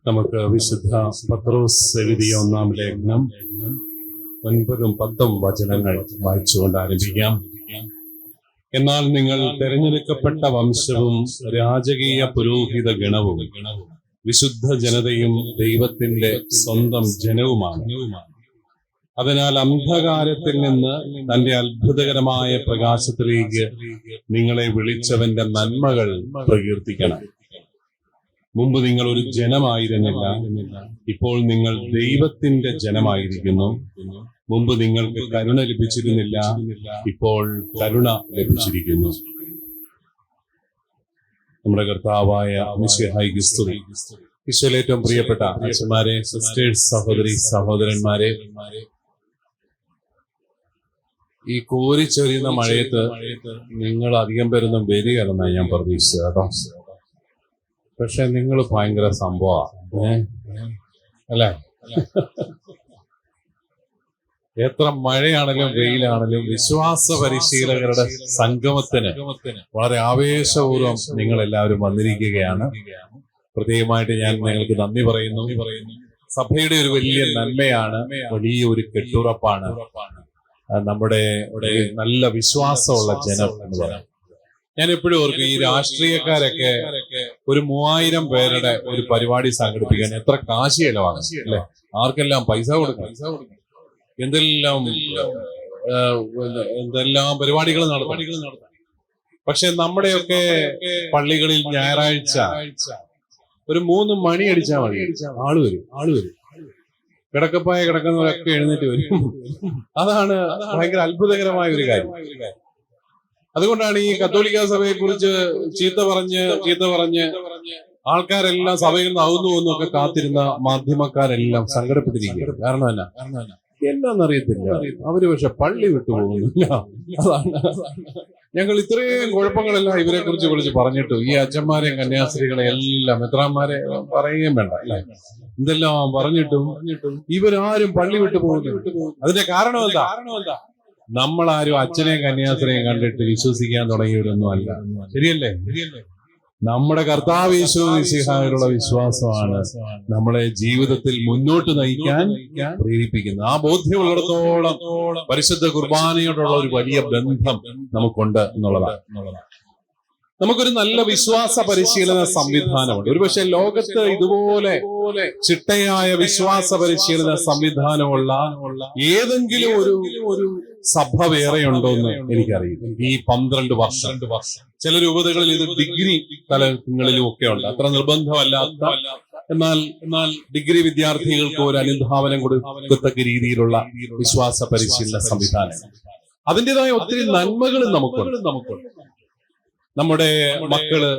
നമുക്ക് വിശുദ്ധ പത്രോസ് എഴുതിയ 1-ാം ലേഖനം 9-ഉം 10-ഉം വചനങ്ങൾ വായിച്ചുകൊണ്ട് ആരംഭിക്കാം. എന്നാൽ നിങ്ങൾ തെരഞ്ഞെടുക്കപ്പെട്ട വംശവും രാജകീയ പുരോഹിത ഗണവും വിശുദ്ധ ജനതയും ദൈവത്തിന്റെ സ്വന്തം ജനവുമാണ്. അതിനാൽ അന്ധകാരത്തിൽ നിന്ന് തന്റെ അത്ഭുതകരമായ പ്രകാശത്തിലേക്ക് നിങ്ങളെ വിളിച്ചവന്റെ നന്മകൾ പ്രകീർത്തിക്കണം. മുമ്പ് നിങ്ങൾ ഒരു ജനമായിരുന്നില്ല, ഇപ്പോൾ നിങ്ങൾ ദൈവത്തിന്റെ ജനമായിരിക്കുന്നു. മുമ്പ് നിങ്ങൾക്ക് കരുണ ലഭിച്ചിരുന്നില്ല, ഇപ്പോൾ കരുണ ലഭിച്ചിരിക്കുന്നു. നമ്മുടെ കർത്താവായ മിശിഹായ്ക്ക് സ്തുതി. ഈശോയിൽ ഏറ്റവും പ്രിയപ്പെട്ട അച്ഛന്മാരെ, സിസ്റ്റേഴ്സ്, സഹോദരന്മാരെ, ഈ കോരിച്ചൊരിയുന്ന മഴയത്ത് നിങ്ങൾ അധികം പേരൊന്നും വരികയെന്നാണ് ഞാൻ പ്രതീക്ഷിച്ചത് കേട്ടോ. പക്ഷെ നിങ്ങൾ ഭയങ്കര സംഭവമാണ് അല്ലേ? എത്ര മഴയാണെങ്കിലും വെയിലാണെങ്കിലും വിശ്വാസ പരിശീലകരുടെ സംഗമത്തിന് വളരെ ആവേശപൂർവ്വം നിങ്ങൾ എല്ലാവരും വന്നിരിക്കുകയാണ്. പ്രത്യേകമായിട്ട് ഞാൻ നിങ്ങൾക്ക് നന്ദി പറയുന്നു. സഭയുടെ ഒരു വലിയ നന്മയാണ്, വലിയ ഒരു കെട്ടുറപ്പാണ് നമ്മുടെ നല്ല വിശ്വാസമുള്ള ജനം എന്ന് പറയുന്നത്. ഞാൻ എപ്പോഴും ഓർക്കും, ഈ രാഷ്ട്രീയക്കാരൊക്കെ ഒരു 3000 പേരുടെ ഒരു പരിപാടി സംഘടിപ്പിക്കാൻ എത്ര കാശ് ചെലവാണ് അല്ലെ? ആർക്കെല്ലാം പൈസ കൊടുക്കണം, എന്തെല്ലാം പരിപാടികൾ നടത്തും. പക്ഷെ നമ്മുടെയൊക്കെ പള്ളികളിൽ ഞായറാഴ്ച ഒരു 3 മണി അടിച്ചാൽ മതി, ആള് വരും. കിടക്കപ്പായ കിടക്കുന്നവരൊക്കെ എഴുന്നേറ്റ് വരും. അതാണ് ഭയങ്കര അത്ഭുതകരമായ ഒരു കാര്യം. അതുകൊണ്ടാണ് ഈ കത്തോലിക്ക സഭയെ കുറിച്ച് ചീത്ത പറഞ്ഞ് ആൾക്കാരെല്ലാം സഭയിൽ നിന്ന് അകന്നു പോകുന്നൊക്കെ കാത്തിരുന്ന മാധ്യമക്കാരെല്ലാം സങ്കടപ്പെട്ടിരിക്കുകയാണ്. കാരണം എന്നാന്നറിയത്തില്ല, അവര് പക്ഷെ പള്ളി വിട്ടുപോകുന്നില്ല. അതാണ് ഞങ്ങൾ ഇത്രയും കുഴപ്പങ്ങളെല്ലാം ഇവരെ കുറിച്ച് വിളിച്ച് പറഞ്ഞിട്ടു. ഈ അച്ഛന്മാരെയും കന്യാസ്ത്രീകളെ എല്ലാം മെത്രാന്മാരെ പറയുകയും വേണ്ട അല്ലെ, ഇതെല്ലാം പറഞ്ഞിട്ടും ഇവരാരും പള്ളി വിട്ടു പോകുന്നു. അതിന്റെ കാരണം എന്താ? നമ്മളാരും അച്ഛനെയും കന്യാസ്ത്രീയും കണ്ടിട്ട് വിശ്വസിക്കാൻ തുടങ്ങിയവരൊന്നും അല്ല. ശരിയല്ലേ? നമ്മുടെ കർത്താവ് യേശു മിശിഹായിലുള്ള വിശ്വാസമാണ് നമ്മളെ ജീവിതത്തിൽ മുന്നോട്ട് നയിക്കാൻ പ്രേരിപ്പിക്കുന്നത്. ആ ബോധ്യമുള്ളിടത്തോളം പരിശുദ്ധ കുർബാനയോടുള്ള ഒരു വലിയ ബന്ധം നമുക്കുണ്ട് എന്നുള്ളതാണ്. നമുക്കൊരു നല്ല വിശ്വാസ പരിശീലന സംവിധാനമുണ്ട്. ഒരുപക്ഷെ ലോകത്ത് ഇതുപോലെ ചിട്ടയായ വിശ്വാസ പരിശീലന സംവിധാനമുള്ള ഏതെങ്കിലും ഒരു സഭ വേറെയുണ്ടോ എന്ന് എനിക്കറിയില്ല. ഈ 12 വർഷം ചില രൂപതകളിൽ ഇത് ഡിഗ്രി തലങ്ങളിലും ഒക്കെ ഉണ്ട്. അത്ര നിർബന്ധമല്ലാത്ത, എന്നാൽ ഡിഗ്രി വിദ്യാർത്ഥികൾക്ക് ഒരു അനുധാവനം കൊടുക്കത്തക്ക രീതിയിലുള്ള വിശ്വാസ പരിശീലന സംവിധാനം. അതിൻ്റെതായ ഒത്തിരി നന്മകളും നമുക്കുണ്ട്. നമ്മുടെ മക്കള്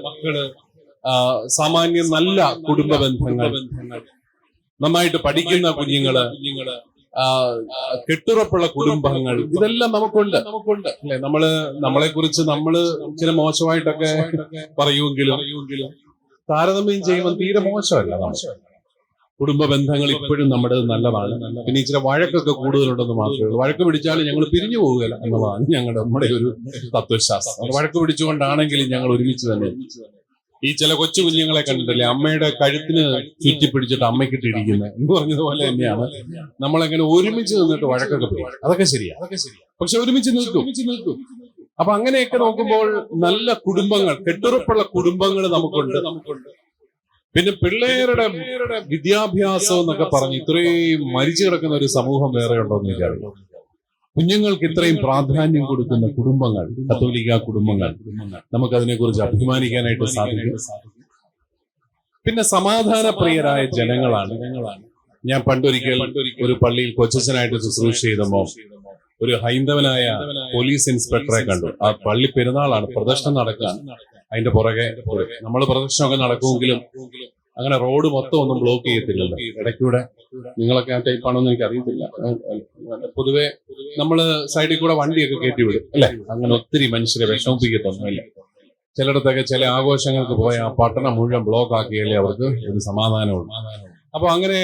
സാമാന്യം നല്ല കുടുംബ ബന്ധങ്ങൾ, നന്നായിട്ട് പഠിക്കുന്ന കുഞ്ഞുങ്ങള്, കെട്ടുറപ്പുള്ള കുടുംബങ്ങൾ, ഇതെല്ലാം നമുക്കുണ്ട് അല്ലെ? നമ്മളെ കുറിച്ച് നമ്മള് ചില മോശമായിട്ടൊക്കെ പറയുമെങ്കിലും താരതമ്യം ചെയ്യുമ്പോൾ തീരെ മോശമല്ല. കുടുംബ ബന്ധങ്ങൾ ഇപ്പോഴും നമ്മുടെ നല്ലതാണ്. പിന്നെ ഇച്ചിരി വഴക്കൊക്കെ കൂടുതലുണ്ടെന്ന് മാത്രമേ ഉള്ളൂ. വഴക്ക് പിടിച്ചാലും ഞങ്ങൾ പിരിഞ്ഞു പോവുകയില്ല എന്നതാണ് നമ്മുടെ ഒരു തത്വശാസ്ത്രം. വഴക്ക് പിടിച്ചുകൊണ്ടാണെങ്കിലും ഞങ്ങൾ ഒരുമിച്ച് തന്നെ. ഈ ചില കൊച്ചു കുഞ്ഞുങ്ങളെ കണ്ടിട്ടില്ലേ, അമ്മയുടെ കഴുത്തിന് ചുറ്റിപ്പിടിച്ചിട്ട് അമ്മയ്ക്കിട്ടിരിക്കുന്നത് എന്ന് പറഞ്ഞതുപോലെ തന്നെയാണ് നമ്മളെങ്ങനെ ഒരുമിച്ച് നിന്നിട്ട് വഴക്കൊക്കെ പിടിക്കും. അതൊക്കെ ശരിയാ, പക്ഷെ ഒരുമിച്ച് നിൽക്കും. അപ്പൊ അങ്ങനെയൊക്കെ നോക്കുമ്പോൾ നല്ല കുടുംബങ്ങൾ, കെട്ടുറപ്പുള്ള കുടുംബങ്ങൾ നമുക്കുണ്ട്. പിന്നെ പിള്ളേരുടെ വിദ്യാഭ്യാസം എന്നൊക്കെ പറഞ്ഞ് ഇത്രയും മരിച്ചു കിടക്കുന്ന ഒരു സമൂഹം വേറെ ഉണ്ടോ എന്ന് വിചാരിക്കും. കുഞ്ഞുങ്ങൾക്ക് ഇത്രയും പ്രാധാന്യം കൊടുക്കുന്ന കുടുംബങ്ങൾ, കത്തോലിക്ക കുടുംബങ്ങൾ, നമുക്കതിനെ കുറിച്ച് അഭിമാനിക്കാനായിട്ട് സാധിക്കും. പിന്നെ സമാധാനപ്രിയരായ ജനങ്ങളാണ്. ഞാൻ പണ്ടൊരിക്കൽ ഒരു പള്ളിയിൽ കൊച്ചച്ഛനായിട്ട് ശുശ്രൂഷ ചെയ്തപ്പോൾ ഒരു ഹൈന്ദവനായ പോലീസ് ഇൻസ്പെക്ടറെ കണ്ടു. ആ പള്ളി പെരുന്നാളാണ്, പ്രദർശനം നടക്കാൻ. അതിന്റെ പുറകെ നമ്മൾ പ്രദർശനമൊക്കെ നടക്കുമെങ്കിലും അങ്ങനെ റോഡ് മൊത്തം ഒന്നും ബ്ലോക്ക് ചെയ്യത്തില്ലല്ലോ. ഇടയ്ക്കൂടെ നിങ്ങളൊക്കെ ആ ടൈപ്പാണോന്ന് എനിക്ക് അറിയത്തില്ല. പൊതുവെ നമ്മള് സൈഡിൽ കൂടെ വണ്ടിയൊക്കെ കയറ്റി വിടും അല്ലെ? അങ്ങനെ ഒത്തിരി മനുഷ്യരെ വിഷമിപ്പിക്കത്തൊന്നുമില്ല. ചിലയിടത്തൊക്കെ ചില ആഘോഷങ്ങൾക്ക് പോയ ആ പട്ടണം മുഴുവൻ ബ്ലോക്ക് ആക്കിയാലേ അവർക്ക് ഒരു സമാധാനമുള്ളൂ. അപ്പൊ അങ്ങനെ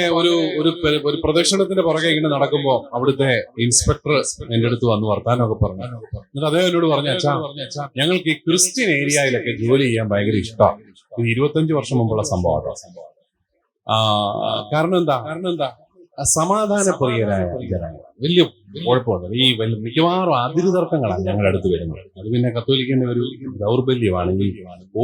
ഒരു പ്രദക്ഷിണത്തിന്റെ പുറകെ ഇങ്ങനെ നടക്കുമ്പോ അവിടുത്തെ ഇൻസ്പെക്ടർ എന്റെ അടുത്ത് വന്ന് വർത്താനമൊക്കെ പറഞ്ഞു. എന്നിട്ട് അദ്ദേഹം എന്നോട് പറഞ്ഞു, അച്ഛാ, ഞങ്ങൾക്ക് ഈ ക്രിസ്ത്യൻ ഏരിയയിലൊക്കെ ജോലി ചെയ്യാൻ ഭയങ്കര ഇഷ്ടമാണ്. ഇത് 25 വർഷം മുമ്പുള്ള സംഭവമാണ്. കാരണം എന്താ സമാധാനപ്രിയരായ ജനങ്ങൾ. വലിയ കുഴപ്പമൊന്നുമില്ല. ഈ മിക്കവാറും അതിര് തർക്കങ്ങളാണ് ഞങ്ങളുടെ അടുത്ത് വരുന്നത്. അത് പിന്നെ കത്തോലിക്കന്റെ ഒരു ദൗർബല്യമാണ്. ഈ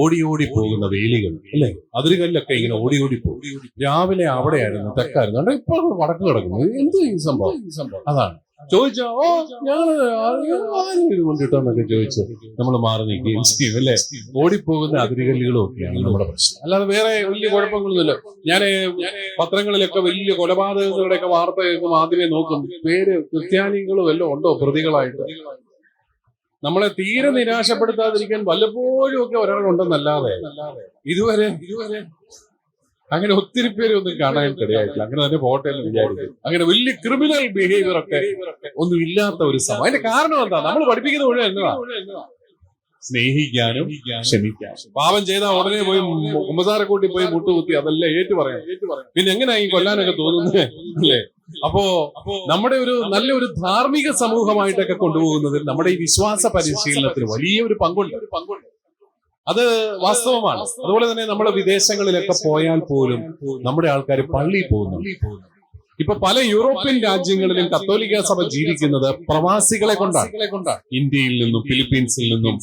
ഓടി പോകുന്ന വേലികൾ അല്ലേ, അതിരുകളിലൊക്കെ ഇങ്ങനെ ഓടി പോകും. രാവിലെ അവിടെയായിരുന്നു, തെക്കായിരുന്നു, അവിടെ ഇപ്പോൾ വടക്ക് കിടക്കുന്നു. എന്ത് ഈ സംഭവം? അതാണ് ചോദിച്ചോ, ഞങ്ങള് ഇത് കൊണ്ടിട്ടോന്നൊക്കെ ചോദിച്ചു നമ്മൾ മാറി നിൽക്കുകയും ചെയ്യും അല്ലെ. ഓടിപ്പോകുന്ന അതിരുകല്ലുകളും ഒക്കെയാണ് നമ്മുടെ പ്രശ്നം. അല്ലാതെ വേറെ വലിയ കുഴപ്പങ്ങളൊന്നുമില്ല. ഞാൻ പത്രങ്ങളിലൊക്കെ വലിയ കൊലപാതകങ്ങളുടെയൊക്കെ വാർത്ത കേൾക്കും, ആദ്യമേ നോക്കും പേര് ക്രിസ്ത്യാനികളും വല്ലതും ഉണ്ടോ പ്രതികളായിട്ട്. നമ്മളെ തീരെ നിരാശപ്പെടുത്താതിരിക്കാൻ വല്ലപ്പോഴും ഒക്കെ ഒരാളുണ്ടെന്നല്ലാതെ ഇതുവരെ അങ്ങനെ ഒത്തിരി പേരൊന്നും കാണാനിടയായിട്ടില്ല. അങ്ങനെ തന്നെ പോട്ടെ എന്ന് വിചാരിക്കും. അങ്ങനെ വലിയ ക്രിമിനൽ ബിഹേവിയർ ഒക്കെ ഒന്നും ഇല്ലാത്ത ഒരു സമയം. അതിന്റെ കാരണം എന്താ? നമ്മൾ പഠിപ്പിക്കുന്ന മുഴുവൻ എന്നതാ? സ്നേഹിക്കാനും ക്ഷമിക്കാനും. പാപം ചെയ്താൽ ഉടനെ പോയി കുമ്പസാരക്കൂട്ടി പോയി മുട്ടുകുത്തി അതെല്ലാം ഏറ്റു പറയാം. പിന്നെ എങ്ങനെയാ ഈ കൊല്ലാനൊക്കെ തോന്നുന്നത് അല്ലേ? അപ്പോ നമ്മുടെ ഒരു നല്ലൊരു ധാർമ്മിക സമൂഹമായിട്ടൊക്കെ കൊണ്ടുപോകുന്നതിൽ നമ്മുടെ ഈ വിശ്വാസ പരിശീലനത്തിന് വലിയൊരു പങ്കുണ്ട്. അത് വാസ്തവമാണ്. അതുപോലെ തന്നെ നമ്മുടെ വിദേശങ്ങളിലൊക്കെ പോയാൽ പോലും നമ്മുടെ ആൾക്കാർ പള്ളിയിൽ പോകുന്നുണ്ട്. ഇപ്പൊ പല യൂറോപ്യൻ രാജ്യങ്ങളിലും കത്തോലിക്ക സഭ ജീവിക്കുന്നത് പ്രവാസികളെ കൊണ്ടാണ്. ഇന്ത്യയിൽ നിന്നും ഫിലിപ്പീൻസിൽ നിന്നും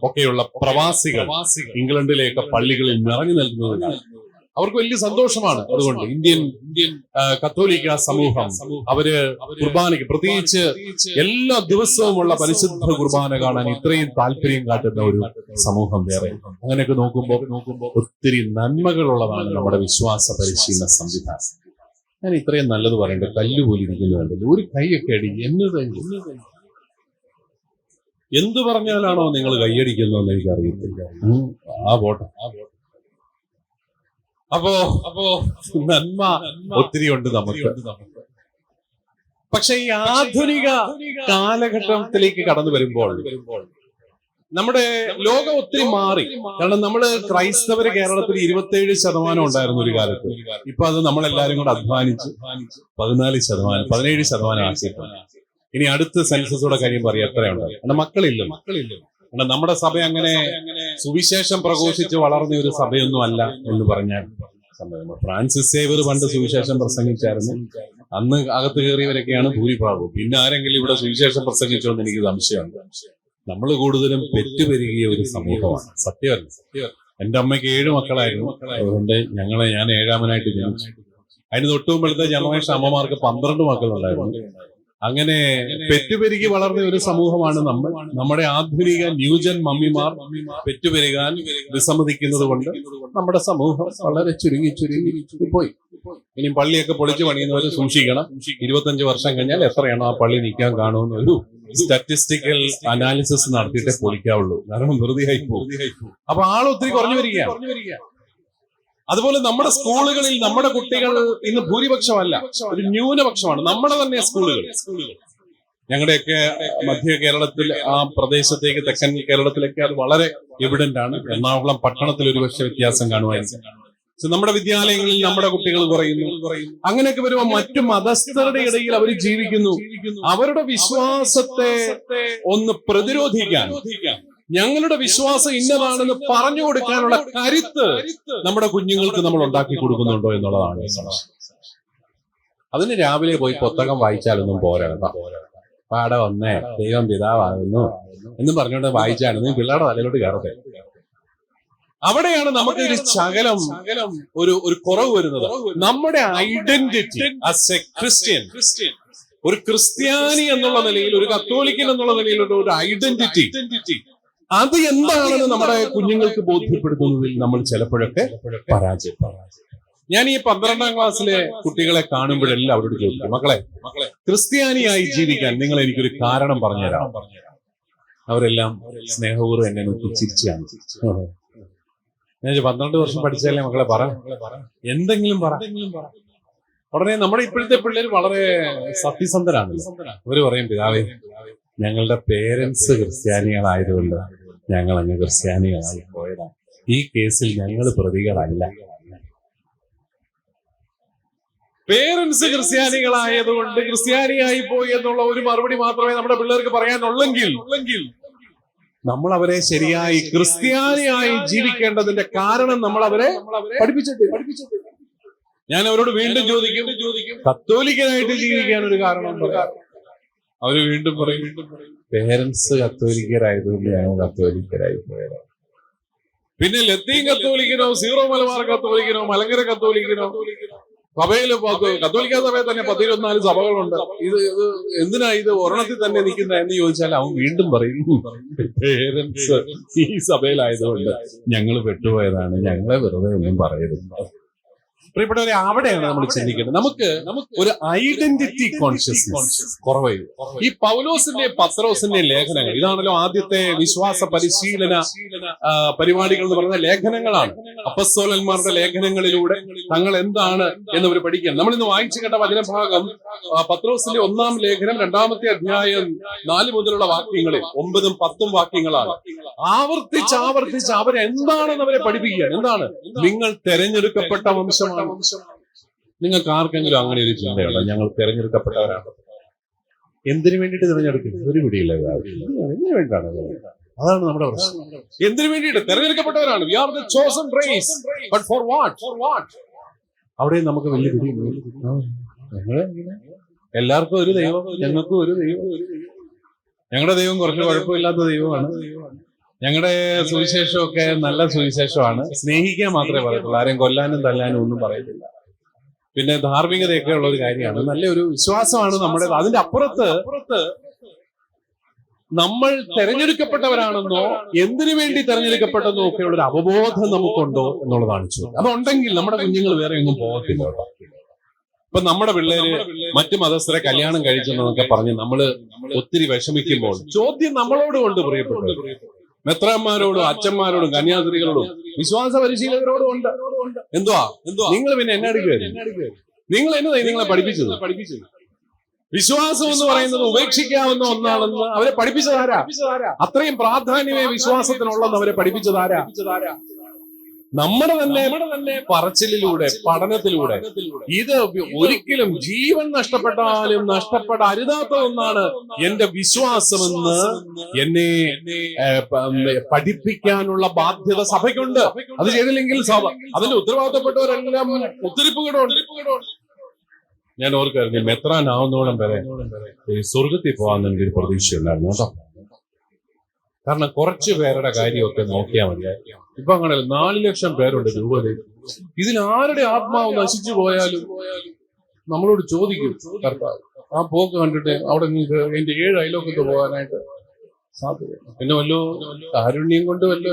ഒക്കെയുള്ള പ്രവാസികൾ ഇംഗ്ലണ്ടിലെയൊക്കെ പള്ളികളിൽ നിറഞ്ഞു നിൽക്കുന്നതിനാണ് അവർക്ക് വലിയ സന്തോഷമാണ്. അതുകൊണ്ട് ഇന്ത്യൻ കത്തോലിക്ക സമൂഹം അവര് കുർബാനയ്ക്ക്, പ്രത്യേകിച്ച് എല്ലാ ദിവസവുമുള്ള പരിശുദ്ധ കുർബാന കാണാൻ ഇത്രയും താല്പര്യം കാട്ടുന്ന ഒരു സമൂഹം വേറെ. അങ്ങനെയൊക്കെ നോക്കുമ്പോൾ ഒത്തിരി നന്മകളുള്ളതാണ് നമ്മുടെ വിശ്വാസ പരിശീലന സംവിധാനം. ഞാൻ ഇത്രയും നല്ലത് പറയേണ്ടത് കല്ലുപോലെ ഇരിക്കുന്നുണ്ട്. ഒരു കൈയൊക്കെ അടി എന്ത് പറഞ്ഞാലാണോ നിങ്ങൾ കൈയടിക്കുന്നതെന്ന് എനിക്കറിയത്തില്ല. പോട്ടെ. അപ്പോ നന്മ ഒത്തിരി ഉണ്ട് നമുക്ക്. പക്ഷെ ഈ ആധുനിക കാലഘട്ടത്തിലേക്ക് കടന്നു വരുമ്പോൾ നമ്മുടെ ലോകം ഒത്തിരി മാറി. കാരണം നമ്മള് ക്രൈസ്തവര് കേരളത്തിൽ 27% ഉണ്ടായിരുന്നു ഒരു കാലത്ത്. ഇപ്പൊ അത് നമ്മളെല്ലാരും കൂടെ അധ്വാനിച്ച് 14%, 17% ആക്കിയിട്ടുണ്ട്. ഇനി അടുത്ത സെൻസസോടെ കഴിയുമ്പോൾ അറിയാം എത്രയുണ്ട്. കാരണം മക്കളില്ല. കാരണം നമ്മുടെ സഭ അങ്ങനെ സുവിശേഷം പ്രഘോഷിച്ച് വളർന്ന ഒരു സഭയൊന്നും അല്ല എന്ന് പറഞ്ഞാൽ ഫ്രാൻസിസ് സേവർ പണ്ട് സുവിശേഷം പ്രസംഗിച്ചായിരുന്നു. അന്ന് അകത്ത് കയറിയവരൊക്കെയാണ് ഭൂരിഭാഗവും. പിന്നെ ആരെങ്കിലും ഇവിടെ സുവിശേഷം പ്രസംഗിച്ചോ എന്ന് എനിക്ക് സംശയമുണ്ട്. നമ്മൾ കൂടുതലും പെറ്റുപെരുകിയ ഒരു സമൂഹമാണ്. സത്യമല്ല. എന്റെ അമ്മയ്ക്ക് 7 മക്കളായിരുന്നു. അതുകൊണ്ട് ഞാൻ 7ാമനായിട്ട് ജനിച്ചു. അതിന് തൊട്ടുമുമ്പഴത്തെ ജനറേഷൻ അമ്മമാർക്ക് 12 മക്കളുണ്ടായിരുന്നു. അങ്ങനെ പെറ്റുപെരുകി വളർന്ന ഒരു സമൂഹമാണ് നമ്മൾ. നമ്മുടെ ആധുനിക ന്യൂജൻ മമ്മിമാർ പെറ്റുപെരുകാൻ വിസമ്മതിക്കുന്നത് കൊണ്ട് നമ്മുടെ സമൂഹം വളരെ ചുരുങ്ങി പോയി. ഇനി പള്ളിയൊക്കെ പൊളിച്ചു പണിയുന്നവർ സൂക്ഷിക്കണം. 25 വർഷം കഴിഞ്ഞാൽ എത്രയാണോ ആ പള്ളി നിൽക്കാൻ കാണുമെന്നൊരു സ്റ്റാറ്റിസ്റ്റിക്കൽ അനാലിസിസ് നടത്തിയിട്ടേ പൊളിക്കാവുള്ളൂ. കാരണം വെറുതെ ആയി പോകും. അപ്പൊ ആളൊത്തിരി കുറഞ്ഞു വരികയാണ്. അതുപോലെ നമ്മുടെ സ്കൂളുകളിൽ നമ്മുടെ കുട്ടികൾ ഇന്ന് ഭൂരിപക്ഷമല്ല, ഒരു ന്യൂനപക്ഷമാണ്. നമ്മുടെ തന്നെ സ്കൂളുകൾ, ഞങ്ങളുടെയൊക്കെ മധ്യ കേരളത്തിൽ ആ പ്രദേശത്തേക്ക് തെക്കൻ കേരളത്തിലൊക്കെ അത് വളരെ എവിഡന്റ് ആണ്. എറണാകുളം പട്ടണത്തിൽ ഒരു പക്ഷേ വ്യത്യാസം കാണുമായിരിക്കും. നമ്മുടെ വിദ്യാലയങ്ങളിൽ നമ്മുടെ കുട്ടികൾ കുറയുന്നു. അങ്ങനെയൊക്കെ വരുമ്പോൾ മറ്റു മതസ്ഥരുടെ ഇടയിൽ അവർ ജീവിക്കുന്നു. അവരുടെ വിശ്വാസത്തെ ഒന്ന് പ്രതിരോധിക്കാൻ, ഞങ്ങളുടെ വിശ്വാസം ഇന്നതാണെന്ന് പറഞ്ഞു കൊടുക്കാനുള്ള കരുത്ത് നമ്മുടെ കുഞ്ഞുങ്ങൾക്ക് നമ്മൾ ഉണ്ടാക്കി കൊടുക്കുന്നുണ്ടോ എന്നുള്ളതാണ്. അതിന് രാവിലെ പോയി പുസ്തകം വായിച്ചാലൊന്നും പോരാ. പാടെ വന്നേ ദൈവം പിതാവാകുന്നു എന്നും പറഞ്ഞുകൊണ്ട് വായിച്ചാണ് പിള്ളേരുടെ തലയിലോട്ട് കയറട്ടെ. അവിടെയാണ് നമുക്ക് ഒരു ശകലം ഒരു കുറവ് വരുന്നത്. നമ്മുടെ ഐഡന്റിറ്റി ആസ് എ ക്രിസ്ത്യൻ, ഒരു ക്രിസ്ത്യാനി എന്നുള്ള നിലയിൽ, ഒരു കത്തോലിക്കൻ എന്നുള്ള നിലയിലുള്ള ഒരു ഐഡന്റിറ്റി, അത് എന്താണെന്ന് നമ്മുടെ കുഞ്ഞുങ്ങൾക്ക് ബോധ്യപ്പെടുത്തുന്നതിൽ നമ്മൾ ചിലപ്പോഴൊക്കെ പരാജയപ്പെടും. ഞാൻ ഈ 12ാം ക്ലാസ്സിലെ കുട്ടികളെ കാണുമ്പോഴെല്ലാം അവരോട് ചോദിക്കും, മക്കളെ ക്രിസ്ത്യാനിയായി ജീവിക്കാൻ നിങ്ങൾ എനിക്കൊരു കാരണം പറഞ്ഞുതരാം. അവരെല്ലാം സ്നേഹപൂർവ്വം എന്നെ നോക്കി ചിരിച്ചാണ്. ഞാൻ 12 വർഷം പഠിച്ചാലേ മക്കളെ പറ, എന്തെങ്കിലും പറ. ഉടനെ നമ്മുടെ ഇപ്പോഴത്തെ പിള്ളേർ വളരെ സത്യസന്ധരാണ്. അവര് പറയും, പിതാവേ ഞങ്ങളുടെ പേരൻസ് ക്രിസ്ത്യാനികളായതുകൊണ്ട് ഞങ്ങൾ അങ്ങ് ക്രിസ്ത്യാനികളായി പോയതാണ്. ഈ കേസിൽ ഞങ്ങൾ പ്രതികളല്ല. പേരൻസ് ക്രിസ്ത്യാനികളായതുകൊണ്ട് ക്രിസ്ത്യാനിയായി പോയി എന്നുള്ള ഒരു മറുപടി മാത്രമേ നമ്മുടെ പിള്ളേർക്ക് പറയാനുള്ളെങ്കിൽ നമ്മൾ അവരെ ശരിയായി ക്രിസ്ത്യാനിയായി ജീവിക്കേണ്ടതിന്റെ കാരണം നമ്മൾ അവരെ പഠിപ്പിച്ചിട്ട്. ഞാൻ അവരോട് വീണ്ടും ചോദിക്കും, കത്തോലിക്കനായിട്ട് ജീവിക്കാൻ ഒരു കാരണം പറയാം. അവര് വീണ്ടും പറയും, പേരൻസ് കത്തോലിക്കരായതുകൊണ്ട് ഞങ്ങൾ കത്തോലിക്കരായി പോയത്. പിന്നെ ലത്തീൻ കത്തോലിക്കനോ, സീറോ മലബാർ കത്തോലിക്കനോ, മലങ്കര കത്തോലിക്കനോ, സഭയില് കത്തോലിക്ക സഭയിൽ തന്നെ 14 സഭകളുണ്ട്. ഇത് എന്തിനാ ഇത് ഒരെണ്ണത്തിൽ തന്നെ നിൽക്കുന്ന എന്ന് ചോദിച്ചാൽ അവൻ വീണ്ടും പറയും, പേരൻസ് ഈ സഭയിലായതുകൊണ്ട് ഞങ്ങൾ പെട്ടുപോയതാണ്, ഞങ്ങളെ വെറുതെ ഒന്നും പറയരുത്. പ്രിയപ്പെട്ടവരെ, അവിടെയാണ് നമ്മൾ ചിന്തിക്കേണ്ടത്. നമുക്ക് ഒരു ഐഡന്റിറ്റി കോൺഷ്യസ്നസ് കുറവ്. ഈ പൗലോസിന്റെ പത്രോസിന്റെ ലേഖനങ്ങൾ, ഇതാണല്ലോ ആദ്യത്തെ വിശ്വാസ പരിശീലന പരിപാടികൾ എന്ന് പറയുന്ന ലേഖനങ്ങളാണ്. അപ്പസ്തോലന്മാരുടെ ലേഖനങ്ങളിലൂടെ തങ്ങൾ എന്താണ് എന്നവർ പഠിക്കണം. നമ്മൾ ഇന്ന് വായിച്ചു കേട്ട വചനഭാഗം പത്രോസിന്റെ 1-ാം ലേഖനം 2-ാമത്തെ അധ്യായം 4 മുതലുള്ള വാക്യങ്ങളിൽ 9-ഉം 10-ഉം വാക്യങ്ങളാണ്. ആവർത്തിച്ച് അവരെന്താണെന്ന് അവരെ പഠിപ്പിക്കുക. എന്താണ്? നിങ്ങൾ തെരഞ്ഞെടുക്കപ്പെട്ട വംശമാണ്. നിങ്ങൾക്ക് ആർക്കെങ്കിലും അങ്ങനെ ഒരു ചിന്തയുണ്ടോ? ഞങ്ങൾ തെരഞ്ഞെടുക്കപ്പെട്ടവരാണ്. എന്തിനു വേണ്ടിയിട്ട് തിരഞ്ഞെടുക്കുന്നത്? ഒരു പിടിയില്ല. എന്തിനു വേണ്ടിയിട്ടാണ്? അതാണ് നമ്മുടെ പ്രശ്നം. എന്തിനു വേണ്ടിയിട്ട് തെരഞ്ഞെടുക്കപ്പെട്ടവരാണ്? We are the chosen race. But for what? അവിടെ നമുക്ക് വലിയ പിടിയില്ല. എല്ലാവർക്കും ഒരു ദൈവം, ഞങ്ങൾക്കും ഒരു ദൈവം. ഞങ്ങളുടെ ദൈവം കുറച്ച് കുഴപ്പമില്ലാത്ത ദൈവമാണ്. ഞങ്ങളുടെ സുവിശേഷമൊക്കെ നല്ല സുവിശേഷമാണ്. സ്നേഹിക്കാൻ മാത്രമേ പറയത്തുള്ളൂ, ആരെയും കൊല്ലാനും തല്ലാനും ഒന്നും പറയത്തില്ല. പിന്നെ ധാർമ്മികതയൊക്കെ ഉള്ള ഒരു കാര്യമാണ്, നല്ലൊരു വിശ്വാസമാണ് നമ്മുടെ. അതിന്റെ അപ്പുറത്ത് നമ്മൾ തെരഞ്ഞെടുക്കപ്പെട്ടവരാണെന്നോ എന്തിനു വേണ്ടി തെരഞ്ഞെടുക്കപ്പെട്ടെന്നോ ഒക്കെയുള്ള ഒരു അവബോധം നമുക്കുണ്ടോ എന്നുള്ളതാണ് ചോദ്യം. അതുണ്ടെങ്കിൽ നമ്മുടെ കുഞ്ഞുങ്ങൾ വേറെ ഒന്നും പോകത്തില്ല. ഇപ്പൊ നമ്മുടെ പിള്ളേര് മറ്റു മതസ്ഥരെ കല്യാണം കഴിച്ചെന്നൊക്കെ പറഞ്ഞ് നമ്മള് ഒത്തിരി വിഷമിക്കുമ്പോൾ ചോദ്യം നമ്മളോട് കൊണ്ട് പ്രിയപ്പെട്ടു, മെത്രാന്മാരോടും അച്ഛന്മാരോടും കന്യാസ്ത്രീകളോടും വിശ്വാസ പരിശീലകരോടും ഉണ്ട്. എന്തുവാ നിങ്ങൾ പിന്നെ എന്നെ എടുക്കുകയായിരുന്നു? നിങ്ങൾ എന്നതായി നിങ്ങളെ പഠിപ്പിച്ചത്? വിശ്വാസം എന്ന് പറയുന്നത് ഉപേക്ഷിക്കാവുന്ന ഒന്നാണെന്ന് അവരെ പഠിപ്പിച്ചതാരാ? അത്രയും പ്രാധാന്യമേ വിശ്വാസത്തിനുള്ളെന്ന് അവരെ പഠിപ്പിച്ചതാരാ? നമ്മുടെ തന്നെ പറച്ചിലിലൂടെ, പഠനത്തിലൂടെ. ഇത് ഒരിക്കലും ജീവൻ നഷ്ടപ്പെട്ടാലും നഷ്ടപ്പെടരുതാത്ത ഒന്നാണ് എന്റെ വിശ്വാസമെന്ന് എന്നെ പഠിപ്പിക്കാനുള്ള ബാധ്യത സഭയ്ക്കുണ്ട്. അത് ചെയ്തില്ലെങ്കിൽ സഭ അതിന്റെ ഉത്തരവാദിത്തപ്പെട്ടവരെല്ലാം ഒത്തിരിപ്പുകളുണ്ട്. ഞാൻ ഓർക്കായിരുന്നു, മെത്രാനാവുന്നോളം വരെ സ്വർഗത്തിൽ പോകാൻ എനിക്കൊരു പ്രതീക്ഷയുണ്ടായിരുന്നു കേട്ടോ. കാരണം കുറച്ചു പേരുടെ കാര്യമൊക്കെ നോക്കിയാൽ മതി. ഇപ്പൊ അങ്ങനെ 4 ലക്ഷം പേരുണ്ട് രൂപതയിൽ. ഇതിലാരുടെ ആത്മാവ് നശിച്ചു പോയാലും നമ്മളോട് ചോദിക്കും കർത്താവ്. ആ പോക്ക് കണ്ടിട്ട് അവിടെ നിങ്ങൾക്ക് എന്റെ 7 അയലോക്കത്ത് പോകാനായിട്ട് സാധ്യത. പിന്നെ വല്ലോ കാരുണ്യം കൊണ്ട് വല്ലോ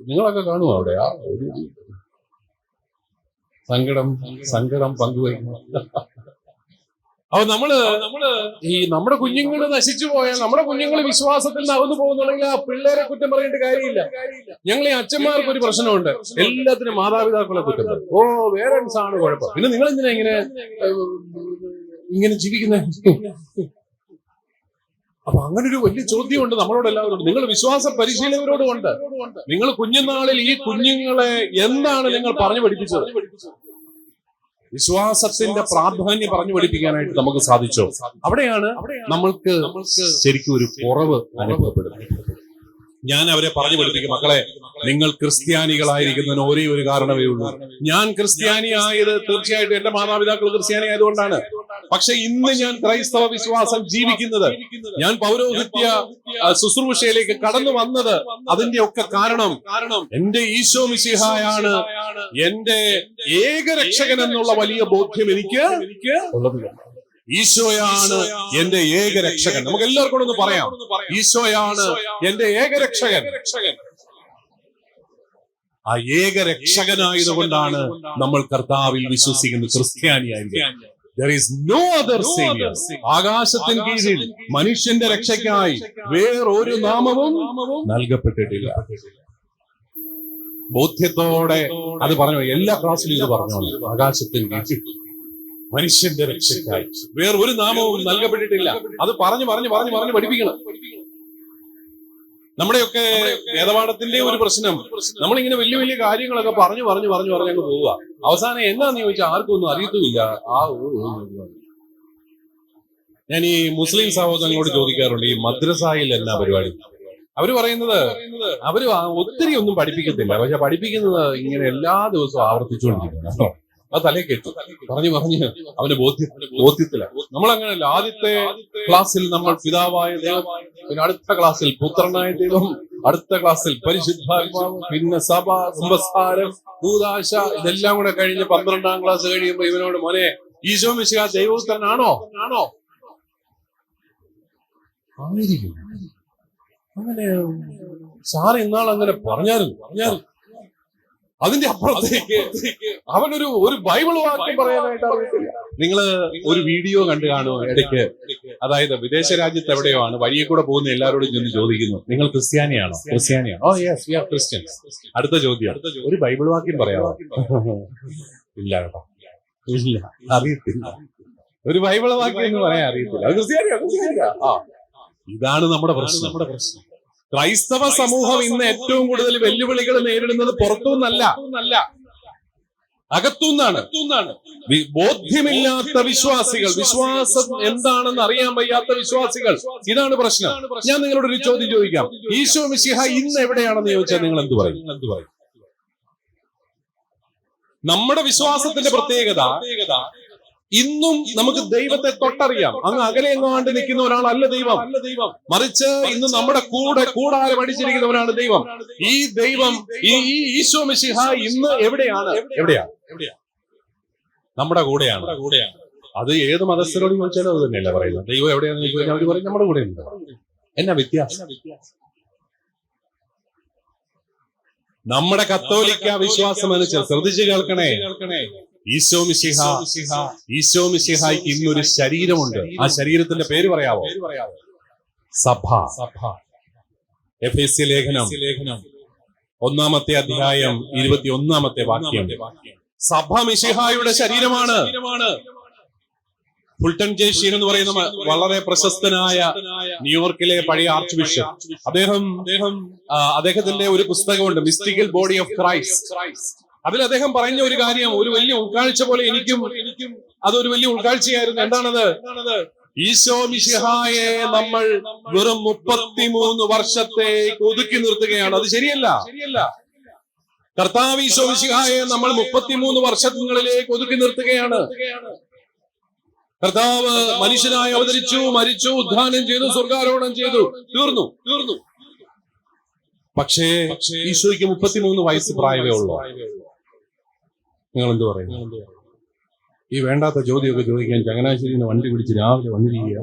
നിങ്ങളൊക്കെ കാണുമോ അവിടെ ആ ഒരു സങ്കടം പങ്കുവയ്ക്കുന്നു. അപ്പൊ നമ്മള് ഈ നമ്മുടെ കുഞ്ഞുങ്ങൾ നശിച്ചു പോയാൽ, നമ്മുടെ കുഞ്ഞുങ്ങൾ വിശ്വാസത്തിൽ നിന്ന് അകന്നു പോകുന്നുണ്ടെങ്കിൽ ആ പിള്ളേരെ കുറ്റം പറയേണ്ട കാര്യമില്ല. ഞങ്ങൾ ഈ അച്ഛന്മാർക്ക് ഒരു പ്രശ്നമുണ്ട്, എല്ലാത്തിനും മാതാപിതാക്കളെ കുറ്റം പറയും. പേരൻസ് ആണ് കുഴപ്പം. പിന്നെ നിങ്ങൾ എന്തിനാ ഇങ്ങനെ ജീവിക്കുന്നത്? അപ്പൊ അങ്ങനെ ഒരു വലിയ ചോദ്യമുണ്ട് നമ്മളോട് എല്ലാവരും. നിങ്ങൾ വിശ്വാസ പരിശീലകരോടും ഉണ്ട്. നിങ്ങൾ കുഞ്ഞുനാളിൽ ഈ കുഞ്ഞുങ്ങളെ എന്താണ് നിങ്ങൾ പറഞ്ഞു പഠിപ്പിച്ചത്? വിശ്വാസത്തിന്റെ പ്രാധാന്യം പറഞ്ഞു പഠിപ്പിക്കാനായിട്ട് നമുക്ക് സാധിച്ചോ? അവിടെയാണ് നമ്മൾക്ക് ശരിക്കും ഒരു കുറവ് അനുഭവപ്പെടുന്നത്. ഞാൻ അവരെ പറഞ്ഞു പഠിപ്പിക്കും, മക്കളെ നിങ്ങൾ ക്രിസ്ത്യാനികളായിരിക്കുന്നതിന് ഒരേ ഒരു കാരണമേ ഉള്ളൂ. ഞാൻ ക്രിസ്ത്യാനിയായത് തീർച്ചയായിട്ടും എന്റെ മാതാപിതാക്കൾ ക്രിസ്ത്യാനി ആയതുകൊണ്ടാണ്. പക്ഷെ ഇന്ന് ഞാൻ ക്രൈസ്തവ വിശ്വാസം ജീവിക്കുന്നത്, ഞാൻ പൗരോഹിത്യ ശുശ്രൂഷയിലേക്ക് കടന്നു വന്നത്, അതിന്റെ ഒക്കെ കാരണം എന്റെ ഈശോ മിശിഹായാണ് എന്റെ ഏകരക്ഷകൻ എന്നുള്ള വലിയ ബോധ്യം എനിക്ക് ഉള്ളത്. ഈശോയാണ് എന്റെ ഏകരക്ഷകൻ. നമുക്ക് എല്ലാവർക്കും ഒന്ന് പറയാം, ഈശോയാണ് എന്റെ ഏകരക്ഷകൻ. ആ ഏകരക്ഷകനായതുകൊണ്ടാണ് നമ്മൾ കർത്താവിൽ വിശ്വസിക്കുന്നത്, ക്രിസ്ത്യാനിയായിരിക്കും. There is no other savior. ആകാശത്തിന് കീഴിൽ മനുഷ്യന്റെ രക്ഷയ്ക്കായി വേറൊരു നാമവും നൽകപ്പെട്ടിട്ടില്ല. ബോധ്യത്തോടെ അത് പറഞ്ഞു, എല്ലാ ക്ലാസ്സിലും ഇത് പറഞ്ഞു. ആകാശത്തിന് കീഴിൽ മനുഷ്യന്റെ രക്ഷയ്ക്കായി വേറൊരു നാമവും നൽകപ്പെട്ടിട്ടില്ല. അത് പറഞ്ഞു പഠിപ്പിക്കണം. നമ്മുടെയൊക്കെ വേദപാഠത്തിന്റെ ഒരു പ്രശ്നം, നമ്മളിങ്ങനെ വലിയ വലിയ കാര്യങ്ങളൊക്കെ പറഞ്ഞു അങ്ങ് പോവുക. അവസാനം എന്നാന്ന് ചോദിച്ചാൽ ആർക്കും ഒന്നും അറിയത്തുമില്ല. ഞാൻ ഈ മുസ്ലിം സഹോദരങ്ങളോട് ചോദിക്കാറുണ്ട്, ഈ മദ്രസയിൽ എന്നാ പരിപാടി? അവര് പറയുന്നത് അവര് ഒത്തിരി ഒന്നും പഠിപ്പിക്കത്തില്ല, പക്ഷെ പഠിപ്പിക്കുന്നത് ഇങ്ങനെ എല്ലാ ദിവസവും ആവർത്തിച്ചുകൊണ്ടിരിക്കുന്നു. അത് തലേ കേട്ടു പറഞ്ഞു അവന്റെ ബോധ്യത്തില. നമ്മൾ അങ്ങനെയല്ല. ആദ്യത്തെ ക്ലാസ്സിൽ നമ്മൾ പിതാവായ ദൈവം, പിന്നെ അടുത്ത ക്ലാസ്സിൽ പുത്രനായ ദൈവം, അടുത്ത ക്ലാസ്സിൽ പരിശുദ്ധാത്മാവ്, പിന്നെ സഭ, സംസ്കാരം, കൂദാശ, ഇതെല്ലാം കൂടെ കഴിഞ്ഞ് 12ാം ക്ലാസ് കഴിയുമ്പോ ഇവനോട് മോനെ ഈശോ മിശിഹാ ദൈവപുത്രനാണോ? ആയിരിക്കും. അങ്ങനെ സാർ ഇന്നാൾ അങ്ങനെ പറഞ്ഞാലും അതിന്റെ അപ്പുറത്തേക്ക് അവനൊരു ബൈബിൾ വാക്യം പറയാനായിട്ട് അറിയത്തില്ല. നിങ്ങള് ഒരു വീഡിയോ കണ്ടു കാണുമോ ഇടയ്ക്ക്? അതായത് വിദേശ രാജ്യത്ത് എവിടെയോ ആണ്, വഴിയെ കൂടെ പോകുന്ന എല്ലാവരോടും ചെന്ന് ചോദിക്കുന്നു, നിങ്ങൾ ക്രിസ്ത്യാനിയാണോ? Oh yes, we are Christians. അടുത്ത ചോദ്യം, ഒരു ബൈബിൾ വാക്യം പറയാമോ? ഇല്ല കേട്ടോ, ഇല്ല, അറിയത്തില്ല. ഒരു ബൈബിൾ വാക്യം എന്ന് പറയാൻ അറിയത്തില്ല. അത് ക്രിസ്ത്യാനിയാ. ഇതാണ് നമ്മുടെ പ്രശ്നം. ക്രൈസ്തവ സമൂഹം ഇന്ന് ഏറ്റവും കൂടുതൽ വെല്ലുവിളികൾ നേരിടുന്നത് പുറത്തുനിന്നല്ല, അകത്തുനിന്നാണ്. ബോധ്യമില്ലാത്ത വിശ്വാസികൾ, വിശ്വാസം എന്താണെന്ന് അറിയാൻ വയ്യാത്ത വിശ്വാസികൾ, ഇതാണ് പ്രശ്നം. ഞാൻ നിങ്ങളോട് ഒരു ചോദ്യം ചോദിക്കാം. ഈശോ മിശിഹ ഇന്ന് എവിടെയാണെന്ന് ചോദിച്ചാൽ നിങ്ങൾ എന്ത് പറയും? നമ്മുടെ വിശ്വാസത്തിന്റെ പ്രത്യേകത ഇന്നും നമുക്ക് ദൈവത്തെ തൊട്ടറിയാം. അങ്ങ് അകലെ എങ്ങാണ്ട് നിൽക്കുന്ന ഒരാളല്ല ദൈവം, മറിച്ച് ഇന്ന് നമ്മുടെ കൂടാരം അടിച്ചിരിക്കുന്നവനാണ് ദൈവം. ഈ ദൈവം, ഈ ഈശോ മിശിഹ ഇന്ന് എവിടെയാണ്? നമ്മുടെ കൂടെയാണ്. അത് ഏത് മതസ്ഥരോട് ചോദിച്ചാലും അത് തന്നെയല്ല പറയുന്നത്. ദൈവം എവിടെയാണെന്ന് ചോദിച്ചാൽ അവർ പറയും നമ്മുടെ കൂടെ ഉണ്ട്. എന്നാ വ്യത്യാസം? നമ്മുടെ കത്തോലിക്ക വിശ്വാസം അനുസരിച്ച് ശ്രദ്ധിച്ചു കേൾക്കണേ, ഈശോ മിശിഹായ്ക്ക് ഇന്നൊരു ശരീരമുണ്ട്. ആ ശരീരത്തിന്റെ പേര് പറയാവോ? സഭ. എഫേസ്യ ലേഖനം 1-ാമത്തെ അധ്യായം 21-ാമത്തെ വാക്യം. സഭ മിശിഹായുടെ ശരീരമാണ്. ഫുൾട്ടൺ ജെ ഷീൻ എന്ന് പറയുന്ന വളരെ പ്രശസ്തനായ ന്യൂയോർക്കിലെ പഴയ ആർച്ച് ബിഷപ്പ്, അദ്ദേഹത്തിന്റെ ഒരു പുസ്തകമുണ്ട്, മിസ്റ്റിക്കൽ ബോഡി ഓഫ് ക്രൈസ്റ്റ്. അതിൽ അദ്ദേഹം പറഞ്ഞ ഒരു കാര്യം, ഒരു വലിയ ഉൾക്കാഴ്ച പോലെ എനിക്കും അതൊരു വലിയ ഉൾക്കാഴ്ചയായിരുന്നു. എന്താണത്? ഈശോ മിശിഹായെ നമ്മൾ വെറും 33 വർഷത്തേക്ക് ഒതുക്കി നിർത്തുകയാണ്. അത് ശരിയല്ല. കർത്താവ് ഈശോ മിശിഹായെ നമ്മൾ 33 വർഷങ്ങളിലേക്ക് ഒതുക്കി നിർത്തുകയാണ്. കർത്താവ് മനുഷ്യനായി അവതരിച്ചു, മരിച്ചു, ഉദ്ധാനം ചെയ്തു, സ്വർഗാരോഹണം ചെയ്തു, തീർന്നു. പക്ഷേ ഈശോയ്ക്ക് 33 വയസ്സ് പ്രായമേ ഉള്ളൂ. നിങ്ങൾ എന്ത് പറയുന്നു? ഈ വേണ്ടാത്ത ചോദ്യമൊക്കെ ചോദിക്കാൻ ചങ്ങനാശ്ശേരിന്ന് വണ്ടി പിടിച്ച് രാവിലെ വന്നിരിക്കുക,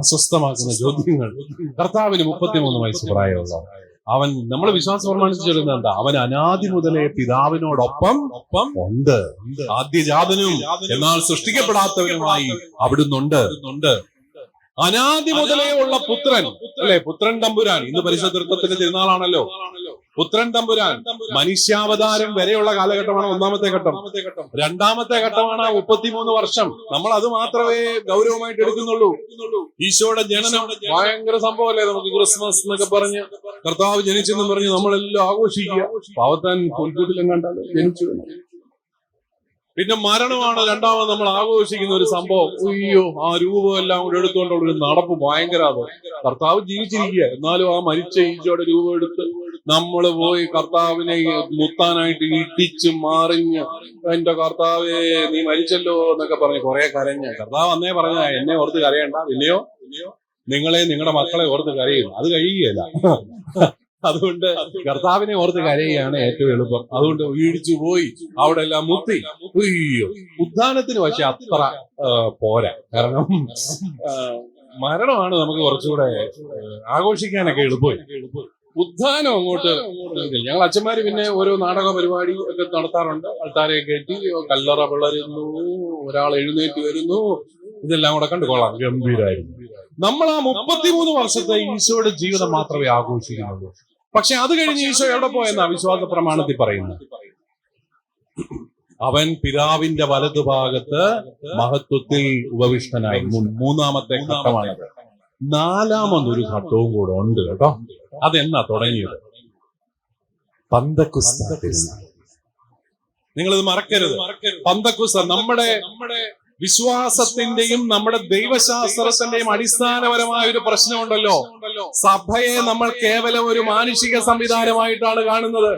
അസ്വസ്ഥമാക്കുന്ന ചോദ്യങ്ങൾ. കർത്താവിന് 33 വയസ്സ് പ്രായമുള്ള അവൻ, നമ്മൾ വിശ്വാസം പ്രമാണിച്ച് ചൊല്ലുന്നത് എന്താ? അവൻ അനാദി മുതലേ പിതാവിനോടൊപ്പം ഉണ്ട്. ആദ്യജാതനും എന്നാൽ സൃഷ്ടിക്കപ്പെടാത്തവനുമായി അവിടുന്നുണ്ട്. അനാദി മുതലേ ഉള്ള പുത്രൻ, അല്ലെ? പുത്രൻ തമ്പുരാൻ. ഇന്ന് പരിശുദ്ധ തൃത്വത്തിന്റെ തിരുനാളാണല്ലോ. പുത്രൻ തമ്പുരാൻ മനുഷ്യാവതാരം വരെയുള്ള കാലഘട്ടമാണ് 1-ാമത്തെ ഘട്ടം. 2-ാമത്തെ ഘട്ടമാണ് 33 വർഷം. നമ്മൾ അത് മാത്രമേ ഗൗരവമായിട്ട് എടുക്കുന്നുള്ളൂ. ഈശോയുടെ ജനനം ഭയങ്കര സംഭവമല്ലേ? നമുക്ക് ക്രിസ്മസ് എന്നൊക്കെ പറഞ്ഞ് കർത്താവ് ജനിച്ചെന്ന് പറഞ്ഞ് നമ്മളെല്ലാം ആഘോഷിക്കുക. പാവത്താൻ പുൽക്കൂട്ടിലും കണ്ടാൽ ജനിച്ചു. പിന്നെ മരണമാണ് രണ്ടാമത് നമ്മൾ ആഘോഷിക്കുന്ന ഒരു സംഭവം. അയ്യോ, ആ രൂപം എല്ലാം കൂടെ എടുത്തുകൊണ്ടുള്ള ഒരു നടപ്പ് ഭയങ്കര. കർത്താവ് ജീവിച്ചിരിക്കുക, എന്നാലും ആ മരിച്ച ഈശോയുടെ രൂപം എടുത്ത് നമ്മൾ പോയി കർത്താവിനെ മുത്താനായിട്ട് ഇട്ടിച്ച് മാറിഞ്ഞ്, എന്റെ കർത്താവേ നീ മരിച്ചല്ലോ എന്നൊക്കെ പറഞ്ഞ് കുറെ കരഞ്ഞ്. കർത്താവ് അന്നേ പറഞ്ഞ, എന്നെ ഓർത്ത് കരയണ്ട, പിന്നെയോ നിങ്ങളുടെ മക്കളെ ഓർത്ത് കരയും. അത് കഴിയുകയല്ല. അതുകൊണ്ട് കർത്താവിനെ ഓർത്ത് കരയുകയാണ് ഏറ്റവും എളുപ്പം. അതുകൊണ്ട് വീടിച്ചു പോയി അവിടെ എല്ലാം മുത്തി. അയ്യോ, ഉദ്ധാനത്തിന് പക്ഷെ അത്ര പോരാ. കാരണം മരണമാണ് നമുക്ക് കുറച്ചുകൂടെ ആഘോഷിക്കാനൊക്കെ എളുപ്പമായി. ഉദ്ധാനം അങ്ങോട്ട് ഞങ്ങൾ അച്ഛന്മാര് പിന്നെ ഓരോ നാടക പരിപാടി ഒക്കെ നടത്താറുണ്ട്. ആൾക്കാരെ കെട്ടി കല്ലറ പിളരുന്നു, ഒരാൾ എഴുന്നേറ്റ് വരുന്നു, ഇതെല്ലാം കൂടെ കണ്ടുകൊള്ളാം, ഗംഭീരായിരുന്നു. നമ്മൾ ആ 33 വർഷത്തെ ഈശോയുടെ ജീവിതം മാത്രമേ ആഘോഷിക്കുന്നുള്ളൂ. പക്ഷെ അത് കഴിഞ്ഞ് ഈശോ എവിടെ പോയെന്നാ വിശ്വാസ പ്രമാണത്തിൽ പറയുന്നത്? അവൻ പിതാവിന്റെ വലതുഭാഗത്ത് മഹത്വത്തിൽ ഉപവിഷ്ടനായി. 3-ാമത്തെ ഘട്ടമാണത്. 4-മതൊരു ഘട്ടവും കൂടെ ഉണ്ട് കേട്ടോ. അതെന്നാ തുടങ്ങിയത്? പന്തക്കുസ്ത തിരുനാൾ. നിങ്ങളിത് മറക്കരുത്. പന്തക്കുസ്ത നമ്മുടെ വിശ്വാസത്തിന്റെയും നമ്മുടെ ദൈവശാസ്ത്രത്തിന്റെയും അടിസ്ഥാനപരമായ ഒരു പ്രശ്നമുണ്ടല്ലോ. സഭയെ നമ്മൾ കേവലം ഒരു മാനുഷിക സംവിധാനമായിട്ടാണ് കാണുന്നത്.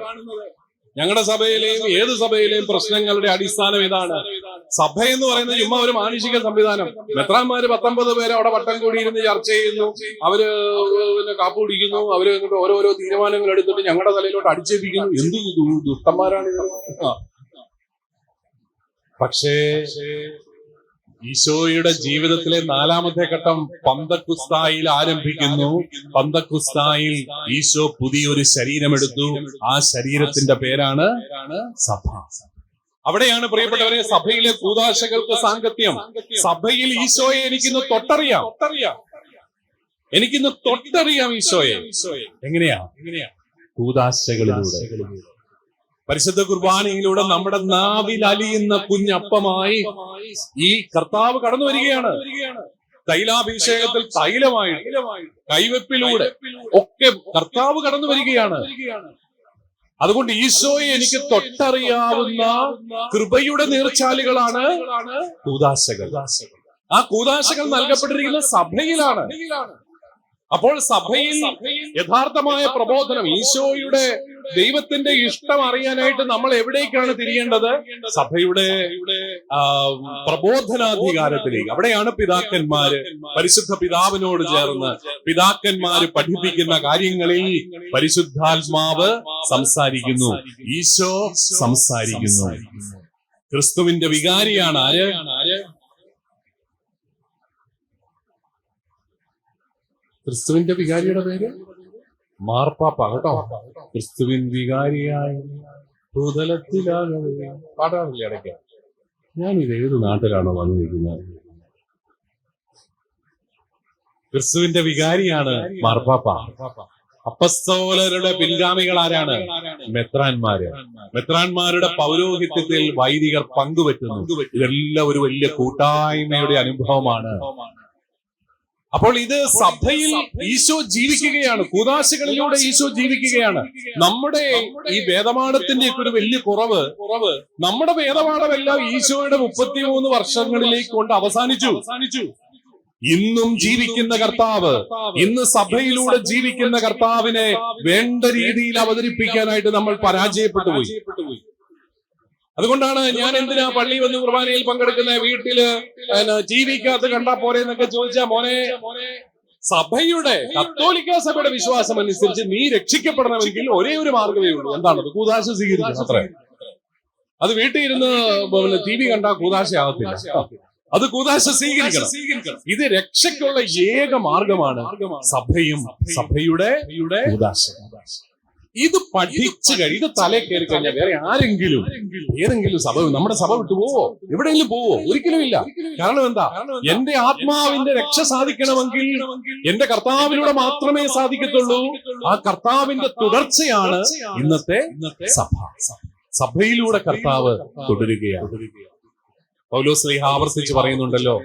ഞങ്ങളുടെ സഭയിലെയും ഏത് സഭയിലെയും പ്രശ്നങ്ങളുടെ അടിസ്ഥാനം ഇതാണ്. സഭ എന്ന് പറയുന്നത് ചുമ്മാ ഒരു മാനുഷിക സംവിധാനം. മെത്രാന്മാര് 19 പേര് അവിടെ വട്ടം കൂടിയിരുന്ന് ചർച്ച ചെയ്യുന്നു, അവര് കാപ്പ് കുടിക്കുന്നു, അവര് ഓരോരോ തീരുമാനങ്ങൾ എടുത്തിട്ട് ഞങ്ങളുടെ തലയിലോട്ട് അടിച്ചേൽപ്പിക്കുന്നു. എന്ത് ദുഷ്ടന്മാരാണ്. പക്ഷേ ഈശോയുടെ ജീവിതത്തിലെ 4ാമത്തെ ഘട്ടം പന്തക്കുസ്തായിൽ ആരംഭിക്കുന്നു. പന്തക്കുസ്തായിൽ ഈശോ പുതിയൊരു ശരീരമെടുത്തു. ആ ശരീരത്തിന്റെ പേരാണ് സഭ. അവിടെയാണ് പ്രിയപ്പെട്ടവരെ സഭയിലെ കൂദാശകൾക്ക് സാങ്കത്യം. സഭയിൽ ഈശോയെ എനിക്കിന്ന് തൊട്ടറിയാം. ഈശോയെ. എങ്ങനെയാ? കൂദാശകളിലൂടെ. പരിശുദ്ധ കുർബാനയിലൂടെ നമ്മുടെ നാവിൽ അലിയുന്ന കുഞ്ഞപ്പമായി ഈ കർത്താവ് കടന്നു വരികയാണ്. തൈലാഭിഷേകത്തിൽ തൈലമായി, കൈവെപ്പിലൂടെ ഒക്കെ കർത്താവ് കടന്നു വരികയാണ്. അതുകൊണ്ട് ഈശോയെ എനിക്ക് തൊട്ടറിയാവുന്ന കൃപയുടെ നീർച്ചാലുകളാണ് കൂദാശകൾ. ആ കൂദാശകൾ നൽകപ്പെട്ടിരിക്കുന്ന സഭയിലാണ്. അപ്പോൾ സഭയിൽ യഥാർത്ഥമായ പ്രബോധനം, ഈശോയുടെ ദൈവത്തിന്റെ ഇഷ്ടം അറിയാനായിട്ട് നമ്മൾ എവിടേക്കാണ് തിരിയേണ്ടത്? സഭയുടെ പ്രബോധനാധികാരത്തിലേക്ക്. അവിടെയാണ് പിതാക്കന്മാര് പരിശുദ്ധ പിതാവിനോട് ചേർന്ന് പിതാക്കന്മാര് പഠിപ്പിക്കുന്ന കാര്യങ്ങളിൽ പരിശുദ്ധാത്മാവ് സംസാരിക്കുന്നു, ഈശോ സംസാരിക്കുന്നു. ക്രിസ്തുവിന്റെ വികാരിയാണ് ആര്? ക്രിസ്തുവിന്റെ വികാരിയുടെ പേര് മാർപ്പാപ്പ കേട്ടോ. ക്രിസ്തുവിൻ വികാരിയായി ഭൂതലത്തിലാകവേ പാടാറില്ല ഇടയ്ക്ക്. ഞാൻ ഇത് ഏത് നാട്ടിലാണോ വന്നിരിക്കുന്നത്? ക്രിസ്തുവിന്റെ വികാരിയാണ് മാർപ്പാപ്പ. അപ്പസ്തോലരുടെ പിൻഗാമികൾ ആരാണ്? മെത്രാന്മാര്. മെത്രാന്മാരുടെ പൗരോഹിത്യത്തിൽ വൈദികർ പങ്കുപറ്റുന്നു. ഇതെല്ലാം ഒരു വലിയ കൂട്ടായ്മയുടെ അനുഭവമാണ്. അപ്പോൾ ഇത് സഭയിൽ ഈശോ ജീവിക്കുകയാണ്. കൂദാശകളിലൂടെ ഈശോ ജീവിക്കുകയാണ്. നമ്മുടെ ഈ വേദപാഠത്തിന്റെ ഒരു വലിയ കുറവ്, നമ്മുടെ വേദപാഠമെല്ലാം ഈശോയുടെ 33 വർഷങ്ങളിലേക്ക് കൊണ്ട് അവസാനിച്ചു. ഇന്നും ജീവിക്കുന്ന കർത്താവ്, ഇന്ന് സഭയിലൂടെ ജീവിക്കുന്ന കർത്താവിനെ വേണ്ട രീതിയിൽ അവതരിപ്പിക്കാനായിട്ട് നമ്മൾ പരാജയപ്പെട്ടു പോയി. അതുകൊണ്ടാണ് ഞാൻ എന്തിനാ പള്ളി വന്ന് കുർബാനയിൽ പങ്കെടുക്കുന്ന, വീട്ടില് ജീവിക്കകത്ത് കണ്ടാ പോരെ എന്നൊക്കെ ചോദിച്ചാൽ, മോനെ, സഭയുടെ കത്തോലിക്ക സഭയുടെ വിശ്വാസം അനുസരിച്ച് നീ രക്ഷിക്കപ്പെടണമെങ്കിൽ ഒരേ ഒരു മാർഗമേ ഉള്ളൂ. എന്താണത്? കൂദാശ സ്വീകരിക്കണം. അത്ര. അത് വീട്ടിൽ ഇരുന്ന് TV കണ്ടാ കൂദാശയാകത്തില്ല. അത് കൂദാശ സ്വീകരിക്കണം. ഇത് രക്ഷയ്ക്കുള്ള ഏക മാർഗമാണ് സഭയും സഭയുടെ കൂദാശ. ഇത് പഠിച്ചു കഴിഞ്ഞ് ഇത് തലേ കയറി കഴിഞ്ഞാൽ വേറെ ആരെങ്കിലും ഏതെങ്കിലും സഭ, നമ്മുടെ സഭ വിട്ടു പോവോ? എവിടെയെങ്കിലും പോവോ? ഒരിക്കലും ഇല്ല. കാരണം എന്താ? എന്റെ ആത്മാവിന്റെ രക്ഷ സാധിക്കണമെങ്കിൽ എന്റെ കർത്താവിലൂടെ മാത്രമേ സാധിക്കത്തുള്ളൂ. ആ കർത്താവിന്റെ തുടർച്ചയാണ് ഇന്നത്തെ സഭ. സഭയിലൂടെ കർത്താവ് തുടരുകയാണ്. പൗലോസ് ശ്ലീഹ ആവർത്തിച്ച് പറയുന്നുണ്ടല്ലോ,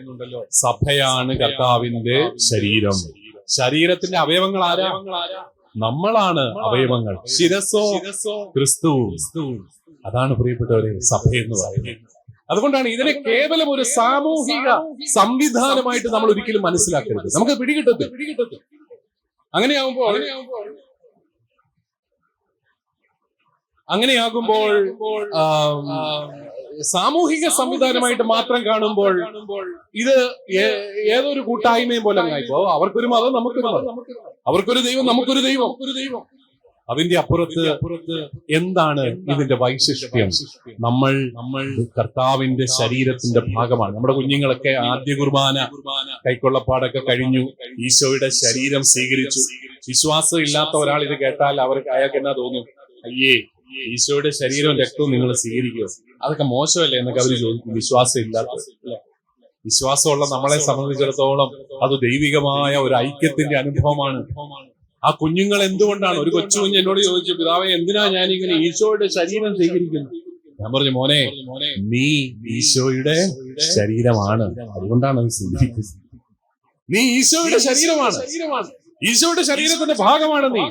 സഭയാണ് കർത്താവിന്റെ ശരീരം. ശരീരത്തിന്റെ അവയവങ്ങൾ ആരാ? നമ്മളാണ് അവയവങ്ങൾ. ശിരസ്സോ ക്രിസ്തുവും. അതാണ് പ്രിയപ്പെട്ടവരെ സഭയെന്ന് പറയുന്നത്. അതുകൊണ്ടാണ് ഇതിനെ കേവലം ഒരു സാമൂഹിക സംവിധാനമായിട്ട് നമ്മൾ ഒരിക്കലും മനസ്സിലാക്കരുത്. നമുക്ക് പിടികിട്ടത്തില്ല. അങ്ങനെയാകുമ്പോൾ സാമൂഹിക സംവിധാനമായിട്ട് മാത്രം കാണുമ്പോൾ ഇത് ഏതൊരു കൂട്ടായ്മയും പോലെ ആയിപ്പോ, അവർക്കൊരു മതം നമുക്കൊരു മതം, അവർക്കൊരു ദൈവം നമുക്കൊരു ദൈവം. അതിന്റെ അപ്പുറത്ത് എന്താണ് ഇതിന്റെ വൈശിഷ്ട്യം? നമ്മൾ കർത്താവിന്റെ ശരീരത്തിന്റെ ഭാഗമാണ്. നമ്മുടെ കുഞ്ഞുങ്ങളൊക്കെ ആദ്യ കുർബാന കൈക്കൊള്ളപ്പാടൊക്കെ കഴിഞ്ഞു, ഈശോയുടെ ശരീരം സ്വീകരിച്ചു. വിശ്വാസം ഇല്ലാത്ത ഒരാൾ ഇത് കേട്ടാൽ അയാൾക്ക് എന്നാ തോന്നും? അയ്യേ, ഈശോയുടെ ശരീരവും രക്തവും നിങ്ങൾ സ്വീകരിക്കുമോ? അതൊക്കെ മോശമല്ലേ എന്നൊക്കെ അവർ ചോദിക്കും. വിശ്വാസം ഇല്ലാത്ത, വിശ്വാസമുള്ള നമ്മളെ സംബന്ധിച്ചിടത്തോളം അത് ദൈവികമായ ഒരു ഐക്യത്തിന്റെ അനുഭവമാണ്. ആ കുഞ്ഞുങ്ങൾ എന്തുകൊണ്ടാണ്? ഒരു കൊച്ചു കുഞ്ഞ് എന്നോട് ചോദിച്ചു, പിതാവേ, എന്തിനാ ഞാനിങ്ങനെ ഈശോയുടെ ശരീരം സ്വീകരിക്കുന്നത്? ഞാൻ പറഞ്ഞു, മോനെ, നീ ഈശോയുടെ ശരീരമാണ്, അതുകൊണ്ടാണ് അത് സ്വീകരിക്കുന്നത്. നീ ഈശോയുടെ ശരീരമാണ്, ഈശോയുടെ ശരീരത്തിന്റെ ഭാഗമാണ് നീ,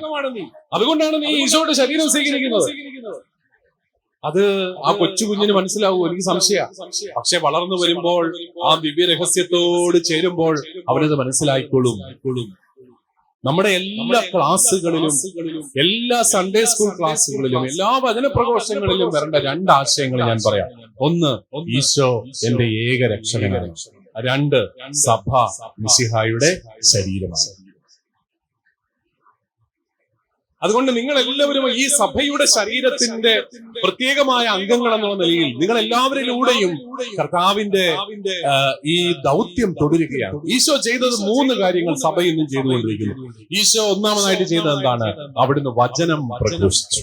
അതുകൊണ്ടാണ് നീ ഈശോയുടെ ശരീരം സ്വീകരിക്കുന്നത്. അത് ആ കൊച്ചു കുഞ്ഞിന് മനസ്സിലാവും, എനിക്ക് സംശയ. പക്ഷെ വളർന്നു വരുമ്പോൾ ആ ദിവ്യ രഹസ്യത്തോട് ചേരുമ്പോൾ അവനത് മനസ്സിലായിക്കൊള്ളും. നമ്മുടെ എല്ലാ ക്ലാസ്സുകളിലും, എല്ലാ സൺഡേ സ്കൂൾ ക്ലാസ്സുകളിലും, എല്ലാ വചന പ്രഘോഷങ്ങളിലും വരേണ്ട 2 ആശയങ്ങൾ ഞാൻ പറയാം. 1, ഈശോ എന്റെ ഏക രക്ഷകനാണ്. 2, സഭ മിശിഹായുടെ ശരീരമാണ്. അതുകൊണ്ട് നിങ്ങൾ എല്ലാവരും ഈ സഭയുടെ ശരീരത്തിന്റെ പ്രത്യേകമായ അംഗങ്ങൾ എന്നുള്ള നിലയിൽ നിങ്ങൾ എല്ലാവരിലൂടെയും കർത്താവിന്റെ ഈ ദൗത്യം തുടരുകയാണ്. ഈശോ ചെയ്തത് 3 കാര്യങ്ങൾ സഭ ഇന്നും ചെയ്തുകൊണ്ടിരിക്കുന്നു. ഈശോ ഒന്നാമതായിട്ട് ചെയ്തത് എന്താണ്? അവിടുന്ന് വചനം പ്രഘോഷിച്ചു.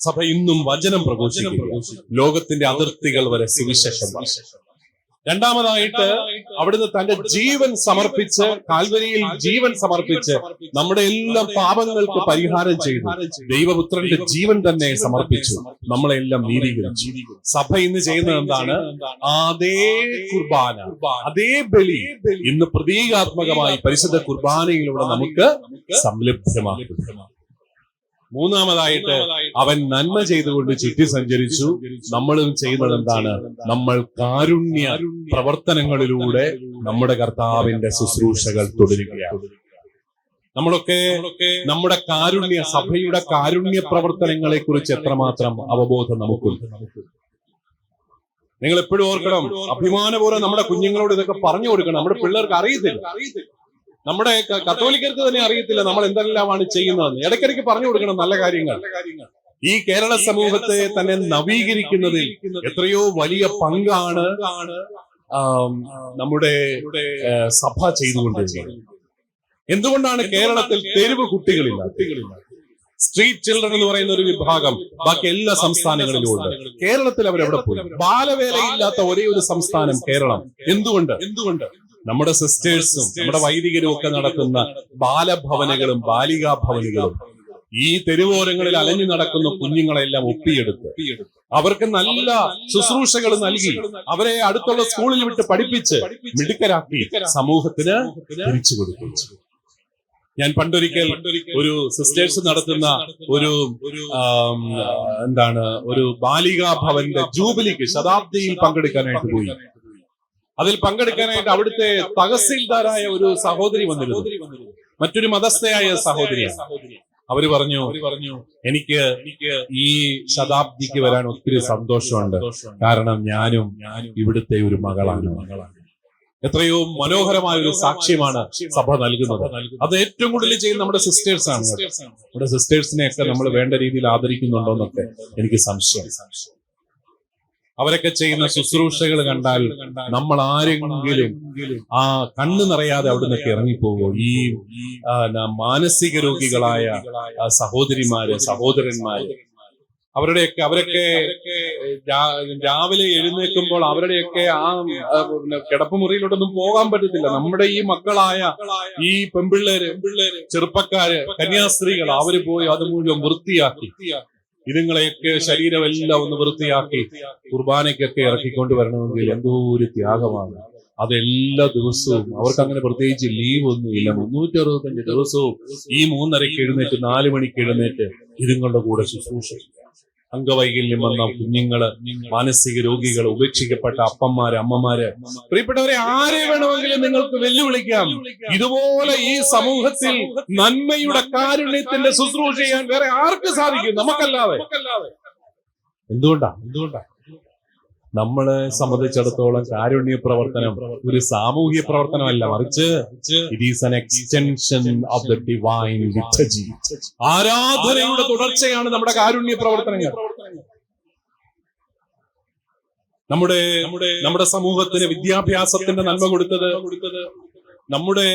സഭ ഇന്നും വചനം പ്രഘോഷിക്കുന്നു. ലോകത്തിന്റെ അതിർത്തികൾ വരെ സുവിശേഷം. രണ്ടാമതായിട്ട് അവിടുന്ന് തന്റെ ജീവൻ സമർപ്പിച്ച്, കാൽവരിയിൽ ജീവൻ സമർപ്പിച്ച് നമ്മുടെ എല്ലാ പാപങ്ങൾക്ക് പരിഹാരം ചെയ്തു. ദൈവപുത്രന്റെ ജീവൻ തന്നെ സമർപ്പിച്ചു, നമ്മളെല്ലാം നീതീകരിച്ചു. സഭ ഇന്ന് ചെയ്യുന്നത് എന്താണ്? അതേ കുർബാന, അതേ ബലി ഇന്ന് പ്രതീകാത്മകമായി പരിശുദ്ധ കുർബാനയിലൂടെ നമുക്ക് സംലഭ്യമാക്കുന്നു. മൂന്നാമതായിട്ട് അവൻ നന്മ ചെയ്തുകൊണ്ട് ചുറ്റി സഞ്ചരിച്ചു. നമ്മളും ചെയ്യുന്നത് എന്താണ്? നമ്മൾ കാരുണ്യ പ്രവർത്തനങ്ങളിലൂടെ നമ്മുടെ കർത്താവിന്റെ ശുശ്രൂഷകൾ തുടരുകയാണ്. നമ്മളൊക്കെ നമ്മുടെ സഭയുടെ കാരുണ്യ പ്രവർത്തനങ്ങളെ കുറിച്ച് എത്രമാത്രം അവബോധം നമുക്കുണ്ട്? നിങ്ങൾ എപ്പോഴും ഓർക്കണം, അഭിമാനപൂർവ്വം നമ്മുടെ കുഞ്ഞുങ്ങളോട് ഇതൊക്കെ പറഞ്ഞു കൊടുക്കണം. നമ്മുടെ പിള്ളേർക്ക് അറിയത്തില്ല, നമ്മുടെ കത്തോലിക്കർക്ക് തന്നെ അറിയത്തില്ല നമ്മൾ എന്തെല്ലാമാണ് ചെയ്യുന്നതെന്ന്. ഇടയ്ക്കിടയ്ക്ക് പറഞ്ഞു കൊടുക്കണം നല്ല കാര്യങ്ങൾ. ഈ കേരള സമൂഹത്തെ തന്നെ നവീകരിക്കുന്നതിൽ എത്രയോ വലിയ പങ്കാണ് നമ്മുടെ സഭ ചെയ്തുകൊണ്ടിരിക്കുന്നത്. എന്തുകൊണ്ടാണ് കേരളത്തിൽ തെരുവ് കുട്ടികളില്ല? സ്ട്രീറ്റ് ചിൽഡ്രൻ എന്ന് പറയുന്ന ഒരു വിഭാഗം ബാക്കി എല്ലാ സംസ്ഥാനങ്ങളിലും ഉണ്ട്. കേരളത്തിൽ അവരെവിടെ പോയി? ബാലവേലയില്ലാത്ത ഒരേ ഒരു സംസ്ഥാനം കേരളം. എന്തുകൊണ്ട്? നമ്മുടെ സിസ്റ്റേഴ്സും നമ്മുടെ വൈദികരും ഒക്കെ നടക്കുന്ന ബാലഭവനുകളും ബാലികാ ഭവനുകളും ഈ തെരുവോരങ്ങളിൽ അലഞ്ഞു നടക്കുന്ന കുഞ്ഞുങ്ങളെല്ലാം ഒപ്പിയെടുത്ത് അവർക്ക് നല്ല ശുശ്രൂഷകൾ നൽകി അവരെ അടുത്തുള്ള സ്കൂളിൽ വിട്ട് പഠിപ്പിച്ച് മിടുക്കരാക്കി സമൂഹത്തിന് തിരിച്ചു കൊടുക്കും. ഞാൻ പണ്ടൊരിക്കൽ ഒരു സിസ്റ്റേഴ്സ് നടത്തുന്ന ഒരു ബാലികാ ഭവന്റെ ജൂബിലിക്ക് ശതാബ്ദിയിൽ പങ്കെടുക്കാനായിട്ട് പോയി. അതിൽ പങ്കെടുക്കാനായിട്ട് അവിടുത്തെ തഹസീൽദാരായ ഒരു സഹോദരി വന്നിരുന്നു, മറ്റൊരു മതസ്ഥയായ സഹോദരിയാണ്. അവര് പറഞ്ഞു, എനിക്ക് ഈ ശതാബ്ദിക്ക് വരാൻ ഒത്തിരി സന്തോഷമുണ്ട്, കാരണം ഞാനും ഇവിടുത്തെ ഒരു മകളാണ്. എത്രയോ മനോഹരമായ ഒരു സാക്ഷ്യമാണ് സഭ നൽകുന്നത്. അത് ഏറ്റവും കൂടുതൽ ചെയ്യുന്ന നമ്മുടെ സിസ്റ്റേഴ്സ് ആണ്. നമ്മുടെ സിസ്റ്റേഴ്സിനെയൊക്കെ നമ്മൾ വേണ്ട രീതിയിൽ ആദരിക്കുന്നുണ്ടോ എന്നൊക്കെ എനിക്ക് സംശയം. അവരൊക്കെ ചെയ്യുന്ന ശുശ്രൂഷകൾ കണ്ടാൽ നമ്മൾ ആരെങ്കിലും ആ കണ്ണു നിറയാതെ അവിടെ നിന്നൊക്കെ ഇറങ്ങിപ്പോകുമോ? ഈ മാനസിക രോഗികളായ സഹോദരിമാര്, സഹോദരന്മാര്, അവരൊക്കെ രാവിലെ എഴുന്നേൽക്കുമ്പോൾ അവരുടെയൊക്കെ ആ കിടപ്പുമുറിയിലോട്ടൊന്നും പോകാൻ പറ്റത്തില്ല. നമ്മുടെ ഈ മക്കളായ ഈ പെൺപിള്ളേര്, ചെറുപ്പക്കാര്, കന്യാസ്ത്രീകൾ, അവര് പോയി അത് മുഴുവൻ വൃത്തിയാക്കി ഇതുങ്ങളെയൊക്കെ ശരീരമെല്ലാം ഒന്ന് വൃത്തിയാക്കി കുർബാനയ്ക്കൊക്കെ ഇറക്കിക്കൊണ്ട് വരണമെങ്കിൽ എന്തോ ഒരു ത്യാഗമാണ്. അതെല്ലാ ദിവസവും അവർക്ക് അങ്ങനെ പ്രത്യേകിച്ച് ലീവ് ഒന്നുമില്ല. 365 ദിവസവും ഈ 3:30 എഴുന്നേറ്റ് 4 മണിക്ക് എഴുന്നേറ്റ് ഇതുങ്ങളുടെ കൂടെ ശുശ്രൂഷ. അംഗവൈകല്യം വന്ന കുഞ്ഞുങ്ങള്, മാനസിക രോഗികൾ, ഉപേക്ഷിക്കപ്പെട്ട അപ്പന്മാര്, അമ്മമാര്, പ്രിയപ്പെട്ടവരെ, ആരെ വേണമെങ്കിലും നിങ്ങൾക്ക് വെല്ലുവിളിക്കാം. ഇതുപോലെ ഈ സമൂഹത്തിൽ നന്മയുടെ കാരുണ്യത്തിന്റെ ശുശ്രൂഷ ചെയ്യാൻ വേറെ ആർക്ക് സാധിക്കും? നമുക്കല്ലാതെ. എന്തുകൊണ്ടാ? നമ്മളെ സംബന്ധിച്ചിടത്തോളം കാരുണ്യ പ്രവർത്തനം ഒരു സാമൂഹ്യ പ്രവർത്തനമല്ല, മറിച്ച് it is an extension of the divine liturgy. ആരാധനയുടെ തുടർച്ചയാണ് നമ്മുടെ കാരുണ്യ പ്രവർത്തനങ്ങൾ. നമ്മുടെ സമൂഹത്തിന് വിദ്യാഭ്യാസത്തിന്റെ നന്മ കൊടുത്തത് നമ്മുടെ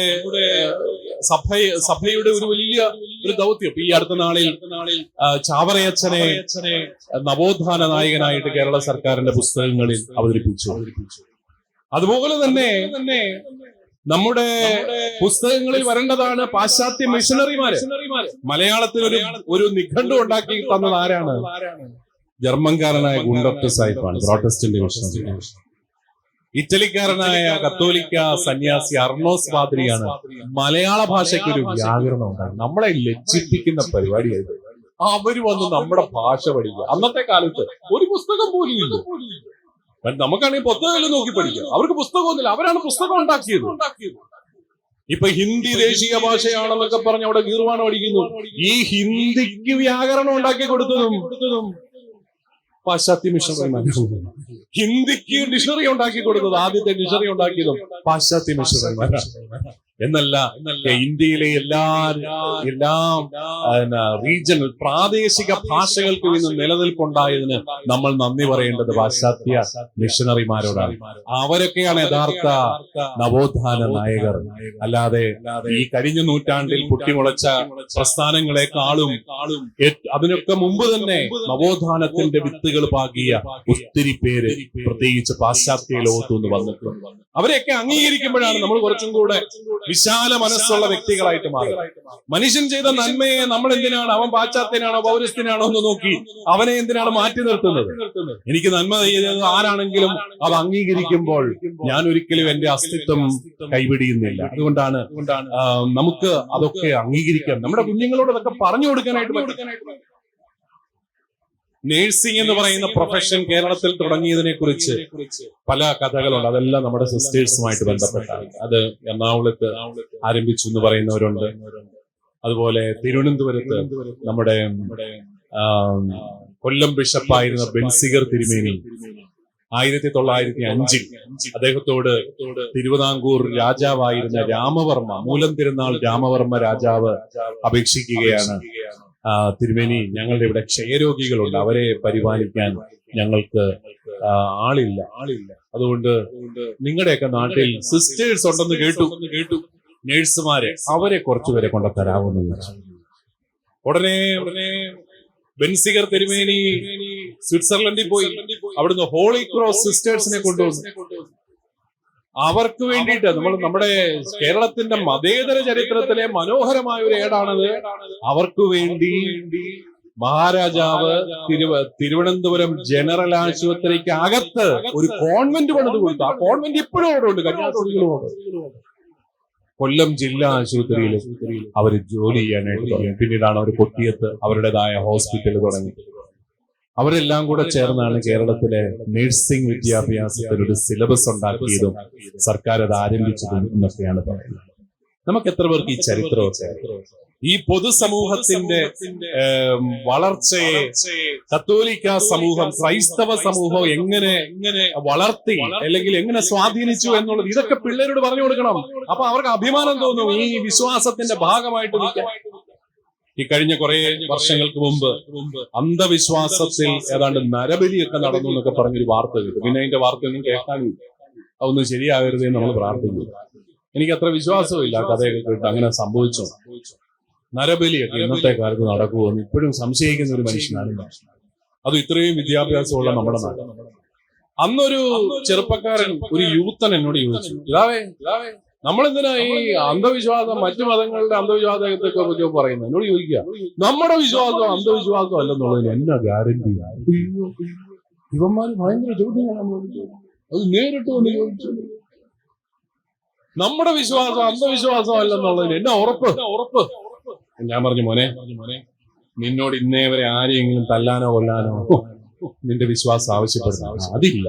സഭയുടെ ഒരു വലിയ ഒരു ദൗത്യം. ഈ അടുത്ത നാളിൽ ചാവറയച്ചനെ നവോത്ഥാന നായകനായിട്ട് കേരള സർക്കാരിന്റെ പുസ്തകങ്ങളിൽ അവതരിപ്പിച്ചു. അതുപോലെ തന്നെ നമ്മുടെ പുസ്തകങ്ങളിൽ വരേണ്ടതാണ് പാശ്ചാത്യ മിഷണറിമാര്. മലയാളത്തിൽ ഒരു നിഘണ്ടു ഉണ്ടാക്കി തന്നത് ആരാണ്? ജർമ്മൻകാരനായ ഗുണ്ടർട്ട് സാഹിബാണ്, പ്രോട്ടസ്റ്റന്റ് മിഷണറി. ഇറ്റലിക്കാരനായ കത്തോലിക്ക സന്യാസി അർണോസ് പാദ്രിയാണ് മലയാള ഭാഷയ്ക്ക് ഒരു വ്യാകരണം ഉണ്ടായി. നമ്മളെ ലജ്ജിപ്പിക്കുന്ന പരിപാടിയായത്. അവര് വന്ന് നമ്മുടെ ഭാഷ പഠിക്കുക. അന്നത്തെ കാലത്ത് ഒരു പുസ്തകം പോലും ഇല്ല. നമുക്കാണെങ്കിൽ പുസ്തകമെല്ലാം നോക്കി പഠിക്കാം. അവർക്ക് പുസ്തകമൊന്നുമില്ല, അവരാണ് പുസ്തകം ഉണ്ടാക്കിയത്. ഇപ്പൊ ഹിന്ദി ദേശീയ ഭാഷയാണെന്നൊക്കെ പറഞ്ഞ് അവിടെ ഗീർവാണം അടിക്കുന്നു. ഈ ഹിന്ദിക്ക് വ്യാകരണം ഉണ്ടാക്കി കൊടുത്തതും പാശ്ചാത്യ മിഷണറിമാരാണ്. ഹിന്ദിക്ക് ഡിക്ഷണറി ഉണ്ടാക്കി കൊടുത്തത്, ആദ്യത്തെ ഡിക്ഷണറി ഉണ്ടാക്കിയതും പാശ്ചാത്യ മിഷണറിമാരാണ്. എന്നല്ല, ഇന്ത്യയിലെ എല്ലാ റീജിയണൽ പ്രാദേശിക ഭാഷകൾക്കും ഇന്ന് നിലനിൽപ്പുണ്ടായതിന് നമ്മൾ നന്ദി പറയേണ്ടത് പാശ്ചാത്യ മിഷണറിമാരോടാണ്. അവരൊക്കെയാണ് യഥാർത്ഥ നവോത്ഥാന നായകർ. അല്ലാതെ ഈ കഴിഞ്ഞ നൂറ്റാണ്ടിൽ പൊട്ടിമുളച്ച പ്രസ്ഥാനങ്ങളെക്കാളും അതിനൊക്കെ മുമ്പ് തന്നെ നവോത്ഥാനത്തിന്റെ വിത്തുകൾ പാകിയ ഒത്തിരി പേര് പ്രത്യേകിച്ച് പാശ്ചാത്യ ലോകത്തുനിന്ന് വന്നിട്ടുണ്ട്. അവരെയൊക്കെ അംഗീകരിക്കുമ്പോഴാണ് നമ്മൾ കുറച്ചും കൂടെ വിശാല മനസ്സുള്ള വ്യക്തികളായിട്ട് മാറുക. മനുഷ്യൻ ചെയ്ത നന്മയെ നമ്മൾ എന്തിനാണ്, അവൻ പാശ്ചാത്യനാണോ പൗരസ്ത്യനാണോ എന്ന് നോക്കി അവനെ എന്തിനാണ് മാറ്റി നിർത്തുന്നത്? എനിക്ക് നന്മ ചെയ്തത് ആരാണെങ്കിലും അത് അംഗീകരിക്കുമ്പോൾ ഞാൻ ഒരിക്കലും എന്റെ അസ്തിത്വം കൈവിടിയുന്നില്ല. അതുകൊണ്ടാണ് നമുക്ക് അതൊക്കെ അംഗീകരിക്കാം, നമ്മുടെ കുഞ്ഞുങ്ങളോട് അതൊക്കെ പറഞ്ഞു കൊടുക്കാനായിട്ട് പറ്റും. നേഴ്സിംഗ് എന്ന് പറയുന്ന പ്രൊഫഷൻ കേരളത്തിൽ തുടങ്ങിയതിനെ കുറിച്ച് പല കഥകളുണ്ട്. അതെല്ലാം നമ്മുടെ സിസ്റ്റേഴ്സുമായിട്ട് ബന്ധപ്പെട്ടാണ്. അത് എറണാകുളത്ത് ആരംഭിച്ചു എന്ന് പറയുന്നവരുണ്ട്. അതുപോലെ തിരുവനന്തപുരത്ത് നമ്മുടെ കൊല്ലം ബിഷപ്പായിരുന്ന ബെൻസിഗർ തിരുമേനി 1905 അദ്ദേഹത്തോട് തിരുവിതാംകൂർ രാജാവായിരുന്ന രാമവർമ്മ, മൂലം തിരുനാൾ രാമവർമ്മ രാജാവ് അപേക്ഷിക്കുകയാണ്, തിരുമേനി ഞങ്ങളുടെ ഇവിടെ ക്ഷയരോഗികളുണ്ട്, അവരെ പരിപാലിക്കാൻ ഞങ്ങൾക്ക് ആളില്ല. അതുകൊണ്ട് നിങ്ങളുടെയൊക്കെ നാട്ടിൽ സിസ്റ്റേഴ്സ് ഉണ്ടെന്ന് കേട്ടു, നേഴ്സുമാരെ, അവരെ കുറച്ചുപേരെ കൊണ്ട് തരാവുന്ന. ഉടനെ ബെൻസിഗർ തിരുമേനി സ്വിറ്റ്സർലൻഡിൽ പോയി അവിടുന്ന് ഹോളി ക്രോസ് സിസ്റ്റേഴ്സിനെ കൊണ്ടുവന്നു. അവർക്ക് വേണ്ടിയിട്ട് നമ്മുടെ കേരളത്തിന്റെ മതേതര ചരിത്രത്തിലെ മനോഹരമായ ഒരു ഏടാണത്. അവർക്ക് വേണ്ടി മഹാരാജാവ് തിരുവനന്തപുരം ജനറൽ ആശുപത്രിക്ക് അകത്ത് ഒരു കോൺവെന്റ് പണിത് കൊടുത്തു. ആ കോൺവെന്റ് ഇപ്പോഴും അവിടെ ഉണ്ട്, കന്യാസ്ത്രീകളുമുണ്ട്. കൊല്ലം ജില്ലാ ആശുപത്രിയിൽ അവർ ജോലി ചെയ്യാനായിട്ട് തുടങ്ങി. പിന്നീടാണ് അവർ കൊട്ടിയത്ത് അവരുടേതായ ഹോസ്പിറ്റൽ തുടങ്ങി. അവരെല്ലാം കൂടെ ചേർന്നാണ് കേരളത്തിലെ നഴ്സിംഗ് വിദ്യാഭ്യാസത്തിൽ ഒരു സിലബസ് ഉണ്ടാക്കിയതും സർക്കാർ അത് ആരംഭിച്ചതും എന്നൊക്കെയാണ് പറയുന്നത്. നമുക്ക് എത്ര പേർക്ക് ഈ ചരിത്രമൊക്കെ, ഈ പൊതുസമൂഹത്തിന്റെ വളർച്ചയെ കത്തോലിക്ക സമൂഹം, ക്രൈസ്തവ സമൂഹം എങ്ങനെ വളർത്തി അല്ലെങ്കിൽ എങ്ങനെ സ്വാധീനിച്ചു എന്നുള്ളത് ഇതൊക്കെ പിള്ളേരോട് പറഞ്ഞു കൊടുക്കണം. അപ്പൊ അവർക്ക് അഭിമാനം തോന്നും ഈ വിശ്വാസത്തിന്റെ ഭാഗമായിട്ട് നിൽക്കാൻ. ഈ കഴിഞ്ഞ കുറെ വർഷങ്ങൾക്ക് മുമ്പ് അന്ധവിശ്വാസത്തിൽ ഏതാണ്ട് നരബലിയൊക്കെ നടന്നു എന്നൊക്കെ പറഞ്ഞൊരു വാർത്ത കിട്ടും. പിന്നെ അതിന്റെ വാർത്തയൊന്നും കേൾക്കാനില്ല. അതൊന്നും ശരിയാകരുതേ നമ്മൾ പ്രാർത്ഥിക്കുന്നു. എനിക്ക് അത്ര വിശ്വാസമില്ല കഥയൊക്കെ കേട്ട് അങ്ങനെ സംഭവിച്ചോ. നരബലിയൊക്കെ ഇന്നത്തെ കാലത്ത് നടക്കുമെന്ന് ഇപ്പോഴും സംശയിക്കുന്ന ഒരു മനുഷ്യനാണ്. അത് ഇത്രയും വിദ്യാഭ്യാസമുള്ള നമ്മുടെ നാട്ടിൽ. അന്നൊരു ചെറുപ്പക്കാരൻ, ഒരു യൂത്തൻ എന്നോട് ചോദിച്ചു, ഇതാവേ നമ്മളെന്തിനാ ഈ അന്ധവിശ്വാസം, മറ്റു മതങ്ങളുടെ അന്ധവിശ്വാസത്തെ കുറിച്ച് പറയുന്നത്? എന്നോട് ചോദിക്കുക, നമ്മുടെ വിശ്വാസം അന്ധവിശ്വാസം അല്ലെന്നുള്ളതിന് എന്നാ ഗ്യാരണ്ടി? ഇവന്മാര് ഭയങ്കര ചോദ്യമാണ്. അത് നേരിട്ട് വന്ന് ചോദിച്ചു, നമ്മുടെ വിശ്വാസം അന്ധവിശ്വാസം അല്ലെന്നുള്ളതിന് എന്നാ ഉറപ്പ്? ഞാൻ പറഞ്ഞു, മോനെ നിന്നോട് ഇന്നേ വരെ ആരെയെങ്കിലും തല്ലാനോ കൊല്ലാനോ നിന്റെ വിശ്വാസം ആവശ്യപ്പെടുന്നു? അതില്ല.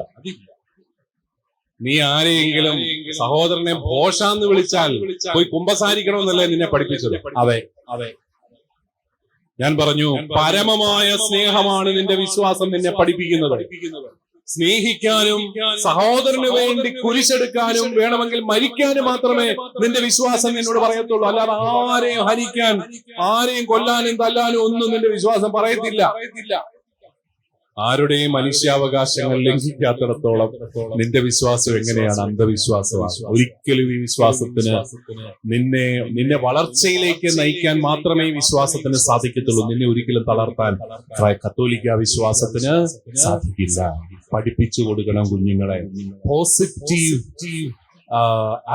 നീ ആരെയെങ്കിലും സഹോദരനെ ഭോഷാന്ന് വിളിച്ചാൽ പോയി കുമ്പസാരിക്കണമെന്നല്ലേ നിന്നെ പഠിപ്പിച്ചത്? അതെ. ഞാൻ പറഞ്ഞു, പരമമായ സ്നേഹമാണ് നിന്റെ വിശ്വാസം നിന്നെ പഠിപ്പിക്കുന്നത്. സ്നേഹിക്കാനും സഹോദരന് വേണ്ടി കുരിശെടുക്കാനും വേണമെങ്കിൽ മരിക്കാനും മാത്രമേ നിന്റെ വിശ്വാസം നിന്നോട് പറയത്തുള്ളൂ. അല്ലാതെ ആരെയും ഹരിക്കാൻ, ആരെയും കൊല്ലാനും തല്ലാനും ഒന്നും നിന്റെ വിശ്വാസം പറയത്തില്ല. ആരുടെയും മനുഷ്യാവകാശങ്ങൾ ലംഘിക്കാത്തിടത്തോളം നിന്റെ വിശ്വാസം എങ്ങനെയാണ് അന്ധവിശ്വാസമാണ്? ഒരിക്കലും ഈ വിശ്വാസത്തിന് നിന്നെ വളർച്ചയിലേക്ക് നയിക്കാൻ മാത്രമേ ഈ വിശ്വാസത്തിന് സാധിക്കത്തുള്ളൂ. നിന്നെ ഒരിക്കലും തളർത്താൻ കത്തോലിക്ക വിശ്വാസത്തിന് സാധിക്കില്ല. പഠിപ്പിച്ചു കൊടുക്കണം കുഞ്ഞുങ്ങളെ positive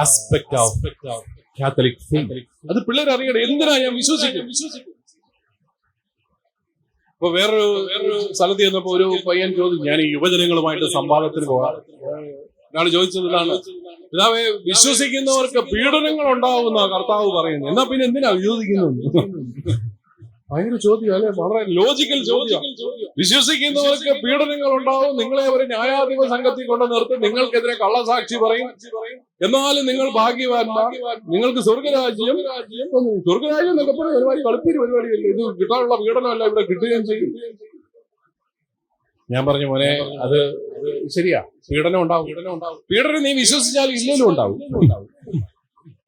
aspect of Catholic faith. അത് പിള്ളേർ അറിയണം. എന്തിനാ ഞാൻ വിശ്വസിക്കും? ഇപ്പൊ വേറൊരു സ്ഥലത്ത് ചെന്നപ്പോ ഒരു പയ്യൻ ചോദിച്ചു, ഞാൻ ഈ യുവജനങ്ങളുമായിട്ട് സംവാദത്തിന് പോകാം. ഒരാൾ ചോദിച്ചത് ഇതാണ്, പിതാവേ വിശ്വസിക്കുന്നവർക്ക് പീഡനങ്ങൾ ഉണ്ടാവുന്ന കർത്താവ് പറയുന്നു, എന്നാ പിന്നെ എന്തിനാ വിശ്വസിക്കുന്നത്? ഭയങ്കര ചോദ്യം അല്ലെ, വളരെ ലോജിക്കൽ ചോദ്യം. വിശ്വസിക്കുന്നവർക്ക് പീഡനങ്ങൾ ഉണ്ടാവും, നിങ്ങളെ ഒരു ന്യായാധിപ സംഘത്തിൽ കൊണ്ട് നിർത്തി നിങ്ങൾക്കെതിരെ കള്ളസാക്ഷി പറയും, എന്നാലും നിങ്ങൾ ഭാഗ്യവാന്മാർ, നിങ്ങൾക്ക് സ്വർഗരാജ്യം എന്നൊക്കെ പറഞ്ഞ ഒരുപാട് കളിപ്പീര് പരിപാടിയല്ലേ, ഇത് കിട്ടാനുള്ള പീഡനമല്ല ഇവിടെ കിട്ടുകയും ചെയ്യും. ഞാൻ പറഞ്ഞു മോനെ, അത് ശരിയാ, പീഡനം ഉണ്ടാവും. പീഡനം നീ വിശ്വസിച്ചാൽ ഇല്ലെങ്കിലും ഉണ്ടാവും.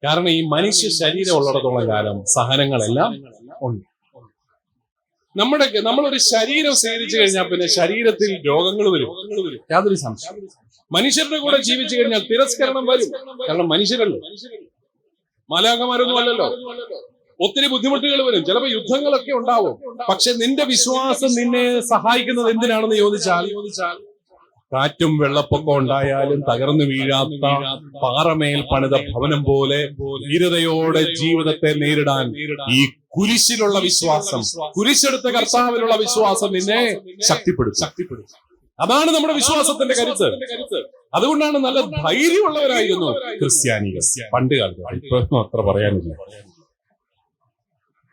കാരണം ഈ മനുഷ്യ ശരീരം ഉള്ളിടത്തോളം കാലം സഹനങ്ങളെല്ലാം ഉണ്ട്. നമ്മളൊരു ശരീരം സ്വീകരിച്ചു കഴിഞ്ഞാൽ പിന്നെ ശരീരത്തിൽ രോഗങ്ങൾ വരും, യാതൊരു സംശയം. മനുഷ്യരുടെ കൂടെ ജീവിച്ചു കഴിഞ്ഞാൽ തിരസ്കരണം വരും, കാരണം മനുഷ്യരല്ലോ, മാലാഖമാരൊന്നും അല്ലല്ലോ. ഒത്തിരി ബുദ്ധിമുട്ടുകൾ വരും, ചിലപ്പോൾ യുദ്ധങ്ങളൊക്കെ ഉണ്ടാവും. പക്ഷെ നിന്റെ വിശ്വാസം നിന്നെ സഹായിക്കുന്നത് എന്തിനാണെന്ന് ചോദിച്ചാൽ, കാറ്റും വെള്ളപ്പൊക്കം ഉണ്ടായാലും തകർന്നു വീഴാത്ത പാറമേൽ പണിത ഭവനം പോലെ ധീരതയോടെ ജീവിതത്തെ നേരിടാൻ ഈ കുരിശിലുള്ള വിശ്വാസം, കുരിശെടുത്ത കർത്താവിലുള്ള വിശ്വാസം നിന്നെ ശക്തിപ്പെടുത്തും. അതാണ് നമ്മുടെ വിശ്വാസത്തിന്റെ കരുത്ത്. അതുകൊണ്ടാണ് നല്ല ധൈര്യമുള്ളവരായിരുന്നു ക്രിസ്ത്യാനികൾ പണ്ട് കാലത്ത്. ഇപ്പൊ അത്ര പറയാനില്ല.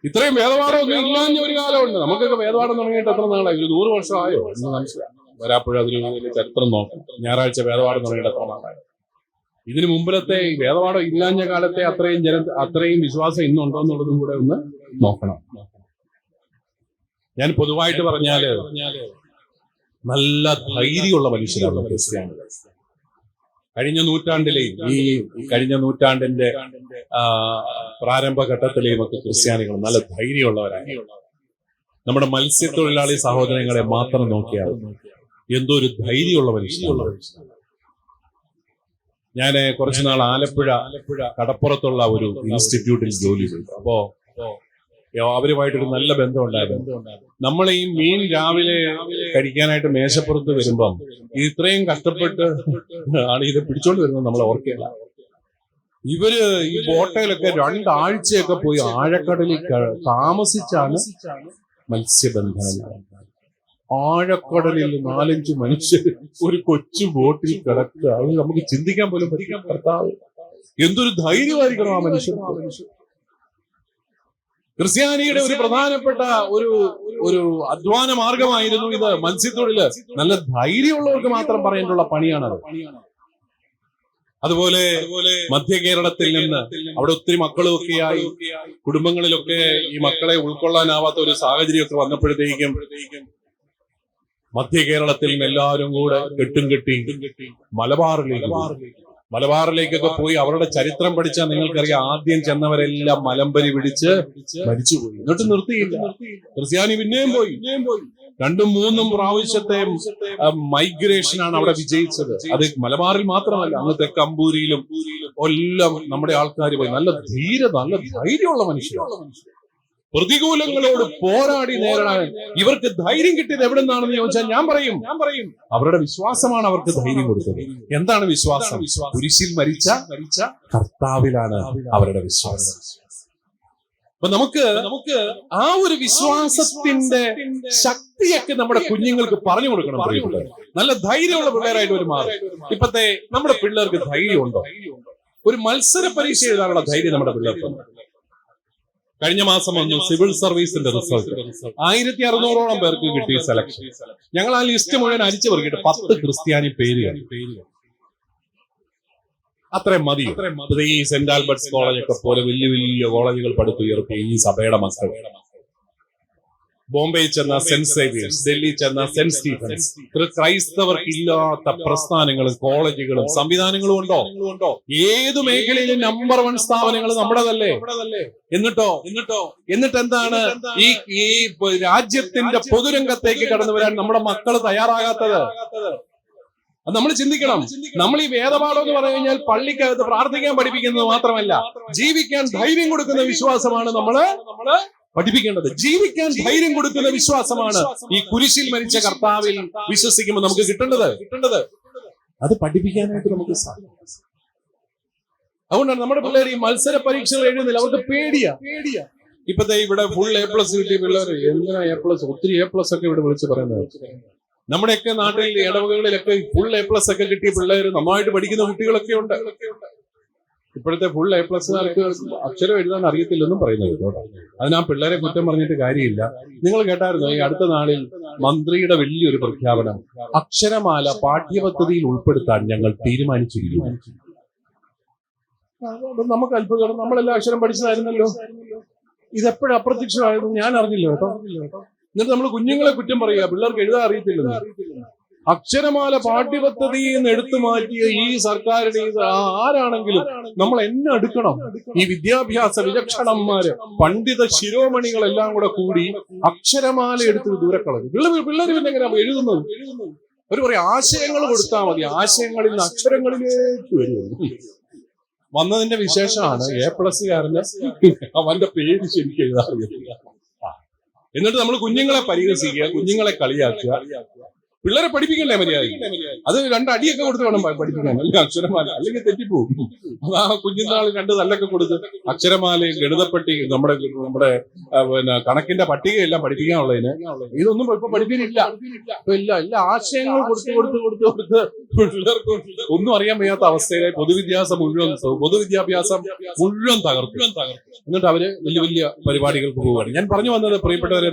ഇത്രയും വേദപാഠമൊന്നും ഇല്ലാഞ്ഞ ഒരു കാലമുണ്ട്. നമുക്കൊക്കെ വേദപാഠം തുടങ്ങിയിട്ട് എത്ര നാളായി? 100 വർഷമായോ എന്ന് മനസ്സിലായി. വരാപ്പോഴും അതിന് ചരിത്രം നോക്കാം. ഞായറാഴ്ച വേദപാഠം തുടങ്ങിയിട്ട് എത്ര നാളായി? ഇതിനു മുമ്പിലത്തെ വേദപാഠം ഇല്ലാഞ്ഞ കാലത്തെ അത്രയും വിശ്വാസം ഇന്നുണ്ടോ എന്നുള്ളതും കൂടെ ഒന്ന് നോക്കണം. ഞാൻ പൊതുവായിട്ട് പറഞ്ഞാല് നല്ല ധൈര്യമുള്ള മനുഷ്യരാണ് ക്രിസ്ത്യാനികൾ. കഴിഞ്ഞ നൂറ്റാണ്ടിന്റെ പ്രാരംഭഘട്ടത്തിലെയും ഒക്കെ ക്രിസ്ത്യാനികൾ നല്ല ധൈര്യമുള്ളവരാണ്. നമ്മുടെ മത്സ്യത്തൊഴിലാളി സഹോദരങ്ങളെ മാത്രം നോക്കിയാൽ എന്തോ ഒരു ധൈര്യമുള്ള മനുഷ്യനാണ്. ഞാൻ കുറച്ചുനാൾ ആലപ്പുഴ കടപ്പുറത്തുള്ള ഒരു ഇൻസ്റ്റിറ്റ്യൂട്ടിൽ ജോലി ചെയ്തു. അപ്പോ അവരുമായിട്ടൊരു നല്ല ബന്ധം ഉണ്ടായിരുന്നു. നമ്മൾ ഈ മീൻ രാവിലെ കഴിക്കാനായിട്ട് മേശപ്പുറത്ത് വരുമ്പം ഇത്രയും കഷ്ടപ്പെട്ട് ആണ് ഇത് പിടിച്ചോണ്ട് വരുന്നത് നമ്മൾ ഓർക്കുകയില്ല. ഇവര് ഈ ബോട്ടയിലൊക്കെ 2 ആഴ്ചയൊക്കെ പോയി ആഴക്കടലിൽ താമസിച്ചാണ് മത്സ്യബന്ധനം. ആഴക്കടലിൽ 4-5 മനുഷ്യർ ഒരു കൊച്ചു ബോട്ടിൽ കിടക്കുക, അത് നമുക്ക് ചിന്തിക്കാൻ പോലും പറ്റില്ല. കർത്താവ് എന്തൊരു ധൈര്യമായിരിക്കണം ആ മനുഷ്യൻ. ക്രിസ്ത്യാനിയുടെ ഒരു പ്രധാനപ്പെട്ട ഒരു അധ്വാന മാർഗമായിരുന്നു ഇത്, മത്സ്യത്തൊഴില്. നല്ല ധൈര്യമുള്ളവർക്ക് മാത്രം പറയാനുള്ള പണിയാണത്. അതുപോലെ മധ്യ കേരളത്തിൽ നിന്ന് അവിടെ ഒത്തിരി മക്കളും ഒക്കെയായി കുടുംബങ്ങളിലൊക്കെ ഈ മക്കളെ ഉൾക്കൊള്ളാനാവാത്ത ഒരു സാഹചര്യമൊക്കെ വന്നപ്പോഴത്തേക്കും മധ്യ കേരളത്തിൽ നിന്ന് എല്ലാവരും കൂടെ കെട്ടും കെട്ടി മലബാറിലേക്കൊക്കെ പോയി അവരുടെ ചരിത്രം പഠിച്ചാൽ നിങ്ങൾക്കറിയാം, ആദ്യം ചെന്നവരെല്ലാം മലമ്പരി പിടിച്ച് മരിച്ചുപോയി. എന്നിട്ട് നിർത്തിയില്ല. ക്രിസ്ത്യാനി പിന്നെയും പോയി. 2-3 പ്രാവശ്യത്തെ മൈഗ്രേഷനാണ് അവിടെ വിജയിച്ചത്. അത് മലബാറിൽ മാത്രമല്ല, അങ്ങ് തെക്കമ്പൂരിയിലും എല്ലാം നമ്മുടെ ആൾക്കാർ പോയി. നല്ല ധൈര്യമുള്ള മനുഷ്യരാണ്. പ്രതികൂലങ്ങളോട് പോരാടി നേരിടാൻ ഇവർക്ക് ധൈര്യം കിട്ടിയത് എവിടെ നിന്നാണെന്ന് ചോദിച്ചാൽ ഞാൻ പറയും അവരുടെ വിശ്വാസമാണ് അവർക്ക് ധൈര്യം കൊടുത്തത്. എന്താണ് വിശ്വാസം? കുരിശിൽ മരിച്ച കർത്താവിലാണ് അവരുടെ വിശ്വാസം. അപ്പൊ നമുക്ക് ആ ഒരു വിശ്വാസത്തിന്റെ ശക്തിയൊക്കെ നമ്മുടെ കുഞ്ഞുങ്ങൾക്ക് പറഞ്ഞു കൊടുക്കണം. നല്ല ധൈര്യമുള്ള പിള്ളേരായിട്ട് ഒരു മാറും. ഇപ്പത്തെ നമ്മുടെ പിള്ളേർക്ക് ധൈര്യമുണ്ടോ? ഒരു മത്സര പരീക്ഷ എഴുതാനുള്ള ധൈര്യം നമ്മുടെ പിള്ളേർക്ക്. കഴിഞ്ഞ മാസം വന്നു സിവിൽ സർവീസിന്റെ റിസൾട്ട്. 1600ഓളം പേർക്ക് കിട്ടിയ സെലക്ഷൻ. ഞങ്ങൾ ആ ലിസ്റ്റ് മുഴുവൻ അരിച്ചു പെറുക്കിയിട്ട് 10 ക്രിസ്ത്യാനി പേരുകൾ. അത്രയും മതി. ഈ സെന്റ് ആൽബർട്ട്സ് കോളേജൊക്കെ പോലെ വലിയ കോളേജുകൾ പടുത്തുയർത്തിയ ഈ സഭയുടെ മക്കൾ ബോംബെയിൽ ചെന്ന സെന്റ് സേവിയേഴ്സ്, ഡൽഹി ചെന്ന സെന്റ് സ്റ്റീഫൻസ്, ക്രൈസ്തവർക്ക് ഇല്ലാത്ത പ്രസ്ഥാനങ്ങളും കോളേജുകളും സംവിധാനങ്ങളും ഉണ്ടോ? ഏതു മേഖലയിലും നമ്പർ 1 സ്ഥാപനങ്ങൾ നമ്മുടേതല്ലേ? എന്നിട്ട് എന്താണ് ഈ രാജ്യത്തിന്റെ പൊതുരംഗത്തേക്ക് കടന്നു വരാൻ നമ്മുടെ മക്കൾ തയ്യാറാകാത്തത്? അത് നമ്മൾ ചിന്തിക്കണം. നമ്മൾ ഈ വേദപാഠം എന്ന് പറഞ്ഞു കഴിഞ്ഞാൽ പള്ളിക്കകത്ത് പ്രാർത്ഥിക്കാൻ പഠിപ്പിക്കുന്നത് മാത്രമല്ല, ജീവിക്കാൻ ധൈര്യം കൊടുക്കുന്ന വിശ്വാസമാണ് നമ്മള് പഠിപ്പിക്കേണ്ടത്. ജീവിക്കാൻ ധൈര്യം കൊടുക്കുന്ന വിശ്വാസമാണ് ഈ കുരിശിൽ മരിച്ച കർത്താവിൽ വിശ്വസിക്കുമ്പോൾ നമുക്ക് കിട്ടേണ്ടത്. അത് പഠിപ്പിക്കാനായിട്ട് നമുക്ക് സാധിക്കും. അതുകൊണ്ടാണ് നമ്മുടെ പിള്ളേർ ഈ മത്സര പരീക്ഷകൾ എഴുതുന്നില്ല. അവർക്ക് പേടിയാ. ഇപ്പത്തെ ഇവിടെ ഫുൾ A+ കിട്ടിയ പിള്ളേർ എന്തിനാ A+? ഒത്തിരി A+ ഒക്കെ ഇവിടെ വിളിച്ച് പറയുന്നത്. നമ്മുടെയൊക്കെ നാട്ടിൽ ഇടവകളിലൊക്കെ ഫുൾ A+ ഒക്കെ കിട്ടിയ പിള്ളേർ, നന്നായിട്ട് പഠിക്കുന്ന കുട്ടികളൊക്കെ ഉണ്ട്. ഇപ്പോഴത്തെ ഫുൾ A+കാർക്ക് അക്ഷരം എഴുതാൻ അറിയത്തില്ലെന്നും പറയുന്നത് കേട്ടോ. അതിന് ആ പിള്ളേരെ കുറ്റം പറഞ്ഞിട്ട് കാര്യമില്ല. നിങ്ങൾ കേട്ടായിരുന്നു ഈ അടുത്ത നാളിൽ മന്ത്രിയുടെ വലിയൊരു പ്രഖ്യാപനം, അക്ഷരമാല പാഠ്യപദ്ധതിയിൽ ഉൾപ്പെടുത്താൻ ഞങ്ങൾ തീരുമാനിച്ചിരിക്കുന്നു. നമുക്ക് അത്ഭുതം, നമ്മളെല്ലാം അക്ഷരം പഠിച്ചതായിരുന്നല്ലോ, ഇതെപ്പോഴും അപ്രത്യക്ഷമായിരുന്നു, ഞാൻ അറിഞ്ഞില്ല കേട്ടോ. എന്നിട്ട് നമ്മൾ കുഞ്ഞുങ്ങളെ കുറ്റം പറയുക, പിള്ളേർക്ക് എഴുതാൻ അറിയത്തില്ലെന്ന്. അക്ഷരമാല പാഠ്യപദ്ധതിയിൽ നിന്ന് എടുത്തു മാറ്റിയ ഈ സർക്കാരിന്റെ ആരാണെങ്കിലും നമ്മൾ എന്നെ എടുക്കണം. ഈ വിദ്യാഭ്യാസ വിചക്ഷണന്മാര്, പണ്ഡിത ശിരോമണികളെല്ലാം കൂടി അക്ഷരമാല എടുത്ത് ദൂരെ കളഞ്ഞു. പിള്ളേർ പിന്നെ എങ്ങനെയാ എഴുതുന്നത്? ഒരു പറയും ആശയങ്ങൾ കൊടുത്താൽ മതി, ആശയങ്ങളിൽ നിന്ന് അക്ഷരങ്ങളിലേക്ക് വരുന്നു. വന്നതിന്റെ വിശേഷമാണ് A+കാരന് അവന്റെ പേര് ശരിക്കും എഴുതാൻ അറിയത്തില്ല. എന്നിട്ട് നമ്മൾ കുഞ്ഞുങ്ങളെ പരിഹസിക്കുക, കുഞ്ഞുങ്ങളെ കളിയാക്കുക. പിള്ളേരെ പഠിപ്പിക്കണ്ടേ മര്യാദ? അത് 2 അടിയൊക്കെ കൊടുത്ത് വേണം പഠിപ്പിക്കാൻ, അല്ലെങ്കിൽ അക്ഷരമാല, അല്ലെങ്കിൽ തെറ്റിപ്പോവും. അതാ കുഞ്ഞുനാൾ 2 തല്ലൊക്കെ കൊടുത്ത് അക്ഷരമാലയും ഗണിതപ്പെട്ടി നമ്മുടെ പിന്നെ കണക്കിന്റെ പട്ടികയെല്ലാം പഠിപ്പിക്കാനുള്ളതിന് ഇതൊന്നും ഇപ്പൊ പഠിപ്പിക്കില്ല. ഇപ്പൊ എല്ലാ ആശയങ്ങൾ കൊടുത്ത് പിള്ളേർക്ക് ഒന്നും അറിയാൻ വയ്യാത്ത അവസ്ഥയിലെ പൊതുവിദ്യാഭ്യാസം മുഴുവൻ തകർത്തു. എന്നിട്ട് അവര് വലിയ പരിപാടികൾക്ക് പോവുകയാണ്. ഞാൻ പറഞ്ഞു വന്നത്, പ്രിയപ്പെട്ടവരെ,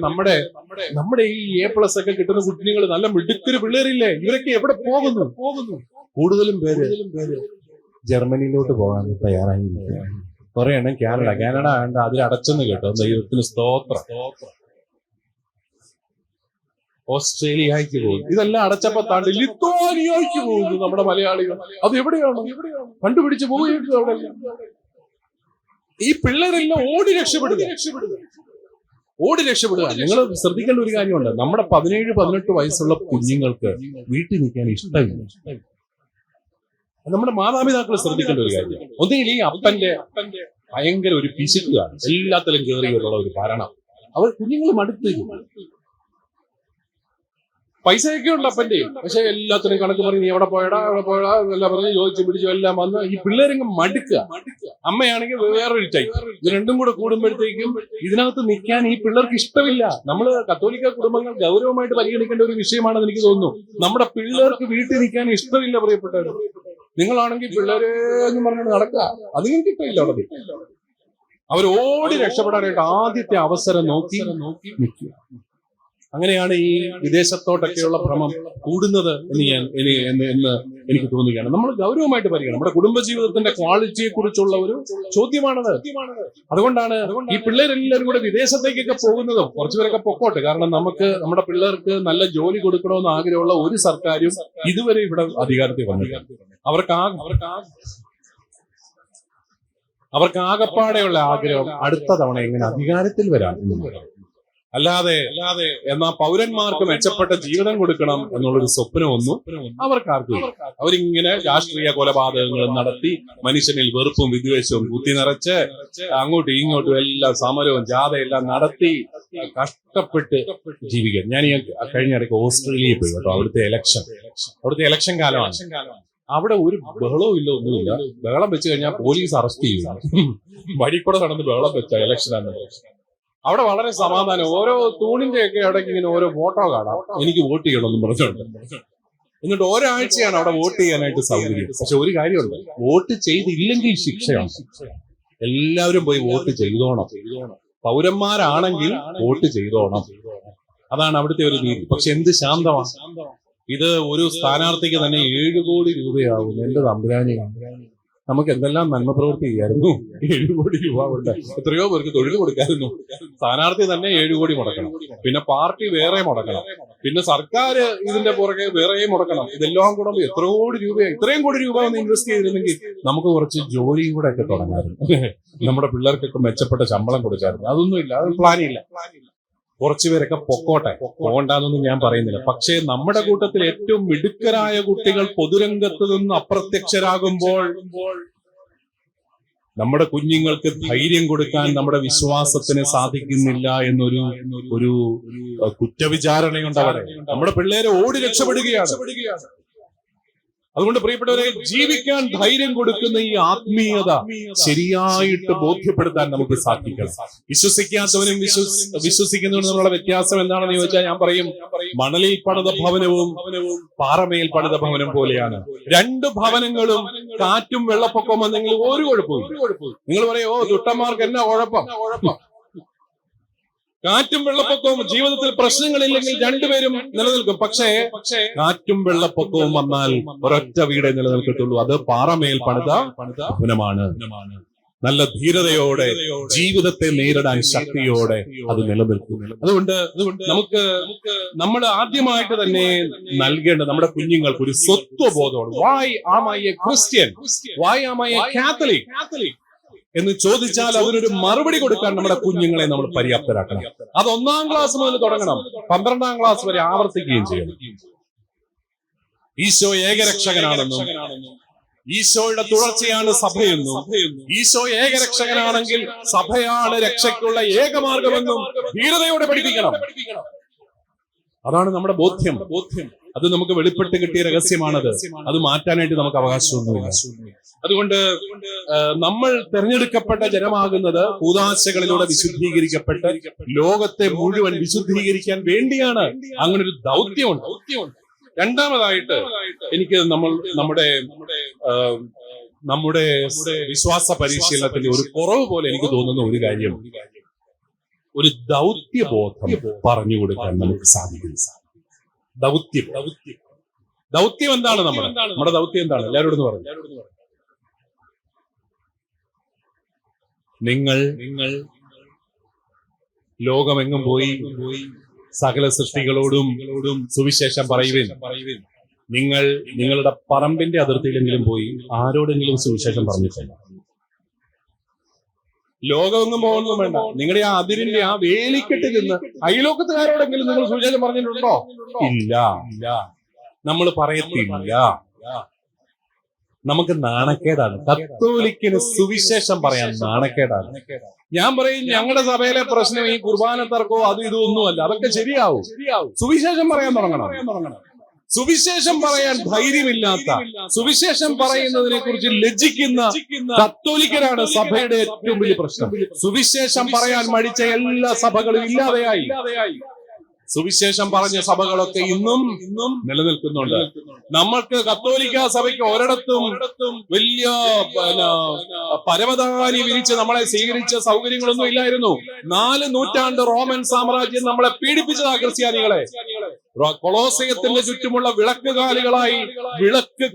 നമ്മുടെ ഈ A+ ഒക്കെ കിട്ടുന്ന കുഞ്ഞുങ്ങൾ നല്ല മിടുക്കൊരു പിള്ളേരില്ലേ, ഇവരൊക്കെ എവിടെ പോകുന്നു? കൂടുതലും പേര് ജർമ്മനിയിലോട്ട് പോകാൻ തയ്യാറായി. കുറെ എണ്ണം കാനഡ വേണ്ട, അതിൽ അടച്ചെന്ന് കേട്ടോ, ദൈവത്തിന് സ്തോത്രം. ഓസ്ട്രേലിയക്ക് പോകും. ഇതെല്ലാം അടച്ചപ്പോ താണ്ട് ലിത്വാനിയക്ക് പോകുന്നു നമ്മുടെ മലയാളികൾ. അത് എവിടെയാണ് കണ്ടുപിടിച്ച് പോവുകയും അവിടെ ഈ പിള്ളേരെല്ലാം ഓടി രക്ഷപ്പെടുക. നിങ്ങൾ ശ്രദ്ധിക്കേണ്ട ഒരു കാര്യമുണ്ട്, നമ്മുടെ 17-18 വയസ്സുള്ള കുഞ്ഞുങ്ങൾക്ക് വീട്ടിൽ നിൽക്കാൻ ഇഷ്ടമില്ല. നമ്മുടെ മാതാപിതാക്കൾ ശ്രദ്ധിക്കേണ്ട ഒരു കാര്യം. ഒന്നുകിൽ ഈ അപ്പന്റെ ഭയങ്കര ഒരു പിശുക്കാണ്, എല്ലാത്തിലും കയറിയുള്ള ഒരു ഭരണം. അവർ കുഞ്ഞുങ്ങൾ മടുത്തേക്കും. പൈസയൊക്കെ ഉണ്ട് അപ്പന്റെ, പക്ഷെ എല്ലാത്തിനും കണക്ക് പറഞ്ഞ് നീ എവിടെ പോയടാ എല്ലാം പറഞ്ഞ് ചോദിച്ചു പിടിച്ചു എല്ലാം വന്ന് ഈ പിള്ളേരെങ്കിലും മടുക്കുക. അമ്മയാണെങ്കിൽ വേറൊരു ടൈപ്പ്. ഇത് രണ്ടും കൂടെ കൂടുമ്പോഴത്തേക്കും ഇതിനകത്ത് നിൽക്കാൻ ഈ പിള്ളേർക്ക് ഇഷ്ടമില്ല. നമ്മള് കത്തോലിക്ക കുടുംബങ്ങൾ ഗൗരവമായിട്ട് പരിഗണിക്കേണ്ട ഒരു വിഷയമാണെന്ന് എനിക്ക് തോന്നുന്നു. നമ്മുടെ പിള്ളേർക്ക് വീട്ടിൽ നിൽക്കാൻ ഇഷ്ടമില്ല. പ്രിയപ്പെട്ടവർ, നിങ്ങളാണെങ്കിൽ പിള്ളേരെ എന്ന് പറഞ്ഞിട്ട് നടക്കുക, അതിനും കിട്ടില്ല. അവിടെ അവർ ഓടി രക്ഷപ്പെടാനായിട്ട് ആദ്യത്തെ അവസരം നോക്കി നിൽക്കുക. അങ്ങനെയാണ് ഈ വിദേശത്തോട്ടൊക്കെയുള്ള ഭ്രമം കൂടുന്നത് എന്ന് എനിക്ക് തോന്നുകയാണ്. നമ്മൾ ഗൗരവമായിട്ട് പരിഗണിക്കണം. നമ്മുടെ കുടുംബജീവിതത്തിന്റെ ക്വാളിറ്റിയെ കുറിച്ചുള്ള ഒരു ചോദ്യമാണത്. അതുകൊണ്ടാണ് ഈ പിള്ളേരെല്ലാവരും കൂടെ വിദേശത്തേക്കൊക്കെ പോകുന്നതും. കുറച്ചുപേരൊക്കെ പൊക്കോട്ടെ, കാരണം നമ്മുടെ പിള്ളേർക്ക് നല്ല ജോലി കൊടുക്കണമെന്ന് ആഗ്രഹമുള്ള ഒരു സർക്കാരും ഇതുവരെ ഇവിടെ അധികാരത്തിൽ വന്നില്ല. അവർക്ക് ആകപ്പാടെയുള്ള ആഗ്രഹം അടുത്ത തവണ എങ്ങനെ അധികാരത്തിൽ വരാം എന്നുള്ളതാണ്. അല്ലാതെ എന്നാ പൗരന്മാർക്ക് മെച്ചപ്പെട്ട ജീവിതം കൊടുക്കണം എന്നുള്ളൊരു സ്വപ്നമൊന്നും അവർക്കാർക്കും. അവരിങ്ങനെ രാഷ്ട്രീയ കൊലപാതകങ്ങളും നടത്തി മനുഷ്യനിൽ വെറുപ്പും വിദ്വേഷവും കുത്തി നിറച്ച് അങ്ങോട്ടും ഇങ്ങോട്ടും എല്ലാം സമരവും ജാഥയെല്ലാം നടത്തി കഷ്ടപ്പെട്ട് ജീവിക്കാൻ. ഞാൻ ഈ കഴിഞ്ഞ ഇടയ്ക്ക് ഓസ്ട്രേലിയയിൽ പോയി കേട്ടോ. അവിടുത്തെ ഇലക്ഷൻ കാലമാണ്. അവിടെ ഒരു ബഹളവും ഇല്ല, ഒന്നുമില്ല. ബഹളം വെച്ച് കഴിഞ്ഞാൽ പോലീസ് അറസ്റ്റ് ചെയ്യും. വഴി കൂടെ നടന്ന് ബഹളം വെച്ച ഇലക്ഷനാണ്. അവിടെ വളരെ സമാധാനം. ഓരോ തൂണിന്റെ ഒക്കെ ഇടയ്ക്ക് ഇങ്ങനെ ഓരോ ഫോട്ടോ കാണാം, എനിക്ക് വോട്ട് ചെയ്യണമെന്നും പറഞ്ഞുകൊണ്ട്. എന്നിട്ട് ഒരാഴ്ചയാണ് അവിടെ വോട്ട് ചെയ്യാനായിട്ട് സൗകര്യം. പക്ഷെ ഒരു കാര്യമുണ്ട്, വോട്ട് ചെയ്തില്ലെങ്കിൽ ശിക്ഷയാണ്. എല്ലാവരും പോയി വോട്ട് ചെയ്തോണം. പൗരന്മാരാണെങ്കിൽ വോട്ട് ചെയ്തോണം. അതാണ് അവിടുത്തെ ഒരു രീതി. പക്ഷെ എന്ത് ശാന്തമാണ് ഇത്. ഒരു സ്ഥാനാർത്ഥിക്ക് തന്നെ 7 കോടി രൂപയാവും. എന്റെ തമ്പുരാനെ, നമുക്ക് എന്തെല്ലാം നന്മ പ്രവൃത്തി ചെയ്യായിരുന്നു. 7 കോടി രൂപ കൊണ്ട് എത്രയോ പേർക്ക് തൊഴിൽ കൊടുക്കായിരുന്നു. സ്ഥാനാർത്ഥി തന്നെ 7 കോടി മുടക്കണം, പിന്നെ പാർട്ടി വേറെ മുടക്കണം, പിന്നെ സർക്കാർ ഇതിന്റെ പുറകെ വേറെയും മുടക്കണം. ഇതെല്ലാം കൂടെ എത്ര കോടി രൂപയാണ്. ഇത്രയും കോടി രൂപ ഒന്ന് ഇൻവെസ്റ്റ് ചെയ്തിരുന്നെങ്കിൽ നമുക്ക് കുറച്ച് ജോലിയും കൂടെ ഒക്കെ തുടങ്ങാമായിരുന്നു. നമ്മുടെ പിള്ളേർക്കൊക്കെ മെച്ചപ്പെട്ട ശമ്പളം കൊടുക്കാമായിരുന്നു. അതൊന്നുമില്ല, അത് പ്ലാനില്ല. കുറച്ചുപേരൊക്കെ പൊക്കോട്ടെ, പോകണ്ടെന്നൊന്നും ഞാൻ പറയുന്നില്ല. പക്ഷേ നമ്മുടെ കൂട്ടത്തിൽ ഏറ്റവും മിടുക്കരായ കുട്ടികൾ പൊതുരംഗത്ത് നിന്ന് അപ്രത്യക്ഷരാകുമ്പോൾ നമ്മുടെ കുഞ്ഞുങ്ങൾക്ക് ധൈര്യം കൊടുക്കാൻ നമ്മുടെ വിശ്വാസത്തിന് സാധിക്കുന്നില്ല എന്നൊരു കുറ്റവിചാരണയുണ്ട് അവിടെ. നമ്മുടെ പിള്ളേരെ ഓടി രക്ഷപ്പെടുകയാണ്. അതുകൊണ്ട് പ്രിയപ്പെട്ടവരെ, ജീവിക്കാൻ ധൈര്യം കൊടുക്കുന്ന ഈ ആത്മീയത ശരിയായിട്ട് ബോധ്യപ്പെടുത്താൻ നമുക്ക് സാധിക്കണം. വിശ്വസിക്കാത്തവനും വിശ്വസിക്കുന്നവനും തമ്മിലുള്ള വ്യത്യാസം എന്താണെന്ന് ചോദിച്ചാൽ ഞാൻ പറയും, മണലിൽ പണിത ഭവനവും പാറമേൽ പണിത ഭവനം പോലെയാണ്. 2 ഭവനങ്ങളും കാറ്റും വെള്ളപ്പൊക്കവും വന്നെങ്കിൽ ഒരു കുഴപ്പമില്ല. നിങ്ങൾ പറയോ ദുഷ്ടന്മാർക്ക് എന്നാ കുഴപ്പം? കാറ്റും വെള്ളപ്പൊക്കവും ജീവിതത്തിൽ പ്രശ്നങ്ങളില്ലെങ്കിൽ രണ്ടുപേരും നിലനിൽക്കും. പക്ഷേ കാറ്റും വെള്ളപ്പൊക്കവും വന്നാൽ ഒരൊറ്റ വീടേ നിലനിൽക്കത്തുള്ളൂ. അത് പാറമേൽ പണിത ഭവനമാണ്. നല്ല ധീരതയോടെ ജീവിതത്തെ നേരിടാൻ ശക്തിയോടെ അത് നിലനിൽക്കും. അതുകൊണ്ട് നമുക്ക് നമ്മൾ ആദ്യമായിട്ട് തന്നെ നൽകേണ്ട നമ്മുടെ കുഞ്ഞുങ്ങൾക്ക് ഒരു സ്വത്വബോധമാണ്. Why am I a Christian, why am I a Catholic എന്ന് ചോദിച്ചാൽ അതിനൊരു മറുപടി കൊടുക്കാൻ നമ്മുടെ കുഞ്ഞുങ്ങളെ നമ്മൾ പര്യാപ്തരാക്കണം. അത് 1-ാം ക്ലാസ് മുതൽ തുടങ്ങണം, 12-ാം ക്ലാസ് വരെ ആവർത്തിക്കുകയും ചെയ്യണം. ഈശോ ഏകരക്ഷകനാണെന്നും ഈശോയുടെ തുടർച്ചയാണ് സഭയെന്നും ഈശോ ഏകരക്ഷകനാണെങ്കിൽ സഭയാണ് രക്ഷയ്ക്കുള്ള ഏകമാർഗമെന്നും ധീരതയോടെ പഠിപ്പിക്കണം. അതാണ് നമ്മുടെ ബോധ്യം. അത് നമുക്ക് വെളിപ്പെട്ട് കിട്ടിയ രഹസ്യമാണത്. അത് മാറ്റാനായിട്ട് നമുക്ക് അവകാശമൊന്നുമില്ല. അതുകൊണ്ട് നമ്മൾ തെരഞ്ഞെടുക്കപ്പെട്ട ജനമാകുന്നത് കൂദാശകളിലൂടെ വിശുദ്ധീകരിക്കപ്പെട്ട് ലോകത്തെ മുഴുവൻ വിശുദ്ധീകരിക്കാൻ വേണ്ടിയാണ്. അങ്ങനെ ഒരു ദൗത്യമുണ്ട്. രണ്ടാമതായിട്ട് എനിക്ക് നമ്മുടെ വിശ്വാസ പരിശീലനത്തിന്റെ ഒരു കുറവ് പോലെ എനിക്ക് തോന്നുന്ന ഒരു കാര്യം, ഒരു ദൗത്യബോധം പറഞ്ഞു കൊടുക്കാൻ നമുക്ക് സാധിക്കും. ദൗത്യം എന്താണ്? നമ്മുടെ ദൗത്യം എന്താണ്? എല്ലാവരോടും പറഞ്ഞു. നിങ്ങൾ ലോകമെങ്ങും പോയി സകല സൃഷ്ടികളോടും സുവിശേഷം പറയുവിൻ. നിങ്ങൾ നിങ്ങളുടെ പറമ്പിന്റെ അതിർത്തിയിലെങ്കിലും പോയി ആരോടെങ്കിലും സുവിശേഷം പറഞ്ഞിട്ടില്ല. ലോകമെങ്ങും പോകുന്നതും വേണ്ട, നിങ്ങളുടെ ആ അതിരിന്റെ ആ വേലിക്കെട്ട് നിന്ന് അയലോക്കത്തുകാരോടെങ്കിലും നിങ്ങൾ സുവിശേഷം പറഞ്ഞിട്ടുണ്ടോ? ഇല്ല, നമ്മൾ പറയത്തില്ല. നമുക്ക് നാണക്കേടാണ്. കത്തോലിക്കിന് സുവിശേഷം പറയാൻ നാണക്കേടാണ്. ഞാൻ പറയും, ഞങ്ങളുടെ സഭയിലെ പ്രശ്നം ഈ കുർബാന തർക്കോ അതും ഇതൊന്നുമല്ല. അതൊക്കെ ശരിയാവും. സുവിശേഷം പറയാൻ തുടങ്ങണം. സുവിശേഷം പറയാൻ ധൈര്യമില്ലാത്ത, സുവിശേഷം പറയുന്നതിനെ കുറിച്ച് ലജ്ജിക്കുന്ന കത്തോലിക്കരാണ് സഭയുടെ ഏറ്റവും വലിയ പ്രശ്നം. സുവിശേഷം പറയാൻ മടിച്ച എല്ലാ സഭകളും ഇല്ലാതെയായി. സുവിശേഷം പറഞ്ഞ സഭകളൊക്കെ ഇന്നും നിലനിൽക്കുന്നുണ്ട്. നമ്മൾക്ക് കത്തോലിക്ക സഭയ്ക്ക് ഒരിടത്തും വലിയ പരവതാനി വിരിച്ച് നമ്മളെ സ്വീകരിച്ച സൗകര്യങ്ങളൊന്നും ഇല്ലായിരുന്നു. 4 നൂറ്റാണ്ട് റോമൻ സാമ്രാജ്യം നമ്മളെ പീഡിപ്പിച്ചതാ ക്രിസ്ത്യാനികളെ. കൊളോസയത്തിന്റെ ചുറ്റുമുള്ള വിളക്ക്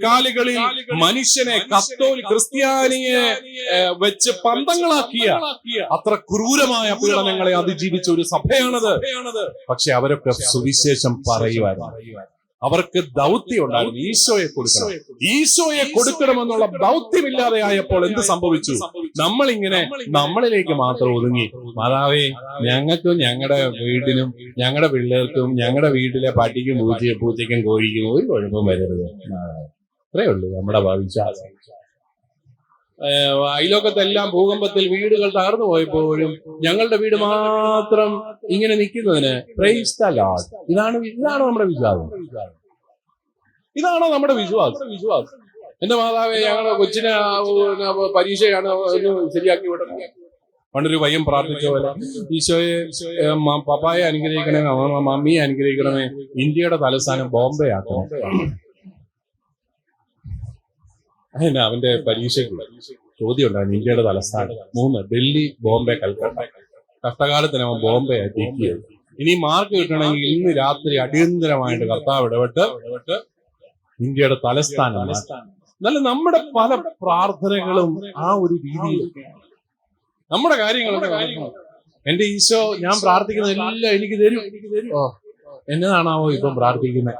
കാലുകളിൽ മനുഷ്യനെ ക്രിസ്ത്യാനിയെ വെച്ച് പന്തങ്ങളാക്കിയ അത്ര ക്രൂരമായ പീഡനങ്ങളെ അതിജീവിച്ച ഒരു സഭയാണത്. പക്ഷെ അവരൊക്കെ സുവിശേഷം പറയുവായിരുന്നു. അവർക്ക് ദൗത്യം ഉണ്ടായിരുന്നു. ഈശോയെ കൊടുക്കണമെന്നുള്ള ദൗത്യമില്ലാതെ ആയപ്പോൾ എന്ത് സംഭവിച്ചു? നമ്മളിലേക്ക് മാത്രം ഒതുങ്ങി. മാതാവേ, ഞങ്ങൾക്കും ഞങ്ങളുടെ വീടിനും ഞങ്ങളുടെ പിള്ളേർക്കും ഞങ്ങളുടെ വീട്ടിലെ പട്ടിക്കും പൂച്ചയ്ക്കും കോഴിക്കും ഒരു കുഴപ്പം വരരുത്. അത്രേ ഉള്ളൂ നമ്മുടെ വിശ്വാസം. അയലോക്കത്തെല്ലാം ഭൂകമ്പത്തിൽ വീടുകൾ തകർന്നു പോയപ്പോഴും ഞങ്ങളുടെ വീട് മാത്രം ഇങ്ങനെ നിൽക്കുന്നതിന് പ്രൈസ് ദി ലോർഡ്. ഇതാണ് നമ്മുടെ വിശ്വാസം. ഇതാണോ നമ്മുടെ വിശ്വാസം? എന്റെ മാതാവേ, ഞങ്ങളുടെ കൊച്ചിനെ പരീക്ഷയാണ് ഒന്ന് ശരിയാക്കി വിടണം. പണ്ടൊരു പയ്യൻ പ്രാർത്ഥിച്ച പോലെ, ഈശോയെ പപ്പായെ അനുഗ്രഹിക്കണമേ, മമ്മിയെ അനുഗ്രഹിക്കണമേ, ഇന്ത്യയുടെ തലസ്ഥാനം ബോംബെ ആക്കണം. അതിന് അവന്റെ പരീക്ഷയ്ക്ക് ചോദ്യം ഉണ്ടായിരുന്നു. ഇന്ത്യയുടെ തലസ്ഥാനം 3: ഡൽഹി, ബോംബെ, കൽക്കട്ട. കഷ്ടകാലത്തിന് അവൻ ബോംബെ ആക്കിയത്. ഇനി മാർക്ക് കിട്ടണമെങ്കിൽ ഇന്ന് രാത്രി അടിയന്തരമായിട്ട് കർത്താവ് ഇടപെട്ട് ഇന്ത്യയുടെ തലസ്ഥാനം. എന്നാലും നമ്മുടെ പല പ്രാർത്ഥനകളും ആ ഒരു രീതിയിൽ നമ്മുടെ കാര്യങ്ങളൊക്കെ എന്റെ ഈശോ ഞാൻ പ്രാർത്ഥിക്കുന്നതെല്ലാം എനിക്ക് തരും. എന്നതാണാവോ ഇപ്പം പ്രാർത്ഥിക്കുന്നത്?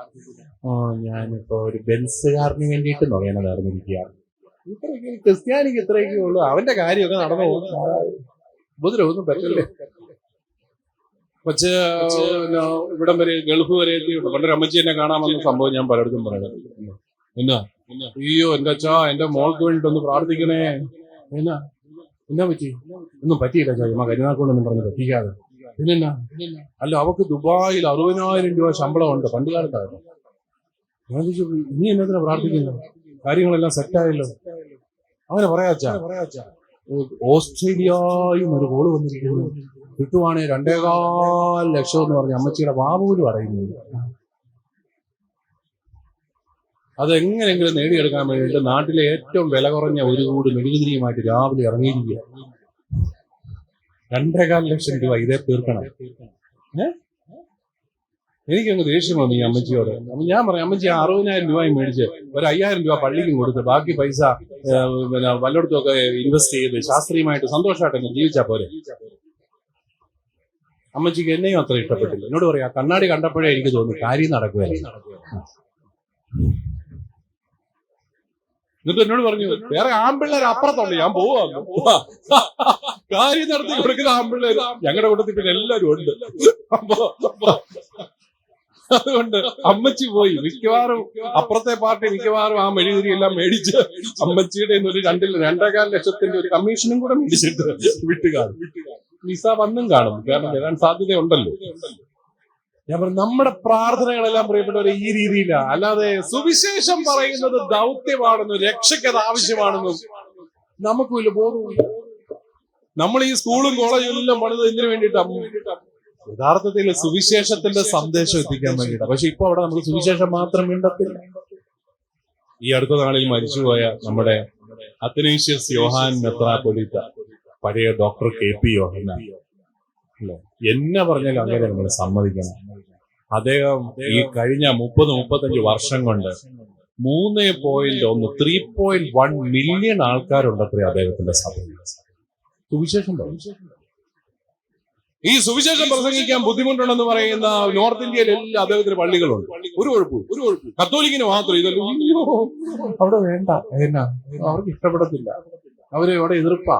ഞാനിപ്പോ ഒരു ബെൻസുകാരന് വേണ്ടിയിട്ട് നുകയണതായിരുന്നിരിക്കുകയാണ്. ക്രിസ്ത്യാനിക്ക് ഇത്രയൊക്കെ ഉള്ളൂ. അവന്റെ കാര്യമൊക്കെ നടന്നു പോകും. ഉപദ്രവൊന്നും പറ്റില്ലേ? പക്ഷേ ഇവിടം വരെ ഗൾഫ് വരെ എത്തിയുണ്ട്. പണ്ടൊരു അമ്മച്ചി എന്നെ കാണാമെന്ന സംഭവം ഞാൻ പലയിടത്തും പറയുന്നത്. അയ്യോ എന്റെ അച്ഛാ, എന്റെ മോൾക്ക് വേണ്ടിട്ടൊന്ന് പ്രാർത്ഥിക്കണേ. എന്നാ പറ്റി? ഒന്നും പറ്റിയില്ല ചാ, കരുനാക്കൊണ്ടൊന്നും പറഞ്ഞ് പറ്റിക്കാതെ. പിന്നെന്നാ? അല്ല, അവക്ക് ദുബായിൽ 60,000 രൂപ ശമ്പളമുണ്ട്. പണ്ട് കാലത്തായിരുന്നു. ഞാൻ ചോദിച്ചു, ഇനി എന്നതിനാ പ്രാർത്ഥിക്കുന്നത്? കാര്യങ്ങളെല്ലാം സെറ്റായല്ലോ. അങ്ങനെ പറയാച്ചാ. ഓസ്ട്രേലിയയും ഒരു കോള് വന്നിരിക്കുന്നു. കിട്ടുവാണെ 2.25 ലക്ഷം എന്ന് പറഞ്ഞ അമ്മച്ചിയുടെ വാ പോലും അറിയുന്നില്ല. അതെങ്ങനെയെങ്കിലും നേടിയെടുക്കാൻ വേണ്ടിയിട്ട് നാട്ടിലെ ഏറ്റവും വില കുറഞ്ഞ ഒരു കൂട് മെഴുകുതിരിയുമായിട്ട് രാവിലെ ഇറങ്ങിയിരിക്കുക. 2.25 ലക്ഷം രൂപ ഇതേ തീർക്കണം. എനിക്കങ്ങ് ദേഷ്യം വന്നു ഈ അമ്മച്ചിയോട്. അപ്പൊ ഞാൻ പറയാം, അമ്മച്ചി 60,000 രൂപയും മേടിച്ച് ഒരു 5,000 രൂപ പള്ളിക്കും കൊടുത്ത് ബാക്കി പൈസ പിന്നെ വല്ലയിടത്തുമൊക്കെ ഇൻവെസ്റ്റ് ചെയ്ത് ശാസ്ത്രീയമായിട്ട് സന്തോഷമായിട്ടൊക്കെ ജീവിച്ചാൽ പോരെ. അമ്മച്ചിക്ക് എന്നെയും അത്ര ഇഷ്ടപ്പെട്ടില്ല. എന്നോട് പറയാ, കണ്ണാടി കണ്ടപ്പോഴേ എനിക്ക് തോന്നി കാര്യം നടക്കുകയല്ല. എന്നിട്ട് എന്നോട് പറഞ്ഞു, വേറെ ആൺപിള്ളേർ അപ്പുറത്തുണ്ട്, ഞാൻ പോവാ. കാര്യം നടത്തി കൊടുക്കുന്ന ആൺപിള്ളേർ ഞങ്ങളുടെ കൂട്ടത്തിൽ പിന്നെ എല്ലാവരും ഉണ്ട്. അതുകൊണ്ട് അമ്മച്ചി പോയി. മിക്കവാറും അപ്പുറത്തെ പാർട്ടി മിക്കവാറും ആ മെഴുകുതിരി എല്ലാം മേടിച്ച് അമ്മച്ചിയുടെ ഒരു 2.25 ലക്ഷത്തിന്റെ ഒരു കമ്മീഷനും കൂടെ മേടിച്ചിട്ട് വിട്ടുകാണും. വിസ വന്നും കാണും, കാരണം വരാൻ സാധ്യതയുണ്ടല്ലോ. ഞാൻ പറഞ്ഞു, നമ്മുടെ പ്രാർത്ഥനകളെല്ലാം പ്രിയപ്പെട്ടവരെ ഈ രീതിയിലാണ്. അല്ലാതെ സുവിശേഷം പറയുന്നത് ദൗത്യമാണെന്നും രക്ഷയ്ക്കത് ആവശ്യമാണെന്നും നമുക്ക് വലിയ ബോധമില്ല. നമ്മൾ ഈ സ്കൂളും കോളേജും എല്ലാം പണിത് എന്തിനു വേണ്ടിയിട്ടാണ്? യഥാർത്ഥത്തിൽ സുവിശേഷത്തിന്റെ സന്ദേശം എത്തിക്കാൻ വേണ്ടിയിട്ടാണ്. പക്ഷെ ഇപ്പൊ അവിടെ നമുക്ക് സുവിശേഷം മാത്രം വേണ്ടത്തില്ല. ഈ അടുത്ത നാളിൽ മരിച്ചുപോയ നമ്മുടെ അത്തനേഷ്യസ് യോഹാൻ മെത്രാപ്പൊലീത്ത, പഴയ ഡോക്ടർ KP യോഹന്നാൻ, അല്ലെ, എന്നെ പറഞ്ഞാലും അങ്ങനെ നമ്മൾ സമ്മതിക്കണം. അദ്ദേഹം ഈ കഴിഞ്ഞ 30-35 വർഷം കൊണ്ട് 3.1 മില്യൺ ആൾക്കാരുണ്ടത്രേ അദ്ദേഹത്തിന്റെ സഭയിൽ. സുവിശേഷം ഈ സുവിശേഷം പ്രസംഗിക്കാൻ ബുദ്ധിമുട്ടുണ്ടെന്ന് പറയുന്ന നോർത്ത് ഇന്ത്യയിൽ എല്ലാ അദ്ദേഹത്തിന് പള്ളികളുണ്ട്. ഒരു കുഴപ്പമില്ല. കത്തോലിക്കിന് മാത്രം ഇതല്ലോ അവിടെ വേണ്ട. എന്നാ അവർക്ക് ഇഷ്ടപ്പെടത്തില്ല, അവരെ അവിടെ എതിർപ്പാ,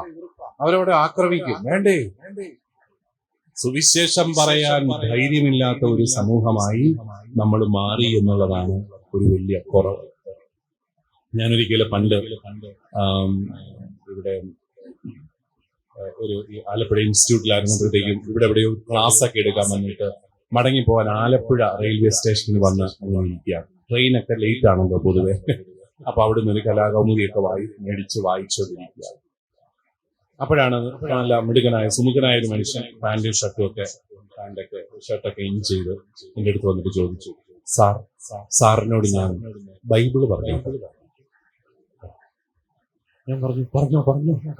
അവരവിടെ ആക്രമിക്കും. വേണ്ടേ? സുവിശേഷം പറയാൻ ധൈര്യമില്ലാത്ത ഒരു സമൂഹമായി നമ്മൾ മാറി എന്നുള്ളതാണ് ഒരു വലിയ കുറവ്. ഞാനൊരിക്കലും പണ്ട് ഇവിടെ ഒരു ആലപ്പുഴ ഇൻസ്റ്റിറ്റ്യൂട്ടിലായിരുന്നപ്പോഴത്തേക്കും ഇവിടെ എവിടെയോ ക്ലാസ് ഒക്കെ എടുക്കാൻ വന്നിട്ട് മടങ്ങിപ്പോവാൻ ആലപ്പുഴ റെയിൽവേ സ്റ്റേഷനിൽ വന്ന് അങ്ങനെ ഇരിക്കുകയാണ്. ട്രെയിനൊക്കെ ലേറ്റ് ആണല്ലോ പൊതുവെ. അപ്പൊ അവിടുന്ന് ഒരു കലാകൗമുദിയൊക്കെ മേടിച്ച് വായിച്ചുകൊണ്ടിരിക്കുകയാണ്. അപ്പോഴാണ് നല്ല മിടുക്കനായ സുമുഖനായ ഒരു മനുഷ്യൻ പാന്റും ഷർട്ടൊക്കെ ഇൻ ചെയ്ത് എന്റെ അടുത്ത് വന്നിട്ട് ചോദിച്ചു, സാറിനോട് ഞാൻ ബൈബിള് പറഞ്ഞു. ഞാൻ പറഞ്ഞു.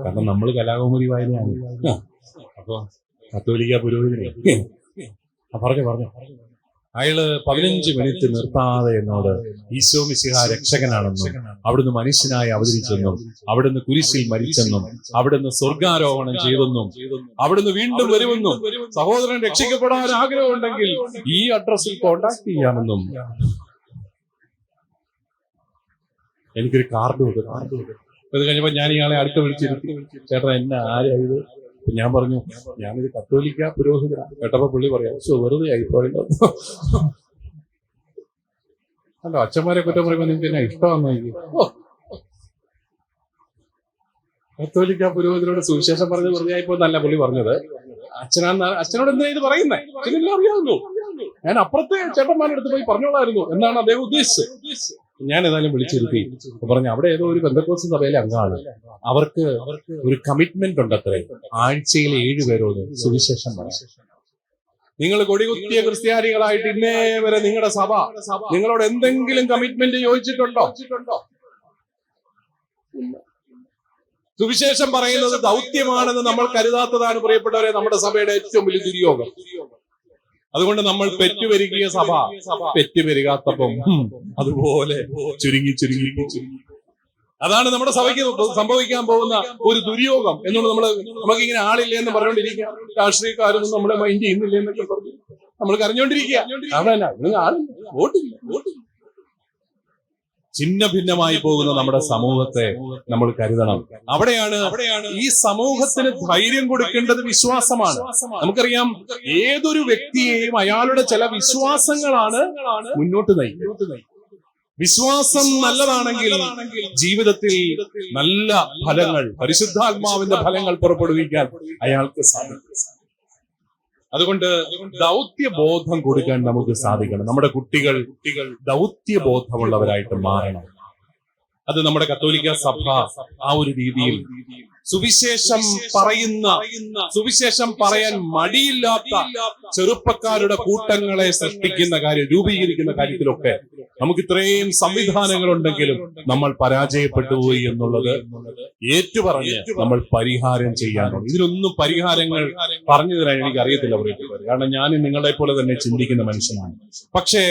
കാരണം നമ്മൾ കലാകൗമുദി വായനയാണ്. അപ്പൊ കത്തോലിക്ക പുരോഹിതനെ പറഞ്ഞു. അയാള് 15 മിനിറ്റ് നിർത്താതെ എന്നോട് ഈശോ മിശിഹാ രക്ഷകനാണെന്നും അവിടുന്ന് മനുഷ്യനായി അവതരിച്ചെന്നും അവിടുന്ന് കുരിശിൽ മരിച്ചെന്നും അവിടുന്ന് സ്വർഗാരോഹണം ചെയ്തെന്നും അവിടുന്ന് വീണ്ടും വരുമെന്നും സഹോദരൻ രക്ഷിക്കപ്പെടാൻ ആഗ്രഹമുണ്ടെങ്കിൽ ഈ അഡ്രസ്സിൽ കോണ്ടാക്ട് ചെയ്യാമെന്നും എനിക്കൊരു കാർഡ് കൊടുത്തു. അത് കഴിഞ്ഞപ്പോ ഞാൻ ഇയാളെ അടുത്ത് വിളിച്ചിരുത്തി, ചേട്ടാ എന്നെ ആരായത്? ഞാൻ പറഞ്ഞു, ഞാനൊരു കത്തോലിക്ക പുരോഹിതനാണ്. കേട്ടപ്പോ പുള്ളി പറയാം, വെറുതെ ആയിപ്പോയല്ലോ. അല്ലോ, അച്ഛന്മാരെ കുറ്റം പറയുമ്പോ നിങ്ങൾക്ക് എന്നെ ഇഷ്ടമാണെന്ന്. കത്തോലിക്ക പുരോഹിതനോട് സുവിശേഷം പറഞ്ഞ് വെറുതെ ആയിപ്പോ എന്നല്ല പുള്ളി പറഞ്ഞത്. അച്ഛനോട് എന്തിനാ ഇത് പറയുന്നേ? അച്ഛനെല്ലാം അറിയാമല്ലോ. ഞാൻ അപ്പുറത്തെ ചേട്ടന്മാരുടെ അടുത്ത് പോയി പറഞ്ഞോളായിരുന്നു എന്നാണ് അദ്ദേഹം ഉദ്ദേശിച്ചത്. ഞാൻ ഏതായാലും വിളിച്ചിരുത്തി പറഞ്ഞു, അവിടെ ഏതോ ഒരു പെന്തക്കോസ്ത് സഭയിലെ അംഗമാണ്, അവർക്ക് ഒരു കമ്മിറ്റ്മെന്റ് ഉണ്ട് അത്രേ, ആഴ്ചയിൽ 7 പേരോട് സുവിശേഷം പറയാം. നിങ്ങൾ കൊടികുത്തിയ ക്രിസ്ത്യാനികളായിട്ട് ഇന്നേ വരെ നിങ്ങളുടെ സഭ നിങ്ങളോട് എന്തെങ്കിലും കമ്മിറ്റ്മെന്റ് ചോദിച്ചിട്ടുണ്ടോ? സുവിശേഷം പറയുന്നത് ദൗത്യമാണെന്ന് നമ്മൾ കരുതാത്തതാണ് പ്രിയപ്പെട്ടവരെ നമ്മുടെ സഭയുടെ ഏറ്റവും വലിയ ദുര്യോഗം. അതുകൊണ്ട് നമ്മൾ പെറ്റുപെരുകിയ സഭ പെറ്റുപെരുകാത്തപ്പം അതുപോലെ ചുരുങ്ങി. അതാണ് നമ്മുടെ സഭയ്ക്ക് സംഭവിക്കാൻ പോകുന്ന ഒരു ദുര്യോഗം എന്നുള്ളത്. നമുക്കിങ്ങനെ ആളില്ലേ എന്ന് പറഞ്ഞുകൊണ്ടിരിക്കുക, രാഷ്ട്രീയക്കാരൊന്നും നമ്മളെ മൈൻഡ് ചെയ്യുന്നില്ല എന്നൊക്കെ പറഞ്ഞു നമ്മൾ കരഞ്ഞുകൊണ്ടിരിക്കുക. വോട്ടില്ല. ഛിന്ന ഭിന്നമായി പോകുന്ന നമ്മുടെ സമൂഹത്തെ നമ്മൾ കരുതണം. അവിടെയാണ് ഈ സമൂഹത്തിന് ധൈര്യം കൊടുക്കേണ്ടത് വിശ്വാസമാണ്. നമുക്കറിയാം, ഏതൊരു വ്യക്തിയെയും അയാളുടെ ചില വിശ്വാസങ്ങളാണ് മുന്നോട്ട് നയിക്കുന്നത്. വിശ്വാസം നല്ലതാണെങ്കിൽ ജീവിതത്തിൽ നല്ല ഫലങ്ങൾ, പരിശുദ്ധാത്മാവിന്റെ ഫലങ്ങൾ പുറപ്പെടുവിക്കാൻ അയാൾക്ക് സാധിക്കും. അതുകൊണ്ട് ദൗത്യബോധം കൊടുക്കാൻ നമുക്ക് സാധിക്കണം. നമ്മുടെ കുട്ടികൾ ദൗത്യബോധമുള്ളവരായിട്ട് മാറണം. അത് നമ്മുടെ കത്തോലിക്ക സഭ ആ ഒരു രീതിയിൽ സുവിശേഷം സുവിശേഷം പറയാൻ മടിയില്ലാത്ത ചെറുപ്പക്കാരുടെ കൂട്ടങ്ങളെ സൃഷ്ടിക്കുന്ന കാര്യം, രൂപീകരിക്കുന്ന കാര്യത്തിലൊക്കെ നമുക്ക് ഇത്രയും സംവിധാനങ്ങൾ ഉണ്ടെങ്കിലും നമ്മൾ പരാജയപ്പെട്ടു പോയി എന്നുള്ളത് ഏറ്റുപറഞ്ഞ് നമ്മൾ പരിഹാരം ചെയ്യാനുണ്ട്. ഇതിനൊന്നും പരിഹാരങ്ങൾ പറഞ്ഞു തരാൻ എനിക്ക് അറിയത്തില്ല പ്രിയപ്പെട്ടവർ, കാരണം ഞാൻ നിങ്ങളെ പോലെ തന്നെ ചിന്തിക്കുന്ന മനുഷ്യനാണ്. പക്ഷേ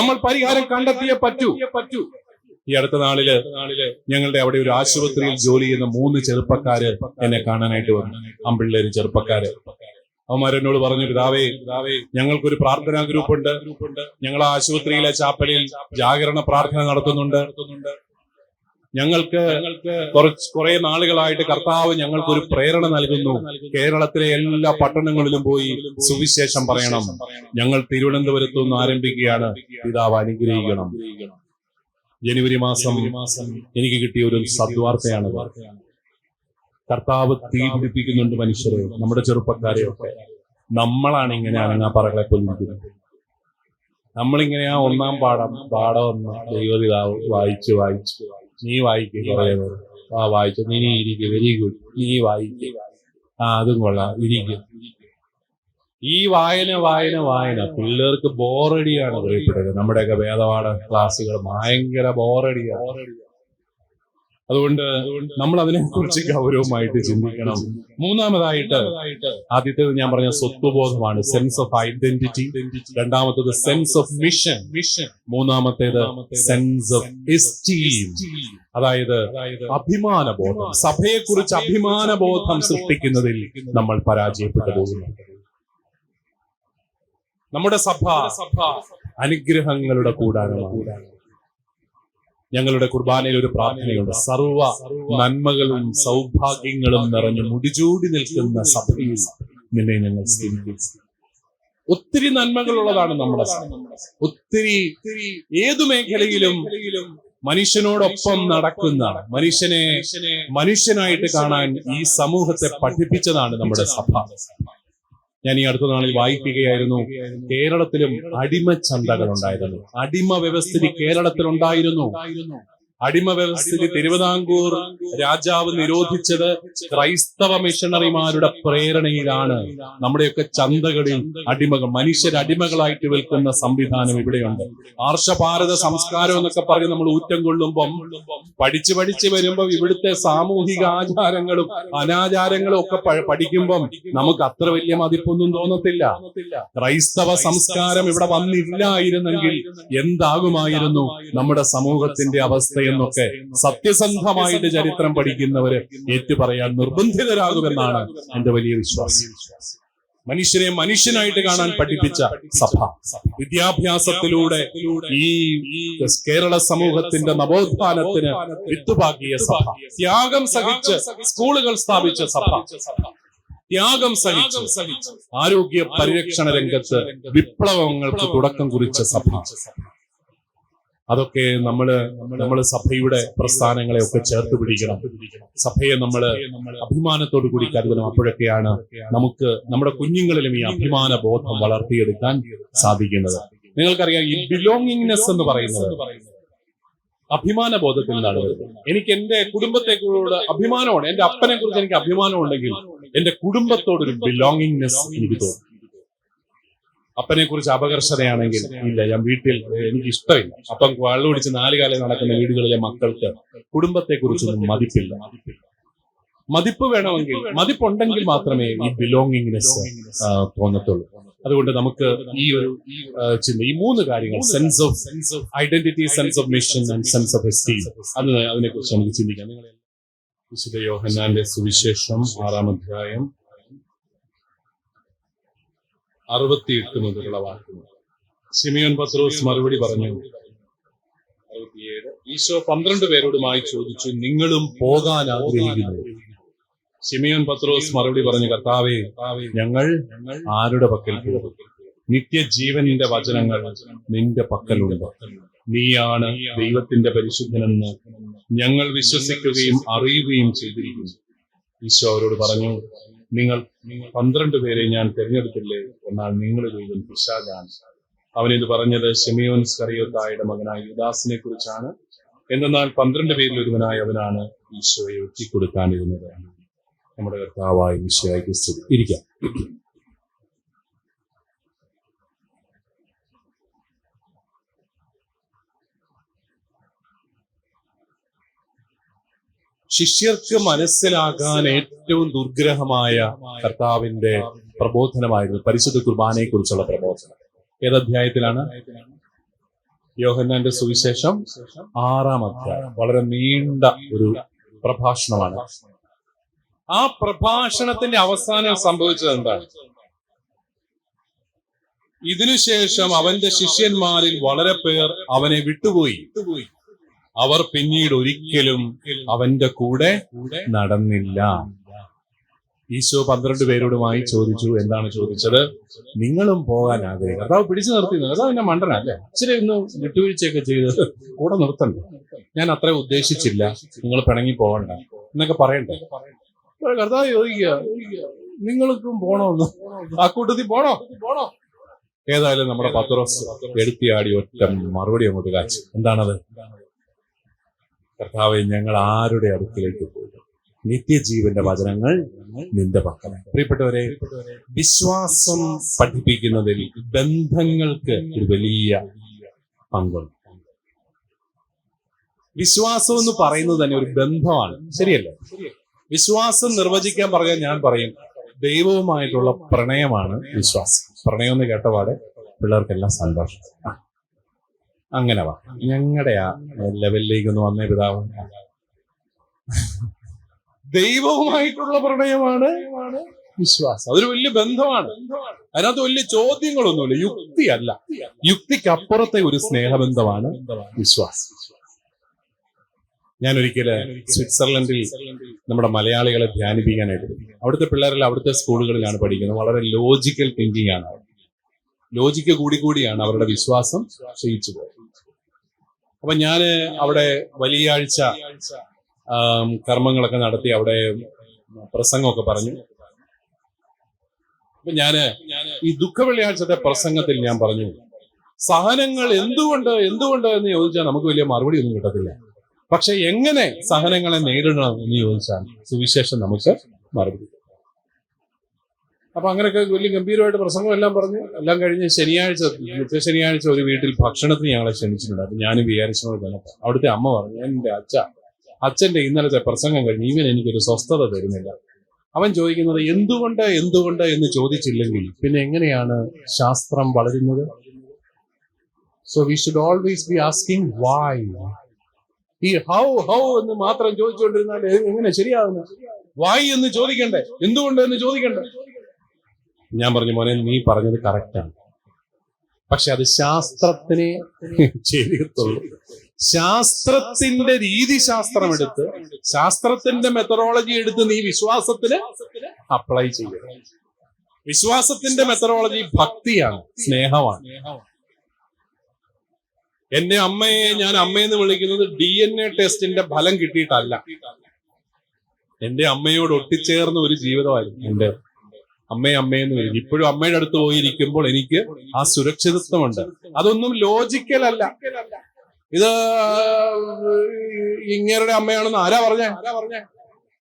നമ്മൾ പരിഹാരം കണ്ടെത്തിയേ പറ്റൂ. ഈ അടുത്ത നാളില് ഞങ്ങളുടെ അവിടെ ഒരു ആശുപത്രിയിൽ ജോലി ചെയ്യുന്ന 3 ചെറുപ്പക്കാര് എന്നെ കാണാനായിട്ട് വന്നു. അമ്പിള്ളേര് ചെറുപ്പക്കാര്. അവന്മാരെന്നോട് പറഞ്ഞു, പിതാവേ, ഞങ്ങൾക്കൊരു പ്രാർത്ഥനാ ഗ്രൂപ്പ് ഉണ്ട്. ഞങ്ങൾ ആശുപത്രിയിലെ ചാപ്പലിൽ ജാഗരണ പ്രാർത്ഥന നടത്തുന്നുണ്ട്. ഞങ്ങൾക്ക് കുറെ നാളുകളായിട്ട് കർത്താവ് ഞങ്ങൾക്കൊരു പ്രേരണ നൽകുന്നു. കേരളത്തിലെ എല്ലാ പട്ടണങ്ങളിലും പോയി സുവിശേഷം പറയണം. ഞങ്ങൾ തിരുവനന്തപുരത്തു നിന്ന് ആരംഭിക്കുകയാണ്. പിതാവ് അനുഗ്രഹിക്കണം. ജനുവരി മാസം എനിക്ക് കിട്ടിയ ഒരു സദ്വാർത്തയാണ്. കർത്താവ് തീ പിടിപ്പിക്കുന്നുണ്ട് മനുഷ്യരെ, നമ്മുടെ ചെറുപ്പക്കാരെയൊക്കെ. നമ്മളാണ് ഇങ്ങനെ അനങ്ങാപ്പറകളെ കൊല്ലിക്കുന്നത്. നമ്മളിങ്ങനെയാ ഒന്നാം പാഠം ദൈവപിതാവ് വായിച്ചു നീ വായിക്കുക, കുറേ വായിച്ചു, നീ ഇരിക്കുക, വെരി ഗുഡ്, നീ വായിക്കുക, അതും കൊള്ളാം, ഇരിക്കുക. ഈ വായന പിള്ളേർക്ക് ബോറടിയാണ് പറയപ്പെടുന്നത്. നമ്മുടെയൊക്കെ വേദപാഠ ക്ലാസ്സുകൾ ഭയങ്കര ബോറടിയാണ്. അതുകൊണ്ട് നമ്മൾ അതിനെക്കുറിച്ച് ഗൗരവമായിട്ട് ചിന്തിക്കണം. മൂന്നാമതായിട്ട്, ആദ്യത്തേത് ഞാൻ പറഞ്ഞ സ്വത്വബോധമാണ്, സെൻസ് ഓഫ് ഐഡന്റിറ്റി. രണ്ടാമത്തേത് സെൻസ് ഓഫ് മിഷൻ. മൂന്നാമത്തേത് സെൻസ് ഓഫ് എസ്റ്റീം, അതായത് അഭിമാനബോധം. സഭയെക്കുറിച്ച് അഭിമാനബോധം സൃഷ്ടിക്കുന്നതിൽ നമ്മൾ പരാജയപ്പെട്ടു പോകുന്നു. നമ്മുടെ സഭ അനുഗ്രഹങ്ങളുടെ കൂടാരമാണ്. ഞങ്ങളുടെ കുർബാനയിൽ ഒരു പ്രാർത്ഥനയുണ്ട്, സർവ നന്മകളും സൗഭാഗ്യങ്ങളും നിറഞ്ഞ് മുടിചൂടി നിൽക്കുന്ന സഭയിൽ നിന്നെ ഞങ്ങൾ സ്തുതിക്കുന്നു. ഒത്തിരി നന്മകളുള്ളതാണ് നമ്മുടെ സഭ. ഒത്തിരി ഏതു മേഖലയിലും മനുഷ്യനോടൊപ്പം നടക്കുന്ന, മനുഷ്യനെ മനുഷ്യനായിട്ട് കാണാൻ ഈ സമൂഹത്തെ പഠിപ്പിച്ചതാണ് നമ്മുടെ സഭ. ഞാൻ ഈ അടുത്ത നാളിൽ വായിക്കുകയായിരുന്നു, കേരളത്തിലും അടിമച്ചന്തകൾ ഉണ്ടായിരുന്നു. അടിമ വ്യവസ്ഥിതി കേരളത്തിലുണ്ടായിരുന്നു. അടിമ വ്യവസ്ഥിതി തിരുവിതാംകൂർ രാജാവ് നിരോധിച്ചത് ക്രൈസ്തവ മിഷണറിമാരുടെ പ്രേരണയിലാണ്. നമ്മുടെയൊക്കെ ചന്തകളിൽ മനുഷ്യരടിമകളായിട്ട് വിൽക്കുന്ന സംവിധാനം ഇവിടെയുണ്ട്. ആർഷഭാരത സംസ്കാരം എന്നൊക്കെ പറഞ്ഞ് നമ്മൾ ഊറ്റം കൊള്ളുമ്പം പഠിച്ച് വരുമ്പം ഇവിടുത്തെ സാമൂഹിക ആചാരങ്ങളും അനാചാരങ്ങളും ഒക്കെ പഠിക്കുമ്പം നമുക്ക് അത്ര വലിയ മതിപ്പൊന്നും തോന്നത്തില്ല. ക്രൈസ്തവ സംസ്കാരം ഇവിടെ വന്നില്ലായിരുന്നെങ്കിൽ എന്താകുമായിരുന്നു നമ്മുടെ സമൂഹത്തിന്റെ അവസ്ഥ എന്നൊക്കെ സത്യസന്ധമായിട്ട് ചരിത്രം പഠിക്കുന്നവര് ഏറ്റുപറയാൻ നിർബന്ധിതരാകുമെന്നാണ് എന്റെ വലിയ വിശ്വാസം. മനുഷ്യനെ മനുഷ്യനായിട്ട് കാണാൻ പഠിപ്പിച്ച സഭ, വിദ്യാഭ്യാസത്തിലൂടെ ഈ കേരള സമൂഹത്തിന്റെ നവോത്ഥാനത്തിന് വിത്തുപാകിയ സഭ, ത്യാഗം സഹിച്ച് സ്കൂളുകൾ സ്ഥാപിച്ച സഭ, ത്യാഗം സഹിച്ച് ആരോഗ്യ പരിരക്ഷണ രംഗത്ത് വിപ്ലവങ്ങൾക്ക് തുടക്കം കുറിച്ച സഭ. അതൊക്കെ നമ്മള് സഭയുടെ പ്രസ്ഥാനങ്ങളെ ഒക്കെ ചേർത്ത് പിടിക്കണം. സഭയെ നമ്മള് അഭിമാനത്തോടു കൂടി കരുതണം. അപ്പോഴൊക്കെയാണ് നമുക്ക് നമ്മുടെ കുഞ്ഞുങ്ങളിലും ഈ അഭിമാന ബോധം വളർത്തിയെടുക്കാൻ സാധിക്കുന്നത്. നിങ്ങൾക്കറിയാം, ഈ ബിലോങ്ങിങ്നെസ് എന്ന് പറയുന്നത് അഭിമാന ബോധത്തിൽ നിന്നാണ് വരുന്നത്. എനിക്ക് എന്റെ കുടുംബത്തെക്കുറിച്ച് അഭിമാനമാണ്. എന്റെ അപ്പനെ കുറിച്ച് എനിക്ക് അഭിമാനം ഉണ്ടെങ്കിൽ എന്റെ കുടുംബത്തോടൊരു ബിലോങ്ങിങ്നെസ് എനിക്ക് തോന്നും. അപ്പനെ കുറിച്ച് അപകർഷതയാണെങ്കിൽ ഇല്ല, ഞാൻ വീട്ടിൽ എനിക്ക് ഇഷ്ടമില്ല. അപ്പം വെള്ളം പിടിച്ച് 4 കാലം നടക്കുന്ന വീടുകളിലെ മക്കൾക്ക് കുടുംബത്തെ കുറിച്ചൊന്നും മതിപ്പില്ല. മതിപ്പ് വേണമെങ്കിൽ, മതിപ്പുണ്ടെങ്കിൽ മാത്രമേ ഈ ബിലോങ്ങിങ്നെസ് തോന്നത്തുള്ളൂ. അതുകൊണ്ട് നമുക്ക് ഈ ഒരു ചിന്ത, ഈ 3 കാര്യങ്ങൾ, sense of identity, sense of mission and sense of esteem, അതിനെക്കുറിച്ച് നമുക്ക് ചിന്തിക്കാം. വിശുദ്ധ യോഹന്നാന്റെ സുവിശേഷം 6-ാം അധ്യായം 68 മുതലുള്ള വാക്യങ്ങൾ. ശിമിയോൻ പത്രോസ് മറുപടി പറഞ്ഞു, 67, ഈശോ 12 പേരോടുമായി ചോദിച്ചു, നിങ്ങളും പോകാൻ ആഗ്രഹിക്കുന്നു? ശിമിയോൻ പത്രോസ് മറുപടി പറഞ്ഞു, കർത്താവേ, ഞങ്ങൾ ആരുടെ പക്കൽ പോകും? നിത്യജീവന്റെ വചനങ്ങൾ നിന്റെ പക്കലുണ്ട്. നീയാണ് ദൈവത്തിന്റെ പരിശുദ്ധനെന്ന് ഞങ്ങൾ വിശ്വസിക്കുകയും അറിയുകയും ചെയ്തിരിക്കുന്നു. ഈശോ അവരോട് പറഞ്ഞു, നിങ്ങൾ 12 പേരെ ഞാൻ തിരഞ്ഞെടുത്തില്ലേ, എന്നാൽ നിങ്ങളിൽ ഒരുവൻ പിശാചാണ്. അവനിത് പറഞ്ഞത് ശിമിയോൻ ഇസ്കറിയോത്തായുടെ മകനായ യൂദാസിനെ കുറിച്ചാണ്. എന്നാൽ 12 പേരിൽ ഒരുവനായ അവനാണ് ഈശോയെ ഒറ്റിക്കൊടുക്കാനിരുന്നത്. നമ്മുടെ കർത്താവായ ഈശോയ്ക്ക് സ്തുതി. ഇരിക്കാം. ശിഷ്യർക്ക് മനസ്സിലാക്കാൻ ഏറ്റവും ദുർഗ്രഹമായ കർത്താവിന്റെ പ്രബോധനമായിരുന്നു പരിശുദ്ധ കുർബാനയെ കുറിച്ചുള്ള പ്രബോധനം. ഏതധ്യായത്തിലാണ്? യോഹന്നാന്റെ സുവിശേഷം 6-ാം അധ്യായം. വളരെ നീണ്ട ഒരു പ്രഭാഷണമാണ്. ആ പ്രഭാഷണത്തിന്റെ അവസാനം സംഭവിച്ചത് എന്താണ്? ഇതിനുശേഷം അവന്റെ ശിഷ്യന്മാരിൽ വളരെ പേർ അവനെ വിട്ടുപോയി. അവർ പിന്നീട് ഒരിക്കലും അവന്റെ കൂടെ നടന്നില്ല. ഈശോ 12 പേരോടുമായി ചോദിച്ചു. എന്താണ് ചോദിച്ചത്? നിങ്ങളും പോകാൻ ആഗ്രഹിക്കുക. അതാവ് പിടിച്ചു നിർത്തിയത്. അതാ പിന്നെ മണ്ടനല്ലേ? ഇച്ചിരി ഒന്ന് വിട്ടുവീഴ്ചയൊക്കെ ചെയ്ത് കൂടെ നിർത്തണ്ടേ? ഞാൻ അത്ര ഉദ്ദേശിച്ചില്ല, നിങ്ങൾ പിണങ്ങി പോകണ്ട എന്നൊക്കെ പറയണ്ടേ? കർത്താവ് ചോദിക്കുക, നിങ്ങൾക്കും പോണോന്ന്? ആ കൂട്ടത്തിൽ പോണോ? ഏതായാലും നമ്മുടെ പത്രോസ് എടുത്തിയാടി ഒറ്റ മറുപടി അങ്ങോട്ട് കാച്ചു. എന്താണത്? കർത്താവെ, ഞങ്ങൾ ആരുടെ അടുക്കിലേക്ക് പോകും? നിത്യജീവന്റെ വചനങ്ങൾ നിന്റെ പക്കൽ. പ്രിയപ്പെട്ടവരെ, വിശ്വാസം പഠിപ്പിക്കുന്നതിൽ ബന്ധങ്ങൾക്ക് ഒരു വലിയ പങ്കുണ്ട്. വിശ്വാസം എന്ന് പറയുന്നത് തന്നെ ഒരു ബന്ധമാണ്, ശരിയല്ലേ? വിശ്വാസം നിർവചിക്കാൻ പറഞ്ഞാൽ ഞാൻ പറയും, ദൈവവുമായിട്ടുള്ള പ്രണയമാണ് വിശ്വാസം. പ്രണയം എന്ന് കേട്ടപാടെ പിള്ളേർക്കെല്ലാം സന്തോഷം. അങ്ങനെ വാ, ഞങ്ങളുടെ ആ ലെവലിലേക്ക് ഒന്ന് വന്നേ പിതാവ്. ദൈവവുമായിട്ടുള്ള പ്രണയമാണ് വിശ്വാസം. അതൊരു വലിയ ബന്ധമാണ്. അതിനകത്ത് വലിയ ചോദ്യങ്ങളൊന്നുമില്ല. യുക്തിയല്ല, യുക്തിക്കപ്പുറത്തെ ഒരു സ്നേഹബന്ധമാണ് വിശ്വാസം. ഞാൻ ഒരിക്കല് സ്വിറ്റ്സർലൻഡിൽ നമ്മുടെ മലയാളികളെ ധ്യാനിപ്പിക്കാനായിട്ട്, അവിടുത്തെ പിള്ളേരെല്ലാം അവിടുത്തെ സ്കൂളുകളിലാണ് പഠിക്കുന്നത്. വളരെ ലോജിക്കൽ തിങ്കിങ് ആണ്. ലോജിക്ക് കൂടിയാണ് അവരുടെ വിശ്വാസം ക്ഷയിച്ചു പോയത്. അപ്പൊ ഞാന് അവിടെ വലിയാഴ്ച കർമ്മങ്ങളൊക്കെ നടത്തി, അവിടെ പ്രസംഗമൊക്കെ പറഞ്ഞു. അപ്പൊ ഞാന് ഈ ദുഃഖവെള്ളിയാഴ്ചത്തെ പ്രസംഗത്തിൽ ഞാൻ പറഞ്ഞു, സഹനങ്ങൾ എന്തുകൊണ്ട് എന്ന് ചോദിച്ചാൽ നമുക്ക് വലിയ മറുപടി ഒന്നും കിട്ടത്തില്ല. പക്ഷെ എങ്ങനെ സഹനങ്ങളെ നേരിടണം എന്ന് ചോദിച്ചാൽ സുവിശേഷം നമുക്ക് മറുപടി. അപ്പൊ അങ്ങനെയൊക്കെ വലിയ ഗംഭീരമായിട്ട് പ്രസംഗം എല്ലാം പറഞ്ഞു. എല്ലാം കഴിഞ്ഞ് ശനിയാഴ്ച ഒരു വീട്ടിൽ ഭക്ഷണത്തിന് ഞങ്ങളെ ക്ഷണിച്ചിട്ടുണ്ട്. അപ്പൊ ഞാനും വിചാരിച്ചോട് വന്നപ്പോൾ അവിടുത്തെ അമ്മ പറഞ്ഞു, എന്റെ അച്ഛന്റെ ഇന്നലത്തെ പ്രസംഗം കഴിഞ്ഞ് ഇവൻ എനിക്കൊരു സ്വസ്ഥത തരുന്നില്ല. അവൻ ചോദിക്കുന്നത് എന്തുകൊണ്ട് എന്ന് ചോദിച്ചില്ലെങ്കിൽ പിന്നെ എങ്ങനെയാണ് ശാസ്ത്രം വളരുന്നത്? So we should always be asking why. ഈ ഹൗ എന്ന് മാത്രം ചോദിച്ചുകൊണ്ടിരുന്നാൽ എങ്ങനെ ശരിയാകുന്നു? വൈ എന്ന് ചോദിക്കണ്ടേ? എന്തുകൊണ്ട് എന്ന് ചോദിക്കണ്ടേ? ഞാൻ പറഞ്ഞു, മോനെ, നീ പറഞ്ഞത് കറക്റ്റാണ്, പക്ഷെ അത് ശാസ്ത്രത്തിനെ ചെയ്യത്തുള്ളൂ. ശാസ്ത്രത്തിന്റെ രീതിശാസ്ത്രം എടുത്ത്, ശാസ്ത്രത്തിന്റെ മെത്തഡോളജി എടുത്ത് നീ വിശ്വാസത്തിന് അപ്ലൈ ചെയ്യുക. വിശ്വാസത്തിന്റെ മെത്തഡോളജി ഭക്തിയാണ്, സ്നേഹമാണ്. എന്റെ അമ്മയെ ഞാൻ അമ്മയെന്ന് വിളിക്കുന്നത് DNA ടെസ്റ്റിന്റെ ഫലം കിട്ടിയിട്ടല്ല. എന്റെ അമ്മയോട് ഒട്ടിച്ചേർന്ന ഒരു ജീവിതമായിരുന്നു എന്റെ അമ്മയെന്ന് വിളിക്കും. ഇപ്പോഴും അമ്മയുടെ അടുത്ത് പോയിരിക്കുമ്പോൾ എനിക്ക് ആ സുരക്ഷിതത്വമുണ്ട്. അതൊന്നും ലോജിക്കൽ അല്ല. ഇത് ഇങ്ങേരുടെ അമ്മയാണെന്ന് ആരാ പറഞ്ഞേ?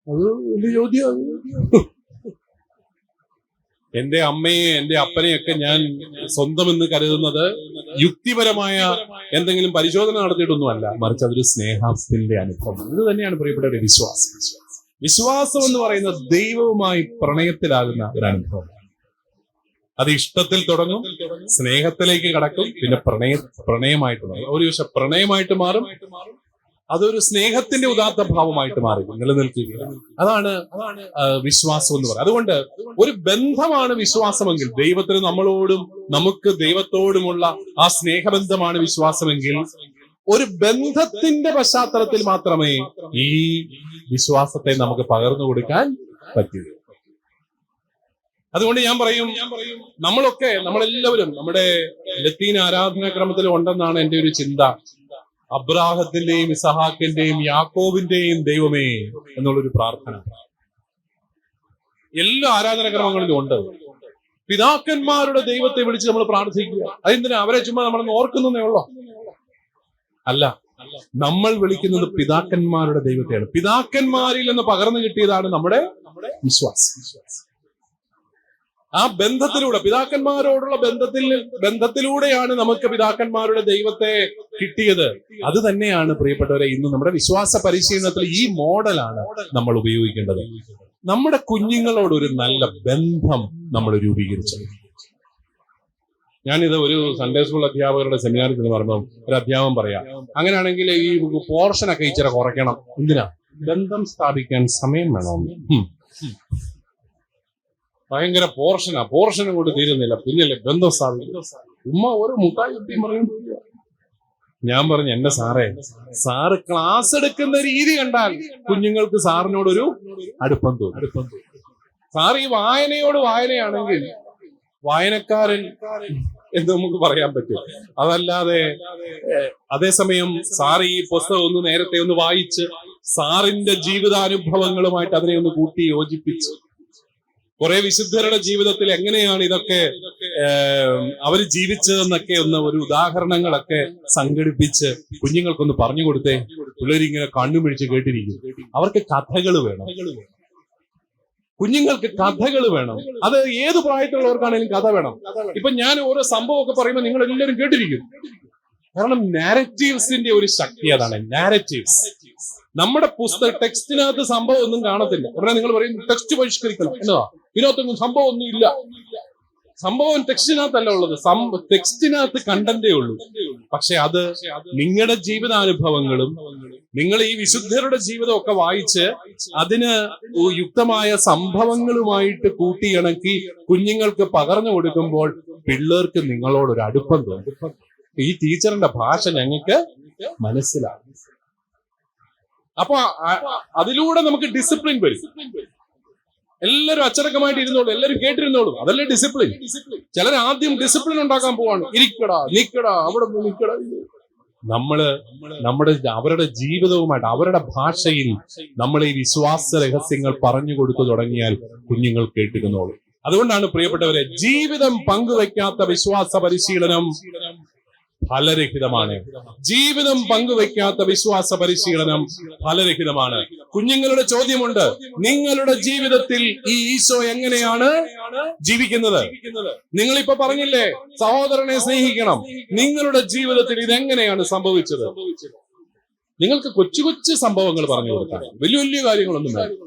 അത് വലിയ ചോദ്യം. എന്റെ അമ്മയെ, എന്റെ അപ്പനെയൊക്കെ ഞാൻ സ്വന്തമെന്ന് കരുതുന്നത് യുക്തിപരമായ എന്തെങ്കിലും പരിശോധന നടത്തിയിട്ടൊന്നുമല്ല, മറിച്ച് അതൊരു സ്നേഹത്തിന്റെ അനുഭവം. ഇത് തന്നെയാണ് പ്രിയപ്പെട്ടവരുടെ വിശ്വാസം. വിശ്വാസം എന്ന് പറയുന്നത് ദൈവവുമായി പ്രണയത്തിലാകുന്ന ഒരു അനുഭവം. അത് ഇഷ്ടത്തിൽ തുടങ്ങും, സ്നേഹത്തിലേക്ക് കടക്കും, പിന്നെ പ്രണയമായിട്ട് മാറും. ഒരു ദിവസം പ്രണയമായിട്ട് മാറും, അതൊരു സ്നേഹത്തിന്റെ ഉദാത്ത ഭാവമായിട്ട് മാറി നിലനിൽക്കുകയാണ്. അതാണ് വിശ്വാസം എന്ന് പറയുന്നത്. അതുകൊണ്ട് ഒരു ബന്ധമാണ് വിശ്വാസമെങ്കിൽ, ദൈവത്തിന് നമ്മളോടും നമുക്ക് ദൈവത്തോടുമുള്ള ആ സ്നേഹബന്ധമാണ് വിശ്വാസമെങ്കിൽ, ഒരു ബന്ധത്തിന്റെ പശ്ചാത്തലത്തിൽ മാത്രമേ ഈ വിശ്വാസത്തെ നമുക്ക് പകർന്നു കൊടുക്കാൻ പറ്റൂ. അതുകൊണ്ട് ഞാൻ പറയും, നമ്മളെല്ലാവരും നമ്മുടെ ലത്തീൻ ആരാധനാക്രമത്തിൽ ഉണ്ടെന്നാണ് എന്റെ ഒരു ചിന്ത. അബ്രാഹത്തിന്റെയും ഇസഹാക്കിന്റെയും യാക്കോബിന്റെയും ദൈവമേ എന്നുള്ളൊരു പ്രാർത്ഥന എല്ലാ ആരാധനാക്രമങ്ങളിലും ഉണ്ട്. പിതാക്കന്മാരുടെ ദൈവത്തെ വിളിച്ച് നമ്മൾ പ്രാർത്ഥിക്കുക. അതെന്തിനാ? അവരെ ചുമ്മാ നമ്മളൊന്ന് ഓർക്കുന്നേ ഉള്ളോ? അല്ല, നമ്മൾ വിളിക്കുന്നത് പിതാക്കന്മാരുടെ ദൈവത്തെയാണ്. പിതാക്കന്മാരിൽ നിന്ന് പകർന്നു കിട്ടിയതാണ് നമ്മുടെ വിശ്വാസം. ആ ബന്ധത്തിലൂടെ, പിതാക്കന്മാരോടുള്ള ബന്ധത്തിലൂടെയാണ് നമുക്ക് പിതാക്കന്മാരുടെ ദൈവത്തെ കിട്ടിയത്. അത് തന്നെയാണ് പ്രിയപ്പെട്ടവരെ ഇന്ന് നമ്മുടെ വിശ്വാസ പരിശീലനത്തിൽ ഈ മോഡലാണ് നമ്മൾ ഉപയോഗിക്കേണ്ടത്. നമ്മുടെ കുഞ്ഞുങ്ങളോട് ഒരു നല്ല ബന്ധം നമ്മൾ രൂപീകരിച്ചത്. ഞാനിത് ഒരു സൺഡേ സ്കൂൾ അധ്യാപകരുടെ സെമിനാറിൽ നിന്ന് പറഞ്ഞു, ഒരു അധ്യാപകൻ പറയാം, അങ്ങനെയാണെങ്കിൽ ഈ പോർഷനൊക്കെ ഇച്ചിരി കുറയ്ക്കണം. എന്തിനാ? ബന്ധം സ്ഥാപിക്കാൻ സമയം വേണമെന്ന്. ഭയങ്കര പോർഷനും കൊണ്ട് തീരുന്നില്ല, പിന്നല്ലേ ബന്ധം സ്ഥാപിക്കും. ഒരു മുട്ടായി കുട്ടിയും പറയും. ഞാൻ പറഞ്ഞു, എന്റെ സാറ് ക്ലാസ് എടുക്കുന്ന രീതി കണ്ടാൽ കുഞ്ഞുങ്ങൾക്ക് സാറിനോടൊരു അടുപ്പം തോന്നും. സാർ ഈ വായനയാണെങ്കിൽ വായനക്കാരൻ എന്ന് നമുക്ക് പറയാൻ പറ്റും. അതല്ലാതെ അതേസമയം സാർ ഈ പുസ്തകം നേരത്തെ ഒന്ന് വായിച്ച് സാറിന്റെ ജീവിതാനുഭവങ്ങളുമായിട്ട് അതിനെ ഒന്ന് കൂട്ടി യോജിപ്പിച്ച് കുറെ വിശുദ്ധരുടെ ജീവിതത്തിൽ എങ്ങനെയാണ് ഇതൊക്കെ അവർ ജീവിച്ചതെന്നൊക്കെ ഒരു ഉദാഹരണങ്ങളൊക്കെ സംഘടിപ്പിച്ച് കുഞ്ഞുങ്ങൾക്കൊന്ന് പറഞ്ഞു കൊടുത്തേ. പിള്ളേരിങ്ങനെ കണ്ണുമിഴിച്ച് കേട്ടിരിക്കും. അവർക്ക് കഥകൾ വേണം, കുഞ്ഞുങ്ങൾക്ക് കഥകൾ വേണം. അത് ഏത് പ്രായത്തിലുള്ളവർക്കാണെങ്കിലും കഥ വേണം. ഇപ്പൊ ഞാൻ ഓരോ സംഭവമൊക്കെ പറയുമ്പോൾ നിങ്ങൾ എല്ലാവരും കേട്ടിരിക്കും. കാരണം നാരറ്റീവ്സിന്റെ ഒരു ശക്തി അതാണ്. നാരറ്റീവ്സ് നമ്മുടെ ടെക്സ്റ്റിനകത്ത് സംഭവം ഒന്നും കാണത്തില്ല. ഉടനെ നിങ്ങൾ പറയും ടെക്സ്റ്റ് പരിഷ്കരിക്കണം എന്നതാ, ഇതിനകത്തൊന്നും സംഭവം ഒന്നും ഇല്ല. സംഭവം ടെക്സ്റ്റിനകത്തല്ല ഉള്ളത്, ടെക്സ്റ്റിനകത്ത് കണ്ടന്റേ ഉള്ളൂ. പക്ഷെ അത് നിങ്ങളുടെ ജീവിതാനുഭവങ്ങളും നിങ്ങൾ ഈ വിശുദ്ധരുടെ ജീവിതമൊക്കെ വായിച്ച് അതിന് യുക്തമായ സംഭവങ്ങളുമായിട്ട് കൂട്ടിയിണക്കി കുഞ്ഞുങ്ങൾക്ക് പകർന്നു കൊടുക്കുമ്പോൾ പിള്ളേർക്ക് നിങ്ങളോടൊരു അടുപ്പം തോന്നും. ഈ ടീച്ചറിന്റെ ഭാഷ ഞങ്ങൾക്ക് മനസ്സിലാകും. അപ്പൊ അതിലൂടെ നമുക്ക് ഡിസിപ്ലിൻ വരും. എല്ലാവരും അച്ചടക്കമായിട്ട് ഇരുന്നോളൂ, എല്ലാവരും കേട്ടിരുന്നോളൂ. അതല്ലേ ഡിസിപ്ലിൻ. ചിലർ ആദ്യം ഡിസിപ്ലിൻ ഉണ്ടാക്കാൻ പോവാണ്. ഇരിക്കടാ, നിക്കടാ, അവിടെ നിക്കടാ. അവരുടെ ജീവിതവുമായിട്ട് അവരുടെ ഭാഷയിൽ നമ്മൾ ഈ വിശ്വാസ രഹസ്യങ്ങൾ പറഞ്ഞു കൊടുത്തു തുടങ്ങിയാൽ കുഞ്ഞുങ്ങൾ കേട്ടിരുന്നോളൂ. അതുകൊണ്ടാണ് പ്രിയപ്പെട്ടവരെ, ജീവിതം പങ്കുവെക്കാത്ത വിശ്വാസ പരിശീലനം ഫലരഹിതമാണ്. ജീവിതം പങ്കുവെക്കാത്ത വിശ്വാസ പരിശീലനം ഫലരഹിതമാണ്. കുഞ്ഞുങ്ങളുടെ ചോദ്യമുണ്ട്, നിങ്ങളുടെ ജീവിതത്തിൽ ഈ ഈശോ എങ്ങനെയാണ് ജീവിക്കുന്നത്? നിങ്ങളിപ്പോ പറഞ്ഞില്ലേ സഹോദരനെ സ്നേഹിക്കണം. നിങ്ങളുടെ ജീവിതത്തിൽ ഇതെങ്ങനെയാണ് സംഭവിച്ചത്? നിങ്ങൾക്ക് കൊച്ചു കൊച്ചു സംഭവങ്ങൾ പറഞ്ഞു കൊടുക്കാം, വലിയ വലിയ കാര്യങ്ങളൊന്നും വേണം.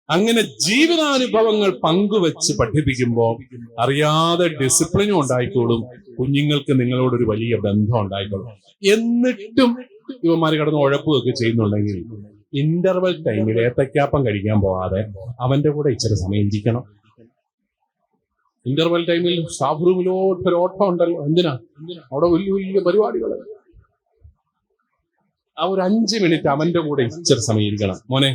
അങ്ങനെ ജീവിതാനുഭവങ്ങൾ പങ്കുവെച്ച് പഠിപ്പിക്കുമ്പോൾ അറിയാതെ ഡിസിപ്ലിനും ഉണ്ടായിക്കോളും, കുഞ്ഞുങ്ങൾക്ക് നിങ്ങളോടൊരു വലിയ ബന്ധം ഉണ്ടായിക്കോളും. എന്നിട്ടും ഇവന്മാര് കിടന്ന് ഉഴപ്പുകയൊക്കെ ചെയ്യുന്നുണ്ടെങ്കിൽ ഇന്റർവെൽ ടൈമിൽ ഏത്തക്കാപ്പം കഴിക്കാൻ പോകാതെ അവന്റെ കൂടെ ഇച്ചിരി സമയം ഇരിക്കണം. ഇന്റർവെൽ ടൈമിൽ സ്റ്റാഫ് റൂമിലോട്ട് ഒരു ഓട്ടം ഉണ്ടല്ലോ. എന്തിനാ? അവിടെ വലിയ വലിയ പരിപാടികൾ. ആ ഒരു 5 മിനിറ്റ് അവന്റെ കൂടെ ഇച്ചിരി സമയം ഇരിക്കണം. മോനെ,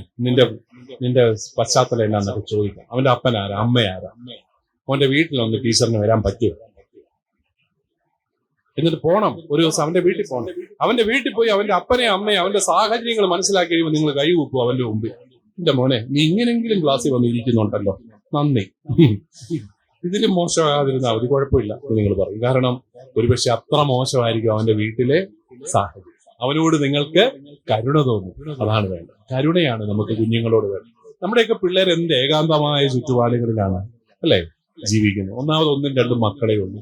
നിന്റെ പശ്ചാത്തലം എന്നാന്നൊക്കെ ചോദിക്കാം. അവന്റെ അപ്പനാരാ, അമ്മയാരാ, അവന്റെ വീട്ടിലൊന്ന് ടീച്ചറിന് വരാൻ പറ്റുമോ? എന്നിട്ട് പോണം, ഒരു ദിവസം അവന്റെ വീട്ടിൽ പോകണം. അവന്റെ വീട്ടിൽ പോയി അവന്റെ അപ്പനെയും അമ്മയും അവന്റെ സാഹചര്യങ്ങൾ മനസ്സിലാക്കി കഴിയുമ്പോൾ നിങ്ങൾ കൈ കൂപ്പും അവന്റെ മുമ്പിൽ. എന്റെ മോനെ, നീ ഇങ്ങനെങ്കിലും ക്ലാസ്സിൽ വന്ന് ഇരിക്കുന്നുണ്ടല്ലോ, നന്ദി. ഇതിലും മോശമാകാതിരുന്നാൽ മതി, കുഴപ്പമില്ല എന്ന് നിങ്ങൾ പറയും. കാരണം ഒരുപക്ഷെ അത്ര മോശമായിരിക്കും അവന്റെ വീട്ടിലെ സാഹചര്യം. അവനോട് നിങ്ങൾക്ക് കരുണ തോന്നും. അതാണ് വേണ്ടത്. കരുണയാണ് നമുക്ക് കുഞ്ഞുങ്ങളോട് വേണ്ടത്. നമ്മുടെയൊക്കെ പിള്ളേർ എന്ത് ഏകാന്തമായ ചുറ്റുപാടുകളിലാണ് അല്ലെ ജീവിക്കുന്നത്. ഒന്നാമത് 1ഉം 2ഉം മക്കളെ ഉള്ളൂ.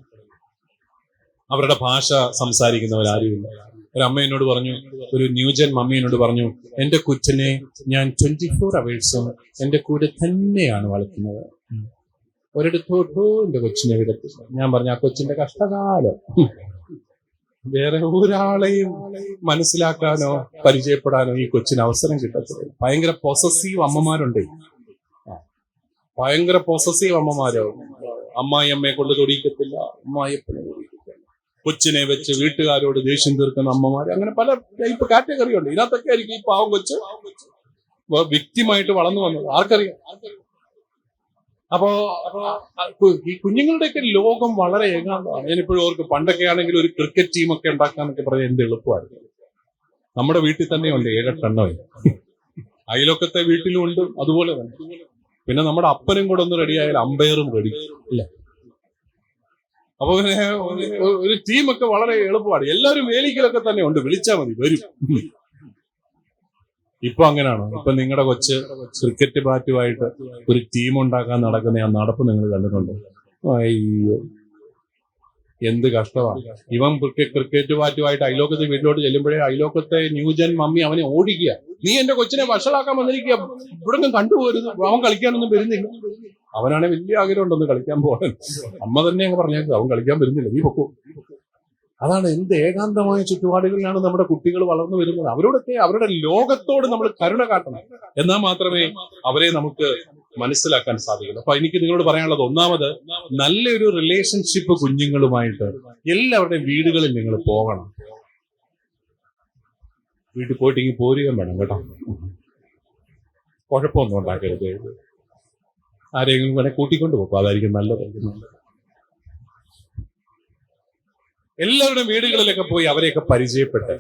അവരുടെ ഭാഷ സംസാരിക്കുന്നവരാരുമില്ല. ഒരു അമ്മ എന്നോട് പറഞ്ഞു, ഒരു ന്യൂജൻ മമ്മി എന്നോട് പറഞ്ഞു, എന്റെ കൊച്ചിനെ ഞാൻ 24 അവേഴ്സും എന്റെ കൂടെ തന്നെയാണ് വളർത്തുന്നത്. ഒരിടത്തോട്ടോ എന്റെ കൊച്ചിനെ വിടത്തില്ല. ഞാൻ പറഞ്ഞു, ആ കൊച്ചിന്റെ കഷ്ടകാലം വേറെ ഒരാളെയും മനസ്സിലാക്കാനോ പരിചയപ്പെടാനോ ഈ കൊച്ചിന് അവസരം കിട്ടത്തില്ല. ഭയങ്കര പൊസസീവ് അമ്മമാരുണ്ട്. ഭയങ്കര പൊസസീവ് അമ്മമാരോ. അമ്മായി അമ്മയെ കൊണ്ട് തൊടിയിക്കത്തില്ല, അമ്മായിയപ്പനെ തൊടിയിക്കത്തില്ല. കൊച്ചിനെ വെച്ച് വീട്ടുകാരോട് ദേഷ്യം തീർക്കുന്ന അമ്മമാര്. അങ്ങനെ പല ടൈപ്പ് കാറ്റഗറി ഉണ്ട്. ഇതിനകത്തൊക്കെ ആയിരിക്കും ഈ പാവം കൊച്ച് വ്യക്തിമായിട്ട് വളർന്നു വന്നത്. ആർക്കറിയാം? അപ്പോ ഈ കുഞ്ഞുങ്ങളുടെയൊക്കെ ലോകം വളരെ ഏകാന്തമാണ്. ഞാനിപ്പോഴും ഓർക്ക്, പണ്ടൊക്കെ ആണെങ്കിൽ ഒരു ക്രിക്കറ്റ് ടീമൊക്കെ ഉണ്ടാക്കാന്നൊക്കെ പറയാൻ എന്ത് എളുപ്പമായിരുന്നു. നമ്മുടെ വീട്ടിൽ തന്നെയുണ്ട് 7-8 എണ്ണം. അയലൊക്കത്തെ വീട്ടിലും ഉണ്ട് അതുപോലെ തന്നെ. പിന്നെ നമ്മുടെ അപ്പനും കൂടെ ഒന്ന് റെഡിയായാൽ അമ്പയറും റെഡി. ഇല്ല, അപ്പൊ ഒരു ടീമൊക്കെ വളരെ എളുപ്പമാണ്. എല്ലാവരും വേലിക്കലൊക്കെ തന്നെ ഉണ്ട്, വിളിച്ചാൽ മതി വരും. ഇപ്പൊ അങ്ങനെയാണോ? ഇപ്പൊ നിങ്ങളുടെ കൊച്ച് ക്രിക്കറ്റ് ബാറ്റുമായിട്ട് ഒരു ടീം ഉണ്ടാക്കാൻ നടക്കുന്ന ആ നടപ്പ് നിങ്ങൾ കണ്ടിട്ടുണ്ട്? അയ്യോ, എന്ത് കഷ്ടമാണ്. ഇവൻ ക്രിക്കറ്റ് ബാറ്റുമായിട്ട് അയലോക്കത്തെ വീട്ടിലോട്ട് ചെല്ലുമ്പോഴേ അയലോക്കത്തെ ന്യൂജൻ മമ്മി അവനെ ഓടിക്കുക. നീ എന്റെ കൊച്ചിനെ വഷളാക്കാൻ വന്നിരിക്കുക, ഇവിടെ കണ്ടുപോകരുത്, അവൻ കളിക്കാനൊന്നും വരുന്നില്ല. അവനാണെ വലിയ ആഗ്രഹം ഉണ്ടെന്ന് കളിക്കാൻ പോകാൻ. അമ്മ തന്നെ അങ്ങ് പറഞ്ഞേക്കുക, അവൻ കളിക്കാൻ വരുന്നില്ല, നീ പൊക്കോ. അതാണ് എന്ത് ഏകാന്തമായ ചുറ്റുപാടുകളിലാണ് നമ്മുടെ കുട്ടികൾ വളർന്നു വരുന്നത്. അവരോടൊക്കെ അവരുടെ ലോകത്തോട് നമ്മൾ കരുണ കാട്ടണം, എന്നാൽ മാത്രമേ അവരെ നമുക്ക് മനസ്സിലാക്കാൻ സാധിക്കുള്ളൂ. അപ്പൊ എനിക്ക് നിങ്ങളോട് പറയാനുള്ളത്, ഒന്നാമത് നല്ലൊരു റിലേഷൻഷിപ്പ് കുഞ്ഞുങ്ങളുമായിട്ട് എല്ലാവരുടെയും വീടുകളിൽ നിങ്ങൾ പോകണം. വീട്ടിൽ പോയിട്ട് ഇങ്ങനെ പോരുകയും വേണം കേട്ടോ. കുഴപ്പമൊന്നും ഉണ്ടാക്കരുത്. ആരെങ്കിലും വേണേ കൂട്ടിക്കൊണ്ട് പോകും, അതായിരിക്കും നല്ലത്. എല്ലാവരുടെയും വീടുകളിലൊക്കെ പോയി അവരെയൊക്കെ പരിചയപ്പെട്ട്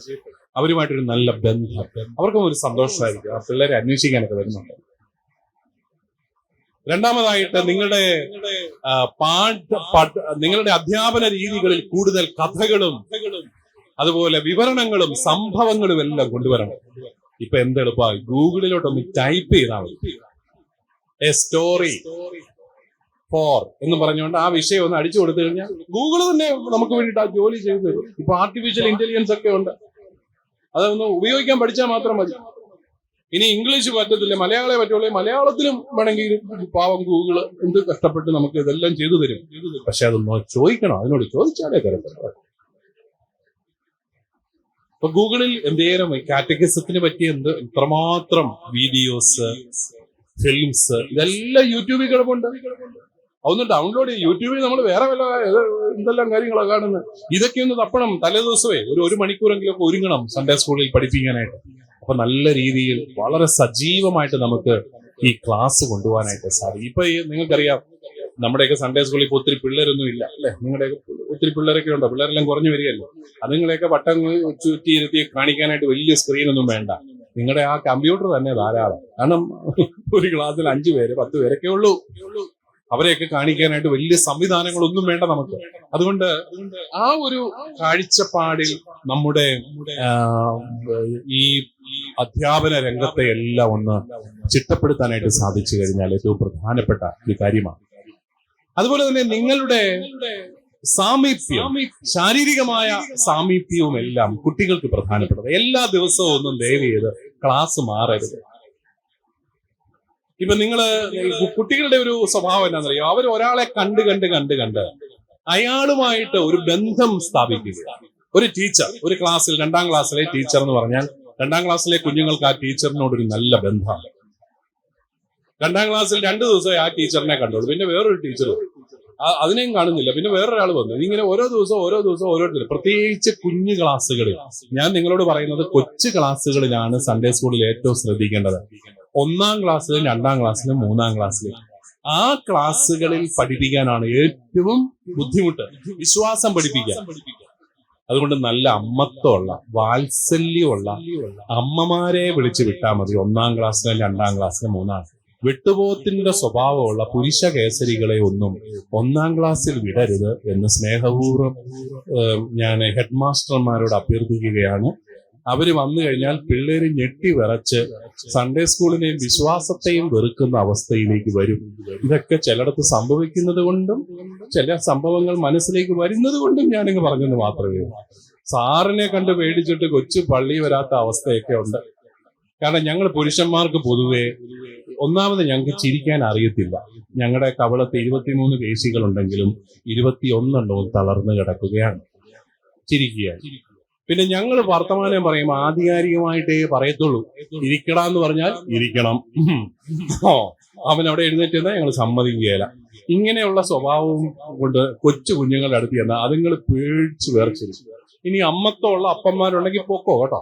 അവരുമായിട്ടൊരു നല്ല ബന്ധം, അവർക്കും ഒരു സന്തോഷമായിരിക്കും. ആ പിള്ളേരെ അന്വേഷിക്കാനൊക്കെ വരുന്നുണ്ട്. രണ്ടാമതായിട്ട് നിങ്ങളുടെ അധ്യാപന രീതികളിൽ കൂടുതൽ കഥകളും അതുപോലെ വിവരണങ്ങളും സംഭവങ്ങളും എല്ലാം കൊണ്ടുവരണം. ഇപ്പൊ എന്തെളുപ്പമായി, ഗൂഗിളിലോട്ടൊന്ന് ടൈപ്പ് ചെയ്താൽ മതി, എ സ്റ്റോറി ഫോർ എന്ന് പറഞ്ഞുകൊണ്ട് ആ വിഷയം ഒന്ന് അടിച്ചു കൊടുത്തു കഴിഞ്ഞാൽ ഗൂഗിൾ തന്നെ നമുക്ക് വേണ്ടിയിട്ട് ആ ജോലി ചെയ്തു തരും. ഇപ്പൊ ആർട്ടിഫിഷ്യൽ ഇന്റലിജൻസ് ഒക്കെ ഉണ്ട്, അതൊന്ന് ഉപയോഗിക്കാൻ പഠിച്ചാൽ മാത്രം മതി. ഇനി ഇംഗ്ലീഷ് പറ്റത്തില്ല, മലയാളമേ പറ്റുള്ളൂ. മലയാളത്തിലും വേണമെങ്കിൽ പാവം ഗൂഗിള് എന്ത് കഷ്ടപ്പെട്ട് നമുക്ക് ഇതെല്ലാം ചെയ്തു തരും. പക്ഷെ അതൊന്ന് ചോദിക്കണം, അതിനോട് ചോദിച്ചാലേ തരത്തില്ല. ഇപ്പൊ ഗൂഗിളിൽ എന്തേലും കാറ്റഗറിസത്തിന് പറ്റിയ ഇത്രമാത്രം വീഡിയോസ്, ഫിലിംസ്, ഇതെല്ലാം യൂട്യൂബിൽ കിടപ്പുണ്ട്. അതൊന്ന് ഡൗൺലോഡ് ചെയ്യും. യൂട്യൂബിൽ നമ്മൾ വേറെ വല്ല എന്തെല്ലാം കാര്യങ്ങളാണ് കാണുന്നത്. ഇതൊക്കെ ഒന്ന് തപ്പണം. തലേ ദിവസമേ ഒരു മണിക്കൂറെങ്കിലും ഒരുങ്ങണം സൺഡേ സ്കൂളിൽ പഠിപ്പിക്കാനായിട്ട്. അപ്പൊ നല്ല രീതിയിൽ വളരെ സജീവമായിട്ട് നമുക്ക് ഈ ക്ലാസ് കൊണ്ടുപോകാനായിട്ട് സാധിക്കും. ഇപ്പൊ നിങ്ങൾക്കറിയാം, നമ്മുടെയൊക്കെ സൺഡേ സ്കൂളിൽ ഇപ്പോൾ ഒത്തിരി പിള്ളേരൊന്നും ഇല്ല അല്ലെ? നിങ്ങളുടെയൊക്കെ ഒത്തിരി പിള്ളേരൊക്കെ ഉണ്ടോ? പിള്ളേരെല്ലാം കുറഞ്ഞു വരികയല്ലോ. അതുങ്ങളെയൊക്കെ വട്ടം ചുറ്റി ഇരുത്തി കാണിക്കാനായിട്ട് വലിയ സ്ക്രീനൊന്നും വേണ്ട. നിങ്ങളുടെ ആ കമ്പ്യൂട്ടർ തന്നെ ധാരാളം. കാരണം ഒരു ക്ലാസ്സിൽ 5 പേര് 10 പേരൊക്കെ ഉള്ളൂ. അവരെയൊക്കെ കാണിക്കാനായിട്ട് വലിയ സംവിധാനങ്ങളൊന്നും വേണ്ട നമുക്ക്. അതുകൊണ്ട് ആ ഒരു കാഴ്ചപ്പാടിൽ നമ്മുടെ ഈ അധ്യാപന രംഗത്തെ എല്ലാം ഒന്ന് ചിട്ടപ്പെടുത്താനായിട്ട് സാധിച്ചു കഴിഞ്ഞാൽ ഏറ്റവും പ്രധാനപ്പെട്ട ഒരു കാര്യമാണ്. അതുപോലെ തന്നെ നിങ്ങളുടെ സാമീപ്യം, ശാരീരികമായ സാമീപ്യവും എല്ലാം കുട്ടികൾക്ക് പ്രധാനപ്പെട്ടത്. എല്ലാ ദിവസവും ഒന്നും ദയവ് ചെയ്ത് ക്ലാസ് മാറരുത്. ഇപ്പൊ കുട്ടികളുടെ ഒരു സ്വഭാവം എന്താണെന്നറിയോ? അവർ ഒരാളെ കണ്ട് അയാളുമായിട്ട് ഒരു ബന്ധം സ്ഥാപിക്കുക. ഒരു ടീച്ചർ, ഒരു ക്ലാസ്സിൽ 2ാം ക്ലാസ്സിലെ ടീച്ചർ എന്ന് പറഞ്ഞാൽ 2ാം ക്ലാസ്സിലെ കുഞ്ഞുങ്ങൾക്ക് ആ ടീച്ചറിനോടൊരു നല്ല ബന്ധമാണ്. 2ാം ക്ലാസ്സിൽ 2 ദിവസമേ ആ ടീച്ചറിനെ കണ്ടോളൂ, പിന്നെ വേറൊരു ടീച്ചർ അതിനെയും കാണുന്നില്ല, പിന്നെ വേറൊരാൾ വന്നു. ഇങ്ങനെ ഓരോ ദിവസവും ഓരോരുത്തർ, പ്രത്യേകിച്ച് കുഞ്ഞു ക്ലാസ്സുകളിൽ. ഞാൻ നിങ്ങളോട് പറയുന്നത് കൊച്ചു ക്ലാസ്സുകളിലാണ് സൺഡേ സ്കൂളിൽ ഏറ്റവും ശ്രദ്ധിക്കേണ്ടത്. 1ാം ക്ലാസ്സിലും 2ാം ക്ലാസ്സിലും 3ാം ക്ലാസ്സിലും ആ ക്ലാസ്സുകളിൽ പഠിപ്പിക്കാനാണ് ഏറ്റവും ബുദ്ധിമുട്ട്, വിശ്വാസം പഠിപ്പിക്കാൻ. അതുകൊണ്ട് നല്ല അമ്മത്വമുള്ള, വാത്സല്യമുള്ള അമ്മമാരെ വിളിച്ചു വിട്ടാൽ മതി 1ാം ക്ലാസ്സിലും 2ാം ക്ലാസ്സിലും 3ാം. വെട്ടുപോത്തിന്റെ സ്വഭാവമുള്ള പുരുഷ കേസരികളെ ഒന്നും 1ാം ക്ലാസ്സിൽ വിടരുത് എന്ന് സ്നേഹപൂർവ്വം ഞാൻ ഹെഡ് മാസ്റ്റർമാരോട് അഭ്യർത്ഥിക്കുകയാണ്. അവര് വന്നു കഴിഞ്ഞാൽ പിള്ളേര് ഞെട്ടി വിറച്ച് സൺഡേ സ്കൂളിനെയും വിശ്വാസത്തെയും വെറുക്കുന്ന അവസ്ഥയിലേക്ക് വരും. ഇതൊക്കെ ചിലയിടത്ത് സംഭവിക്കുന്നത് കൊണ്ടും ചില സംഭവങ്ങൾ മനസ്സിലേക്ക് വരുന്നത് കൊണ്ടും ഞാനിങ്ങ് പറഞ്ഞെന്ന് മാത്രമേ ഉള്ളൂ. സാറിനെ കണ്ട് പേടിച്ചിട്ട് കൊച്ചു പള്ളി വരാത്ത അവസ്ഥയൊക്കെ ഉണ്ട്. കാരണം ഞങ്ങൾ പുരുഷന്മാർക്ക് പൊതുവെ ഒന്നാമത് ഞങ്ങൾക്ക് ചിരിക്കാൻ അറിയത്തില്ല. ഞങ്ങളുടെ കവളത്ത് 23 പേശികളുണ്ടെങ്കിലും 21 തളർന്നു കിടക്കുകയാണ്, ചിരിക്കുകയാണ്. പിന്നെ ഞങ്ങൾ വർത്തമാനം പറയുമ്പോൾ ആധികാരികമായിട്ടേ പറയത്തുള്ളൂ. ഇരിക്കടാന്ന് പറഞ്ഞാൽ ഇരിക്കണം, അവൻ അവിടെ എഴുന്നേറ്റ് എന്നാൽ ഞങ്ങൾ സമ്മതിക്കുകയില്ല. ഇങ്ങനെയുള്ള സ്വഭാവവും കൊണ്ട് കൊച്ചു കുഞ്ഞുങ്ങളുടെ അടുത്ത് ചെന്നാൽ അതുങ്ങൾ പേടിച്ച് വേർച്ചിരിക്കും. ഇനി അമ്മത്വമുള്ള അപ്പന്മാരുണ്ടെങ്കിൽ പൊക്കോ കേട്ടോ.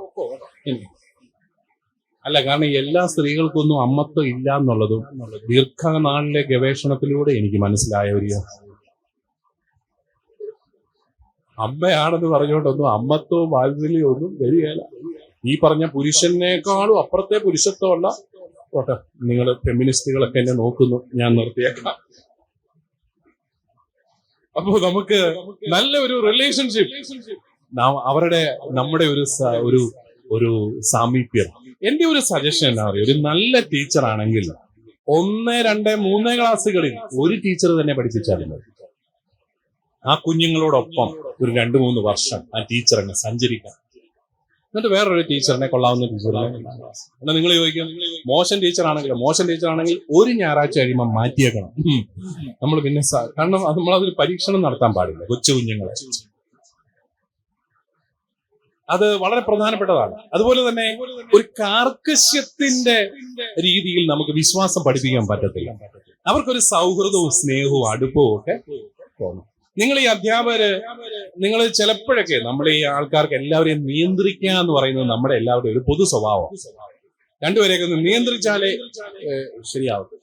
അല്ല, കാരണം എല്ലാ സ്ത്രീകൾക്കൊന്നും അമ്മത്വം ഇല്ല എന്നുള്ളതും ദീർഘനാളിലെ ഗവേഷണത്തിലൂടെ എനിക്ക് മനസ്സിലായ ഒരു അമ്മയാണെന്ന് പറഞ്ഞുകൊണ്ടൊന്നും അമ്മത്വവും വാത്സല്യവും ഒന്നും വരികയില്ല. ഈ പറഞ്ഞ പുരുഷനേക്കാളും അപ്പുറത്തെ പുരുഷത്വമുള്ള ഓട്ടെ. നിങ്ങൾ ഫെമിനിസ്റ്റുകളൊക്കെ എന്നെ നോക്കുന്നു, ഞാൻ നിർത്തിയേക്കാം. അപ്പോ നമുക്ക് നല്ല ഒരു റിലേഷൻഷിപ്പ്, അവരുടെ നമ്മുടെ ഒരു സാമീപ്യം. എന്റെ ഒരു സജഷൻ എന്താ പറയുക, ഒരു നല്ല ടീച്ചർ ആണെങ്കിൽ 1, 2, 3 ക്ലാസ്സുകളിൽ ഒരു ടീച്ചർ തന്നെ പഠിപ്പിച്ചാലും മതി. ആ കുഞ്ഞുങ്ങളോടൊപ്പം ഒരു 2-3 വർഷം ആ ടീച്ചർ അങ്ങ് സഞ്ചരിക്കാം. എന്നിട്ട് വേറൊരു ടീച്ചറിനെ, കൊള്ളാവുന്ന ടീച്ചറിനെ എന്നാൽ നിങ്ങൾ ചോദിക്കും, മോശം ടീച്ചറാണെങ്കിൽ ഒരു ഞായറാഴ്ച കഴിയുമ്പോൾ മാറ്റിയേക്കണം. നമ്മൾ പിന്നെ കാരണം നമ്മളതൊരു പരീക്ഷണം നടത്താൻ പാടില്ല കൊച്ചു കുഞ്ഞുങ്ങളെ. അത് വളരെ പ്രധാനപ്പെട്ടതാണ്. അതുപോലെ തന്നെ ഒരു കാർക്കശ്യത്തിന്റെ രീതിയിൽ നമുക്ക് വിശ്വാസം പഠിപ്പിക്കാൻ പറ്റത്തില്ല. അവർക്കൊരു സൗഹൃദവും സ്നേഹവും അടുപ്പവും ഒക്കെ തോന്നും. നിങ്ങൾ ഈ അധ്യാപകര്, നിങ്ങൾ ചിലപ്പോഴൊക്കെ നമ്മുടെ ഈ ആൾക്കാർക്ക് എല്ലാവരെയും നിയന്ത്രിക്കുക എന്ന് പറയുന്നത് നമ്മുടെ എല്ലാവരുടെയും ഒരു പൊതു സ്വഭാവം. രണ്ടുപേരെയൊക്കെ ഒന്ന് നിയന്ത്രിച്ചാലേ ശരിയാവട്ടെ.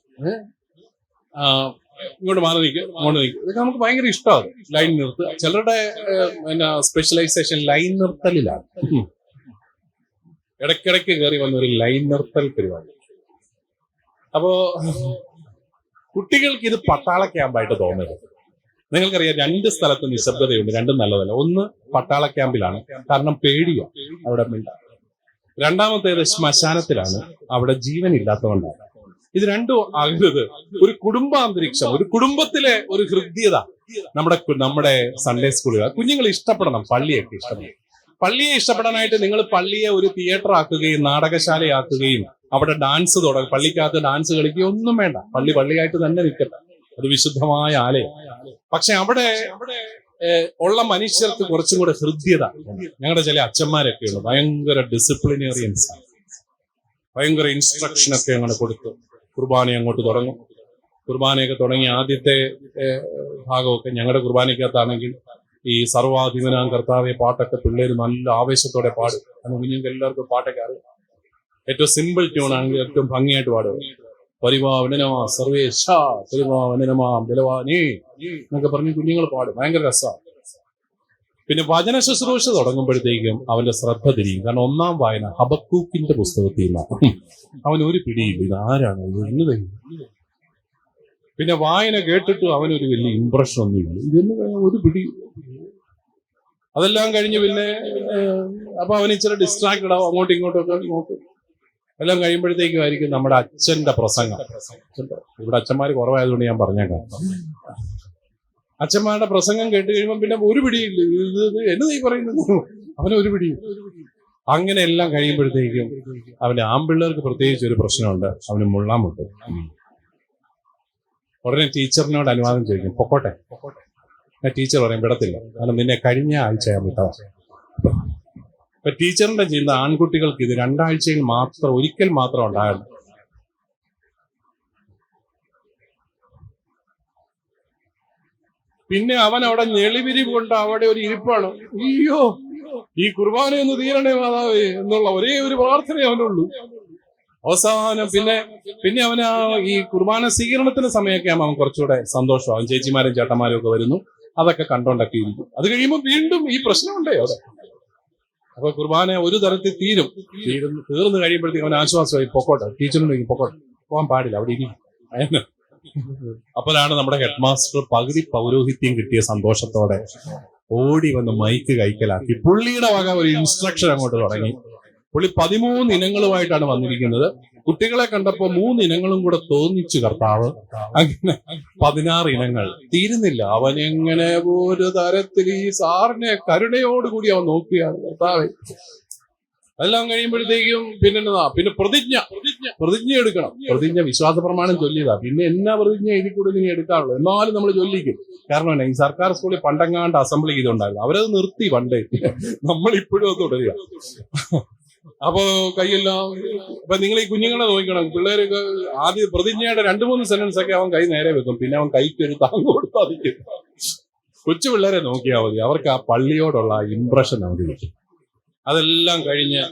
ഇങ്ങോട്ട് മാറി നിൽക്കുക, അങ്ങോട്ട് നിൽക്കുക, ഇതൊക്കെ നമുക്ക് ഭയങ്കര ഇഷ്ടമാണ്. ലൈൻ നിർത്തുക. ചിലരുടെ സ്പെഷ്യലൈസേഷൻ ലൈൻ നിർത്തലിലാണ്. ഇടയ്ക്കിടയ്ക്ക് കയറി വന്ന ഒരു ലൈൻ നിർത്തൽ പരിപാടി. അപ്പോ കുട്ടികൾക്ക് ഇത് പട്ടാള ക്യാമ്പായിട്ട് തോന്നരുത്. നിങ്ങൾക്കറിയാം, 2 സ്ഥലത്ത് നിശബ്ദതയുണ്ട്, രണ്ടും നല്ലതല്ല. ഒന്ന് പട്ടാള ക്യാമ്പിലാണ്, കാരണം പേടിയോ അവിടെ മിണ്ടാ. രണ്ടാമത്തേത് ശ്മശാനത്തിലാണ്, അവിടെ ജീവനില്ലാത്തതുകൊണ്ടാണ്. ഇത് രണ്ടും ആകരുത്. ഒരു കുടുംബാന്തരീക്ഷം, ഒരു കുടുംബത്തിലെ ഒരു ഹൃദ്യത നമ്മുടെ സൺഡേ സ്കൂളുകൾ കുഞ്ഞുങ്ങൾ ഇഷ്ടപ്പെടണം. പള്ളിയൊക്കെ ഇഷ്ടപ്പെടണം. പള്ളിയെ ഇഷ്ടപ്പെടാനായിട്ട് നിങ്ങൾ പള്ളിയെ ഒരു തിയേറ്റർ ആക്കുകയും നാടകശാലയാക്കുകയും അവിടെ ഡാൻസ് തുടങ്ങും, പള്ളിക്കകത്ത് ഡാൻസ് കളിക്കുകയും ഒന്നും വേണ്ട. പള്ളിയായിട്ട് തന്നെ നിൽക്കട്ടെ, അത് വിശുദ്ധമായ ആലയം. പക്ഷെ അവിടെ ഉള്ള മനുഷ്യർക്ക് കുറച്ചും കൂടെ ഹൃദ്യത. ഞങ്ങളുടെ ചില അച്ഛന്മാരൊക്കെ ഉണ്ട്, ഭയങ്കര ഡിസിപ്ലിനേറിയൻസ്, ഭയങ്കര ഇൻസ്ട്രക്ഷനൊക്കെ അങ്ങനെ കൊടുത്തു കുർബാന അങ്ങോട്ട് തുടങ്ങും. കുർബാനയൊക്കെ തുടങ്ങി ആദ്യത്തെ ഭാഗമൊക്കെ ഞങ്ങളുടെ കുർബാനയ്ക്കകത്താണെങ്കിൽ ഈ സർവാധിപനാം കർത്താവെ പാട്ടൊക്കെ പിള്ളേർ നല്ല ആവേശത്തോടെ പാടും. കാരണം കുഞ്ഞുങ്ങൾക്ക് എല്ലാവർക്കും പാട്ടൊക്കെ അറിയാം. ഏറ്റവും സിമ്പിൾ ട്യൂൺ ആണെങ്കിൽ ഏറ്റവും ഭംഗിയായിട്ട് പാടും. പരിപാവനനമാ സർവേശ പരിപാവനനമാ ബലവാനേ എന്നൊക്കെ പറഞ്ഞ് കുഞ്ഞുങ്ങൾ പാടും. ഭയങ്കര രസമാണ്. പിന്നെ വചന ശുശ്രൂഷ തുടങ്ങുമ്പോഴത്തേക്കും അവന്റെ ശ്രദ്ധ തിരിയും. കാരണം 1ാം വായന ഹബക്കൂക്കിന്റെ പുസ്തകത്തിൽ നിന്നാണ്. അവൻ ഒരു പിടിയില്ല, ഇത് ആരാണ്, ഇത്. പിന്നെ വായന കേട്ടിട്ട് അവനൊരു വലിയ ഇംപ്രഷൻ ഒന്നുമില്ല, ഇതെന്ന് ഒരു പിടി. അതെല്ലാം കഴിഞ്ഞ് പിന്നെ അപ്പൊ അവൻ ഇച്ചിരി ഡിസ്ട്രാക്റ്റഡ് ആവും, അങ്ങോട്ടും ഇങ്ങോട്ടും ഒക്കെ നോക്കും. എല്ലാം കഴിയുമ്പോഴത്തേക്കും ആയിരിക്കും നമ്മുടെ അച്ഛന്റെ പ്രസംഗം. ഇവിടെ അച്ഛന്മാർ കുറവായതുകൊണ്ട് ഞാൻ പറഞ്ഞേക്കാം. അച്ഛന്മാരുടെ പ്രസംഗം കേട്ട് കഴിയുമ്പോൾ പിന്നെ ഒരു പിടിയില്ല, ഇത് എന്നീ പറയുന്നത്, അവനൊരു പിടിയില്ല. അങ്ങനെ എല്ലാം കഴിയുമ്പോഴത്തേക്കും അവന്റെ ആൺപിള്ളേർക്ക് പ്രത്യേകിച്ച് ഒരു പ്രശ്നമുണ്ട്, അവന് മുള്ളാൻ മുട്ടും. ഉടനെ ടീച്ചറിനോട് അനുവാദം ചോദിക്കും, പൊക്കോട്ടെ. ടീച്ചർ പറയും വിടത്തില്ല, കാരണം നിന്നെ കഴിഞ്ഞ ആഴ്ച ഞാൻ വിട്ടതാ. ഇപ്പൊ ടീച്ചറിന്റെ ചിന്ത ആൺകുട്ടികൾക്ക് ഇത് 2 ആഴ്ചയിൽ മാത്രം, ഒരിക്കൽ മാത്രം ഉണ്ടായിരുന്നു. പിന്നെ അവൻ അവിടെ ഞെളിവിരി കൊണ്ട് അവിടെ ഒരു ഇരിപ്പാണ്. അയ്യോ, ഈ കുർബാനയൊന്ന് തീരണേ മാതാവേ എന്നുള്ള ഒരേ ഒരു പ്രാർത്ഥനയെ അവനുള്ളൂ. അവസാനം പിന്നെ അവന് ഈ കുർബാന സ്വീകരണത്തിന് സമയമൊക്കെ ആകുമ്പോൾ അവൻ കുറച്ചുകൂടെ സന്തോഷമാകും. ചേച്ചിമാരും ചേട്ടന്മാരും ഒക്കെ വരുന്നു, അതൊക്കെ കണ്ടോണ്ടൊക്കെ ഇരിക്കും. അത് കഴിയുമ്പോൾ വീണ്ടും ഈ പ്രശ്നമുണ്ടേ അവിടെ. അപ്പൊ കുർബാന ഒരു തരത്തിൽ തീർന്നു കഴിയുമ്പോഴത്തേക്ക് അവൻ ആശ്വാസമായി, പൊക്കോട്ടെ. ടീച്ചറിനോട് പൊക്കോട്ടെ, പോകാൻ പാടില്ല, അവിടെ ഇരിക്കും. അപ്പോഴാണ് നമ്മുടെ ഹെഡ് മാസ്റ്റർ പകുതി പൗരോഹിത്യം കിട്ടിയ സന്തോഷത്തോടെ ഓടി വന്ന് മൈക്ക് കൈക്കലാക്കി പുള്ളിയുടെ വക ഒരു ഇൻസ്ട്രക്ഷൻ അങ്ങോട്ട് തുടങ്ങി. പുള്ളി 13 ഇനങ്ങളുമായിട്ടാണ് വന്നിരിക്കുന്നത്. കുട്ടികളെ കണ്ടപ്പോ 3 ഇനങ്ങളും കൂടെ തോന്നിച്ചു കർത്താവ്. അങ്ങനെ 16 ഇനങ്ങൾ തീരുന്നില്ല. അവൻ എങ്ങനെ ഒരു തരത്തിൽ ഈ സാറിനെ കരുണയോടുകൂടി അവൻ നോക്കിയാണ് കർത്താവ്. അതെല്ലാം കഴിയുമ്പോഴത്തേക്കും പിന്നെ പ്രതിജ്ഞ എടുക്കണം. പ്രതിജ്ഞ വിശ്വാസ പ്രമാണം ചൊല്ലിയതാ. പിന്നെ എന്നാ പ്രതിജ്ഞ ഇതിൽ കൂടുതൽ ഇനി എടുക്കാറുള്ളൂ. എന്നാലും നമ്മൾ ചൊല്ലിക്കും. കാരണം ഈ സർക്കാർ സ്കൂളിൽ പണ്ടെങ്ങാണ്ട് അസംബ്ലി ചെയ്തുണ്ടായിരുന്നു, അവരത് നിർത്തി പണ്ടേ. നമ്മളിപ്പോഴും അത് തുടരുക. അപ്പോ കൈയെല്ലാം ഇപ്പൊ നിങ്ങൾ ഈ കുഞ്ഞുങ്ങളെ നോക്കണം. പിള്ളേർക്ക് ആദ്യം പ്രതിജ്ഞയുടെ 2-3 സെന്റൻസ് ഒക്കെ അവൻ കൈ നേരെ വെക്കും, പിന്നെ അവൻ കൈക്ക് ഒരു താങ്ങ് കൊടുത്താൽ കൊച്ചു പിള്ളേരെ നോക്കിയാൽ മതി, അവർക്ക് ആ പള്ളിയോടുള്ള ഇംപ്രഷൻ അവർക്ക് കിട്ടും. അതെല്ലാം കഴിഞ്ഞ്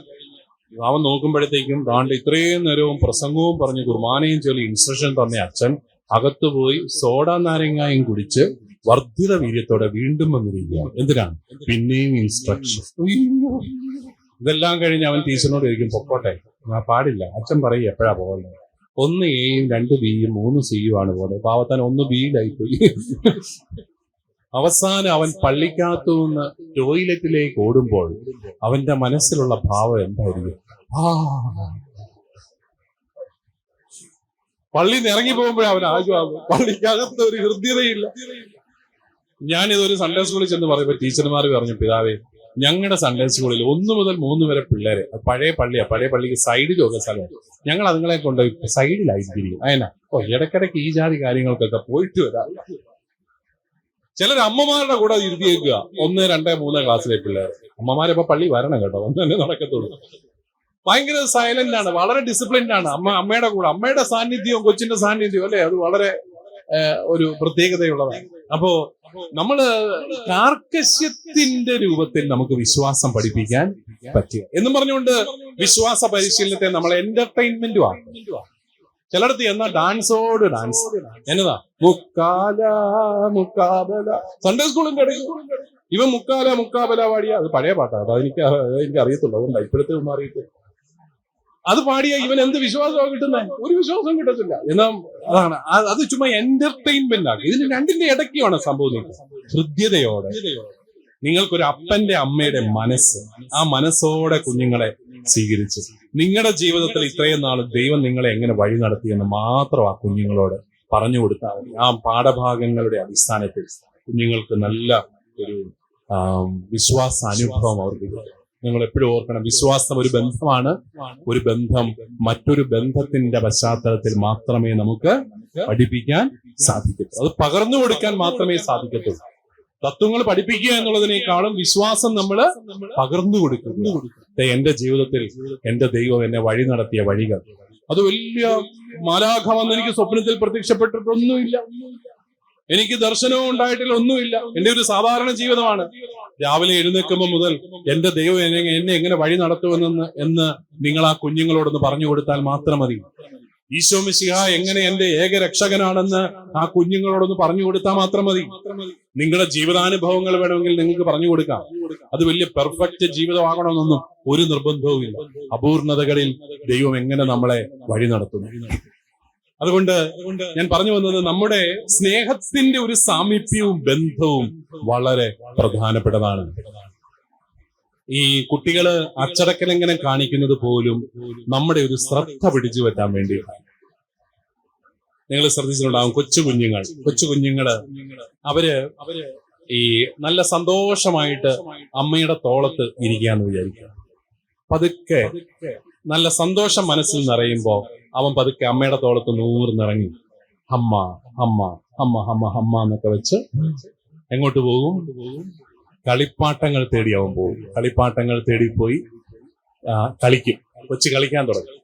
അവൻ നോക്കുമ്പോഴത്തേക്കും താണ്ട് ഇത്രയും നേരവും പ്രസംഗവും പറഞ്ഞ് കുർബാനയും ചൊല്ലി ഇൻസ്ട്രക്ഷൻ തന്നെ അച്ഛൻ അകത്തുപോയി സോഡാ നാരങ്ങായും കുടിച്ച് വർദ്ധിത വീര്യത്തോടെ വീണ്ടും വന്നിരിക്കുകയാണ്. എന്തിനാണ്? പിന്നെയും ഇൻസ്ട്രക്ഷൻ. ഇതെല്ലാം കഴിഞ്ഞ് അവൻ ടീച്ചറിനോട് ചോദിക്കും, പൊക്കോട്ടെ. പാടില്ല, അച്ഛൻ പറയും എപ്പോഴാ പോകുന്നത്. 1 എയും 2 ബിയും 3 സിയും ആണ് പോകുന്നത്. പാവത്താൻ 1 ബിയിലായി പോയി. അവസാനം അവൻ പള്ളിക്കകത്തു നിന്ന് ടോയ്ലറ്റിലേക്ക് ഓടുമ്പോൾ അവന്റെ മനസ്സിലുള്ള ഭാവം എന്തായിരിക്കും? പള്ളിയിൽ നിന്ന് ഇറങ്ങി പോകുമ്പോഴേ അവൻ ആശ്വാസം. പള്ളിക്കകത്ത് ഒരു ഹൃദ്യതയില്ല. ഞാനിതൊരു സൺഡേ സ്കൂളിൽ ചെന്ന് പറയുമ്പോൾ ടീച്ചർമാർ പറഞ്ഞു, പിതാവേ, ഞങ്ങളുടെ സൺഡേ സ്കൂളിൽ 1 മുതൽ 3 വരെ പിള്ളേരെ, പഴയ പള്ളിക്ക് സൈഡിലൊക്കെ സ്ഥലം, ഞങ്ങൾ അതുങ്ങളെ കൊണ്ട് സൈഡിലായിരിക്കും. അതിനാ ഇടയ്ക്കിടയ്ക്ക് ഈ ജാതി കാര്യങ്ങൾക്കൊക്കെ പോയിട്ട് വരാം. ചിലർ അമ്മമാരുടെ കൂടെ ഇരുത്തിയേക്കുക 1, 2, 3 ക്ലാസ്സിലെ പിള്ളേർ. അമ്മമാരിപ്പോ പള്ളി വരണം കേട്ടോ, ഒന്ന് തന്നെ നടക്കത്തുള്ളൂ. ഭയങ്കര സൈലന്റ് ആണ്, വളരെ ഡിസിപ്ലിൻഡ് ആണ്. അമ്മയുടെ കൂടെ, അമ്മയുടെ സാന്നിധ്യവും കൊച്ചിന്റെ സാന്നിധ്യവും അല്ലെ, അത് വളരെ ഒരു പ്രത്യേകതയുള്ളതാണ്. അപ്പോ നമ്മള് കാർക്കശ്യത്തിന്റെ രൂപത്തിൽ നമുക്ക് വിശ്വാസം പഠിപ്പിക്കാൻ പറ്റുക എന്നും പറഞ്ഞുകൊണ്ട് വിശ്വാസ പരിശീലനത്തെ നമ്മൾ എന്റർടൈൻമെന്റും ആക്കും. ചിലടത്ത് എന്നാ ഡാൻസോട് ഡാൻസ്, എന്നതാ മുക്കാബല. സൺഡേ സ്കൂളിന്റെ ഇടയിൽ ഇവൻ മുക്കാബല പാടിയ, അത് പഴയ പാട്ടാണ്, അതെനിക്ക് അറിയത്തുള്ളൂ, അതുകൊണ്ട് ഇപ്പോഴത്തെ ഒന്നും അറിയത്തില്ല. അത് പാടിയ ഇവൻ എന്ത് വിശ്വാസമാണ് കിട്ടുന്നത്? ഒരു വിശ്വാസവും കിട്ടത്തില്ല. എന്നാ അതാണ്, അത് ചുമ്മാ എന്റർടൈൻമെന്റ് ആക്കി. ഇതിന് രണ്ടിന്റെ ഇടയ്ക്കുമാണ് സംഭവം. ഹൃദ്യതയോടെ നിങ്ങൾക്കൊരു അപ്പന്റെ അമ്മയുടെ മനസ്സ്, ആ മനസ്സോടെ കുഞ്ഞുങ്ങളെ സ്വീകരിച്ച് നിങ്ങളുടെ ജീവിതത്തിൽ ഇത്രയും നാൾ ദൈവം നിങ്ങളെ എങ്ങനെ വഴി നടത്തിയെന്ന് മാത്രം ആ കുഞ്ഞുങ്ങളോട് പറഞ്ഞു കൊടുത്താൽ മതി. ആ പാഠഭാഗങ്ങളുടെ അടിസ്ഥാനത്തിൽ കുഞ്ഞുങ്ങൾക്ക് നല്ല ഒരു വിശ്വാസ അനുഭവം അവർക്ക് കിട്ടും. നിങ്ങൾ എപ്പോഴും ഓർക്കണം, വിശ്വാസം ഒരു ബന്ധമാണ്. ഒരു ബന്ധം മറ്റൊരു ബന്ധത്തിന്റെ പശ്ചാത്തലത്തിൽ മാത്രമേ നമുക്ക് പഠിപ്പിക്കാൻ സാധിക്കത്തുള്ളൂ. അത് പകർന്നു കൊടുക്കാൻ മാത്രമേ സാധിക്കത്തുള്ളൂ. തത്വങ്ങൾ പഠിപ്പിക്കുക എന്നുള്ളതിനേക്കാളും വിശ്വാസം നമ്മൾ പകർന്നു കൊടുക്കുന്നു. എന്റെ ജീവിതത്തിൽ എന്റെ ദൈവം എന്നെ വഴി നടത്തിയ വഴികൾ, അത് വലിയ മാലാഖ വന്ന് എനിക്ക് സ്വപ്നത്തിൽ പ്രത്യക്ഷപ്പെട്ടിട്ടൊന്നുമില്ല, എനിക്ക് ദർശനവും ഉണ്ടായിട്ടില്ല, ഒന്നുമില്ല. എന്റെ ഒരു സാധാരണ ജീവിതമാണ്. രാവിലെ എഴുന്നേൽക്കുമ്പോൾ മുതൽ എന്റെ ദൈവം എന്നെ എങ്ങനെ വഴി നടത്തുമെന്ന് നിങ്ങൾ ആ കുഞ്ഞുങ്ങളോടൊന്ന് പറഞ്ഞു കൊടുത്താൽ മാത്രം മതി. ഈശോ മിശിഹ എങ്ങനെ എന്റെ ഏകരക്ഷകനാണെന്ന് ആ കുഞ്ഞുങ്ങളോടൊന്ന് പറഞ്ഞു കൊടുത്താൽ മാത്രം മതി. നിങ്ങളുടെ ജീവിതാനുഭവങ്ങൾ വേണമെങ്കിൽ നിങ്ങൾക്ക് പറഞ്ഞു കൊടുക്കാം. അത് വലിയ പെർഫെക്റ്റ് ജീവിതമാകണമെന്നൊന്നും ഒരു നിർബന്ധവുമില്ല. അപൂർണതകളിൽ ദൈവം എങ്ങനെ നമ്മളെ വഴി നടത്തുന്നു. അതുകൊണ്ട് ഞാൻ പറഞ്ഞു വന്നത്, നമ്മുടെ സ്നേഹത്തിന്റെ ഒരു സാമീപ്യവും ബന്ധവും വളരെ പ്രധാനപ്പെട്ടതാണ്. ഈ കുട്ടികള് അച്ചടക്കലംഘനം കാണിക്കുന്നത് പോലും നമ്മുടെ ഒരു ശ്രദ്ധ പിടിച്ചു പറ്റാൻ വേണ്ടിയിട്ടാണ്. നിങ്ങൾ ശ്രദ്ധിച്ചിട്ടുണ്ടാവും, കൊച്ചു കുഞ്ഞുങ്ങള് അവര് ഈ നല്ല സന്തോഷമായിട്ട് അമ്മയുടെ തോളത്ത് ഇരിക്കാന്ന് വിചാരിക്കുക. പതുക്കെ നല്ല സന്തോഷം മനസ്സിൽ നിറയുമ്പോ അവൻ പതുക്കെ അമ്മയുടെ തോളത്ത് നൂർന്നിറങ്ങി അമ്മ അമ്മ അമ്മ അമ്മ അമ്മ എന്നൊക്കെ വെച്ച് എങ്ങോട്ട് പോകും? കളിപ്പാട്ടങ്ങൾ തേടി അവൻ പോകും. കളിപ്പാട്ടങ്ങൾ തേടിപ്പോയി കളിക്കും. കൊച്ചു കളിക്കാൻ തുടങ്ങും.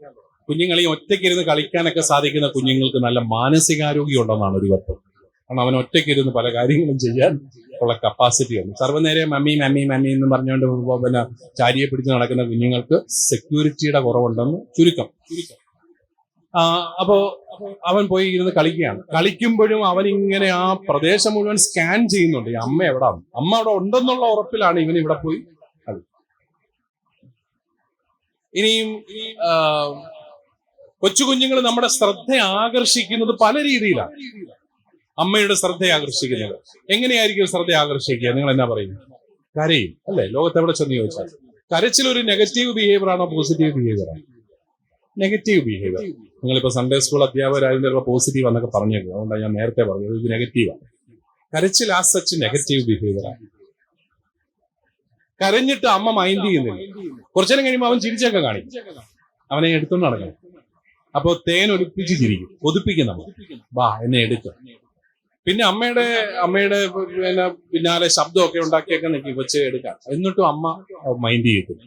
കുഞ്ഞുങ്ങളെ ഒറ്റയ്ക്കിരുന്ന് കളിക്കാനൊക്കെ സാധിക്കുന്ന കുഞ്ഞുങ്ങൾക്ക് നല്ല മാനസികാരോഗ്യം ഉണ്ടെന്നാണ് ഒരു തത്വം. കാരണം അവൻ ഒറ്റയ്ക്കിരുന്ന് പല കാര്യങ്ങളും ചെയ്യാൻ ഉള്ള കപ്പാസിറ്റി ഉണ്ട്. സർവ്വനേരം മമ്മി മമ്മി മമ്മി എന്ന് പറഞ്ഞുകൊണ്ട് പിന്നെ ചാരിയെ പിടിച്ച് നടക്കുന്ന കുഞ്ഞുങ്ങൾക്ക് സെക്യൂരിറ്റിയുടെ കുറവുണ്ടെന്ന് ചുരുക്കം. അപ്പോ അവൻ പോയി ഇരുന്ന് കളിക്കുകയാണ്. കളിക്കുമ്പോഴും അവൻ ഇങ്ങനെ ആ പ്രദേശം മുഴുവൻ സ്കാൻ ചെയ്യുന്നുണ്ട്. ഈ അമ്മ എവിടെ, അമ്മ അവിടെ ഉണ്ടെന്നുള്ള ഉറപ്പിലാണ് ഇവൻ ഇവിടെ പോയി കളി. ഇനിയും കൊച്ചു കുഞ്ഞുങ്ങൾ നമ്മുടെ ശ്രദ്ധ ആകർഷിക്കുന്നത് പല രീതിയിലാണ്. അമ്മയുടെ ശ്രദ്ധ ആകർഷിക്കുന്നത് എങ്ങനെയായിരിക്കും? ശ്രദ്ധ ആകർഷിക്കുക, നിങ്ങൾ എന്നാ പറയുന്നത്? കരയും അല്ലെ? ലോകത്ത് എവിടെ ചെന്ന് ചോദിച്ചാൽ കരച്ചിലൊരു നെഗറ്റീവ് ബിഹേവിയർ ആണോ പോസിറ്റീവ് ബിഹേവിയർ ആണോ? Negative behaviour. നിങ്ങളിപ്പോ സൺഡേ സ്കൂൾ അധ്യാപകരായാലും ചിലപ്പോൾ പോസിറ്റീവ് എന്നൊക്കെ പറഞ്ഞേക്കും. അതുകൊണ്ടാണ് ഞാൻ നേരത്തെ പറഞ്ഞത് ഇത് നെഗറ്റീവാണ്. കരച്ചിൽ ആ സച്ച് നെഗറ്റീവ് ബിഹേവിയറാണ്. കരഞ്ഞിട്ട് അമ്മ മൈൻഡ് ചെയ്യുന്നില്ല. കുറച്ചു നേരം കഴിയുമ്പോൾ അവൻ ചിരിച്ചൊക്കെ കാണിക്കും. അവനെ എടുത്തുകൊണ്ട് നടക്കണം. അപ്പൊ തേൻ ഒലിപ്പിച്ച് ചിരിക്കും, കൊതിപ്പിക്കും നമ്മൾ, വാ എന്നെ എടുക്കും. പിന്നെ അമ്മയുടെ പിന്നാലെ ശബ്ദമൊക്കെ ഉണ്ടാക്കിയൊക്കെ നിൽക്കും കൊച്ചെ എടുക്കാൻ. എന്നിട്ടും അമ്മ മൈൻഡ് ചെയ്തില്ല.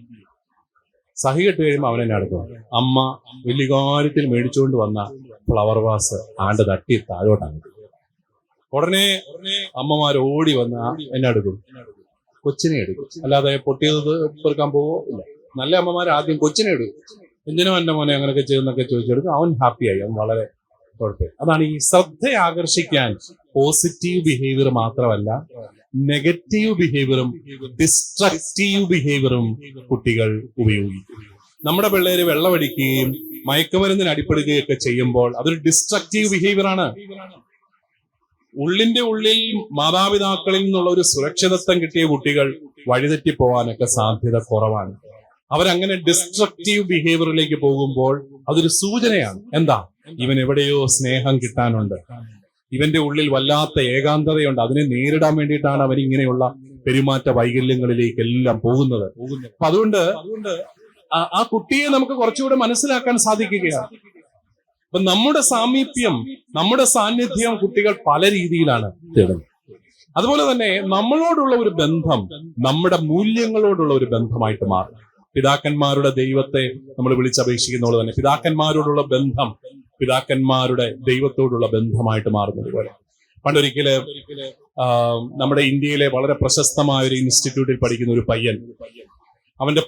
സഹി കെട്ട് കഴിയുമ്പോൾ അവനെന്നെ അടുക്കും. അമ്മ വലിയ കാര്യത്തിൽ മേടിച്ചുകൊണ്ട് വന്ന ഫ്ലവർ വാസ് ആണ്ട് തട്ടി താഴോട്ടാണ്. ഉടനെ അമ്മമാർ ഓടി വന്ന് എന്നെ എടുക്കും, കൊച്ചിനെ എടുക്കും. അല്ലാതെ പൊട്ടിയത് പെറുക്കാൻ പോവോ ഇല്ല. നല്ല അമ്മമാർ ആദ്യം കൊച്ചിനെ എടുക്കും. എന്തിനോ എന്റെ മോനെ അങ്ങനെയൊക്കെ ചെയ്യുന്നൊക്കെ ചോദിച്ചെടുക്കും. അവൻ ഹാപ്പിയായി, അവൻ വളരെ കുഴപ്പമില്ല. അതാണ് ഈ ശ്രദ്ധ ആകർഷിക്കാൻ പോസിറ്റീവ് ബിഹേവിയർ മാത്രമല്ല, നെഗറ്റീവ് ബിഹേവിയറും ഡിസ്ട്രക്റ്റീവ് ബിഹേവിയറും കുട്ടികൾ ഉപയോഗിക്കും. നമ്മുടെ പിള്ളേര് വെള്ളമടിക്കുകയും മയക്കുമരുന്നിന് അടിപ്പെടുകയൊക്കെ ചെയ്യുമ്പോൾ അതൊരു ഡിസ്ട്രക്റ്റീവ് ബിഹേവിയർ ആണ്. ഉള്ളിന്റെ ഉള്ളിൽ മാതാപിതാക്കളിൽ നിന്നുള്ള ഒരു സുരക്ഷിതത്വം കിട്ടിയ കുട്ടികൾ വഴിതെറ്റി പോകാനൊക്കെ സാധ്യത കുറവാണ്. അവരങ്ങനെ ഡിസ്ട്രക്റ്റീവ് ബിഹേവിയറിലേക്ക് പോകുമ്പോൾ അതൊരു സൂചനയാണ്. എന്താ? ഇവൻ എവിടെയോ സ്നേഹം കിട്ടാനുണ്ട്, ഇവന്റെ ഉള്ളിൽ വല്ലാത്ത ഏകാന്തതയുണ്ട്, അതിനെ നേരിടാൻ വേണ്ടിയിട്ടാണ് അവൻ ഇങ്ങനെയുള്ള പെരുമാറ്റ വൈകല്യങ്ങളിലേക്കെല്ലാം പോകുന്നത്. അപ്പൊ അതുകൊണ്ട് ആ കുട്ടിയെ നമുക്ക് കുറച്ചുകൂടെ മനസ്സിലാക്കാൻ സാധിക്കുകയാണ്. അപ്പൊ നമ്മുടെ സാമീപ്യം, നമ്മുടെ സാന്നിധ്യം കുട്ടികൾ പല രീതിയിലാണ് തേടുന്നത്. അതുപോലെ തന്നെ നമ്മളോടുള്ള ഒരു ബന്ധം നമ്മുടെ മൂല്യങ്ങളോടുള്ള ഒരു ബന്ധമായിട്ട് മാറും. പിതാക്കന്മാരുടെ ദൈവത്തെ നമ്മൾ വിളിച്ചപേക്ഷിക്കുന്ന പോലെ തന്നെ പിതാക്കന്മാരോടുള്ള ബന്ധം പിതാക്കന്മാരുടെ ദൈവത്തോടുള്ള ബന്ധമായിട്ട് മാറുന്നത് പോലെ. പണ്ടൊരിക്കല് നമ്മുടെ ഇന്ത്യയിലെ വളരെ പ്രശസ്തമായ ഒരു ഇൻസ്റ്റിറ്റ്യൂട്ടിൽ പഠിക്കുന്ന ഒരു പയ്യൻ, അവന്റെ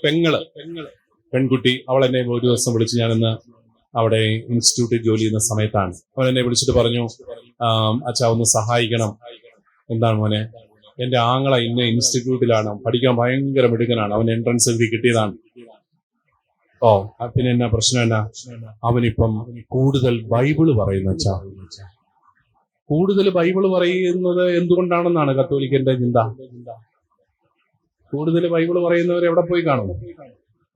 പെൺകുട്ടി, അവൾ എന്നെ ഒരു ദിവസം വിളിച്ച്, ഞാനിന്ന് അവിടെ ഇൻസ്റ്റിറ്റ്യൂട്ടിൽ ജോലി ചെയ്യുന്ന സമയത്താണ്, അവൻ എന്നെ വിളിച്ചിട്ട് പറഞ്ഞു, അച്ഛാ ഒന്ന് സഹായിക്കണം. എന്താണ് മോനെ? എന്റെ ആങ്ങള ഇന്ന ഇൻസ്റ്റിറ്റ്യൂട്ടിലാണ്, പഠിക്കാൻ ഭയങ്കര മിടുക്കനാണ്, അവൻ എൻട്രൻസ് എഴുതി കിട്ടിയതാണ്. ഓ, പിന്നെ എന്നാ പ്രശ്നം? എന്നാ? അവനിപ്പം കൂടുതൽ ബൈബിള് പറയുന്നു. അച്ഛാ, കൂടുതൽ ബൈബിള് പറയുന്നത് എന്തുകൊണ്ടാണെന്നാണ് കത്തോലിക്കന്റെ ചിന്ത. കൂടുതൽ ബൈബിള് പറയുന്നവർ എവിടെ പോയി കാണും?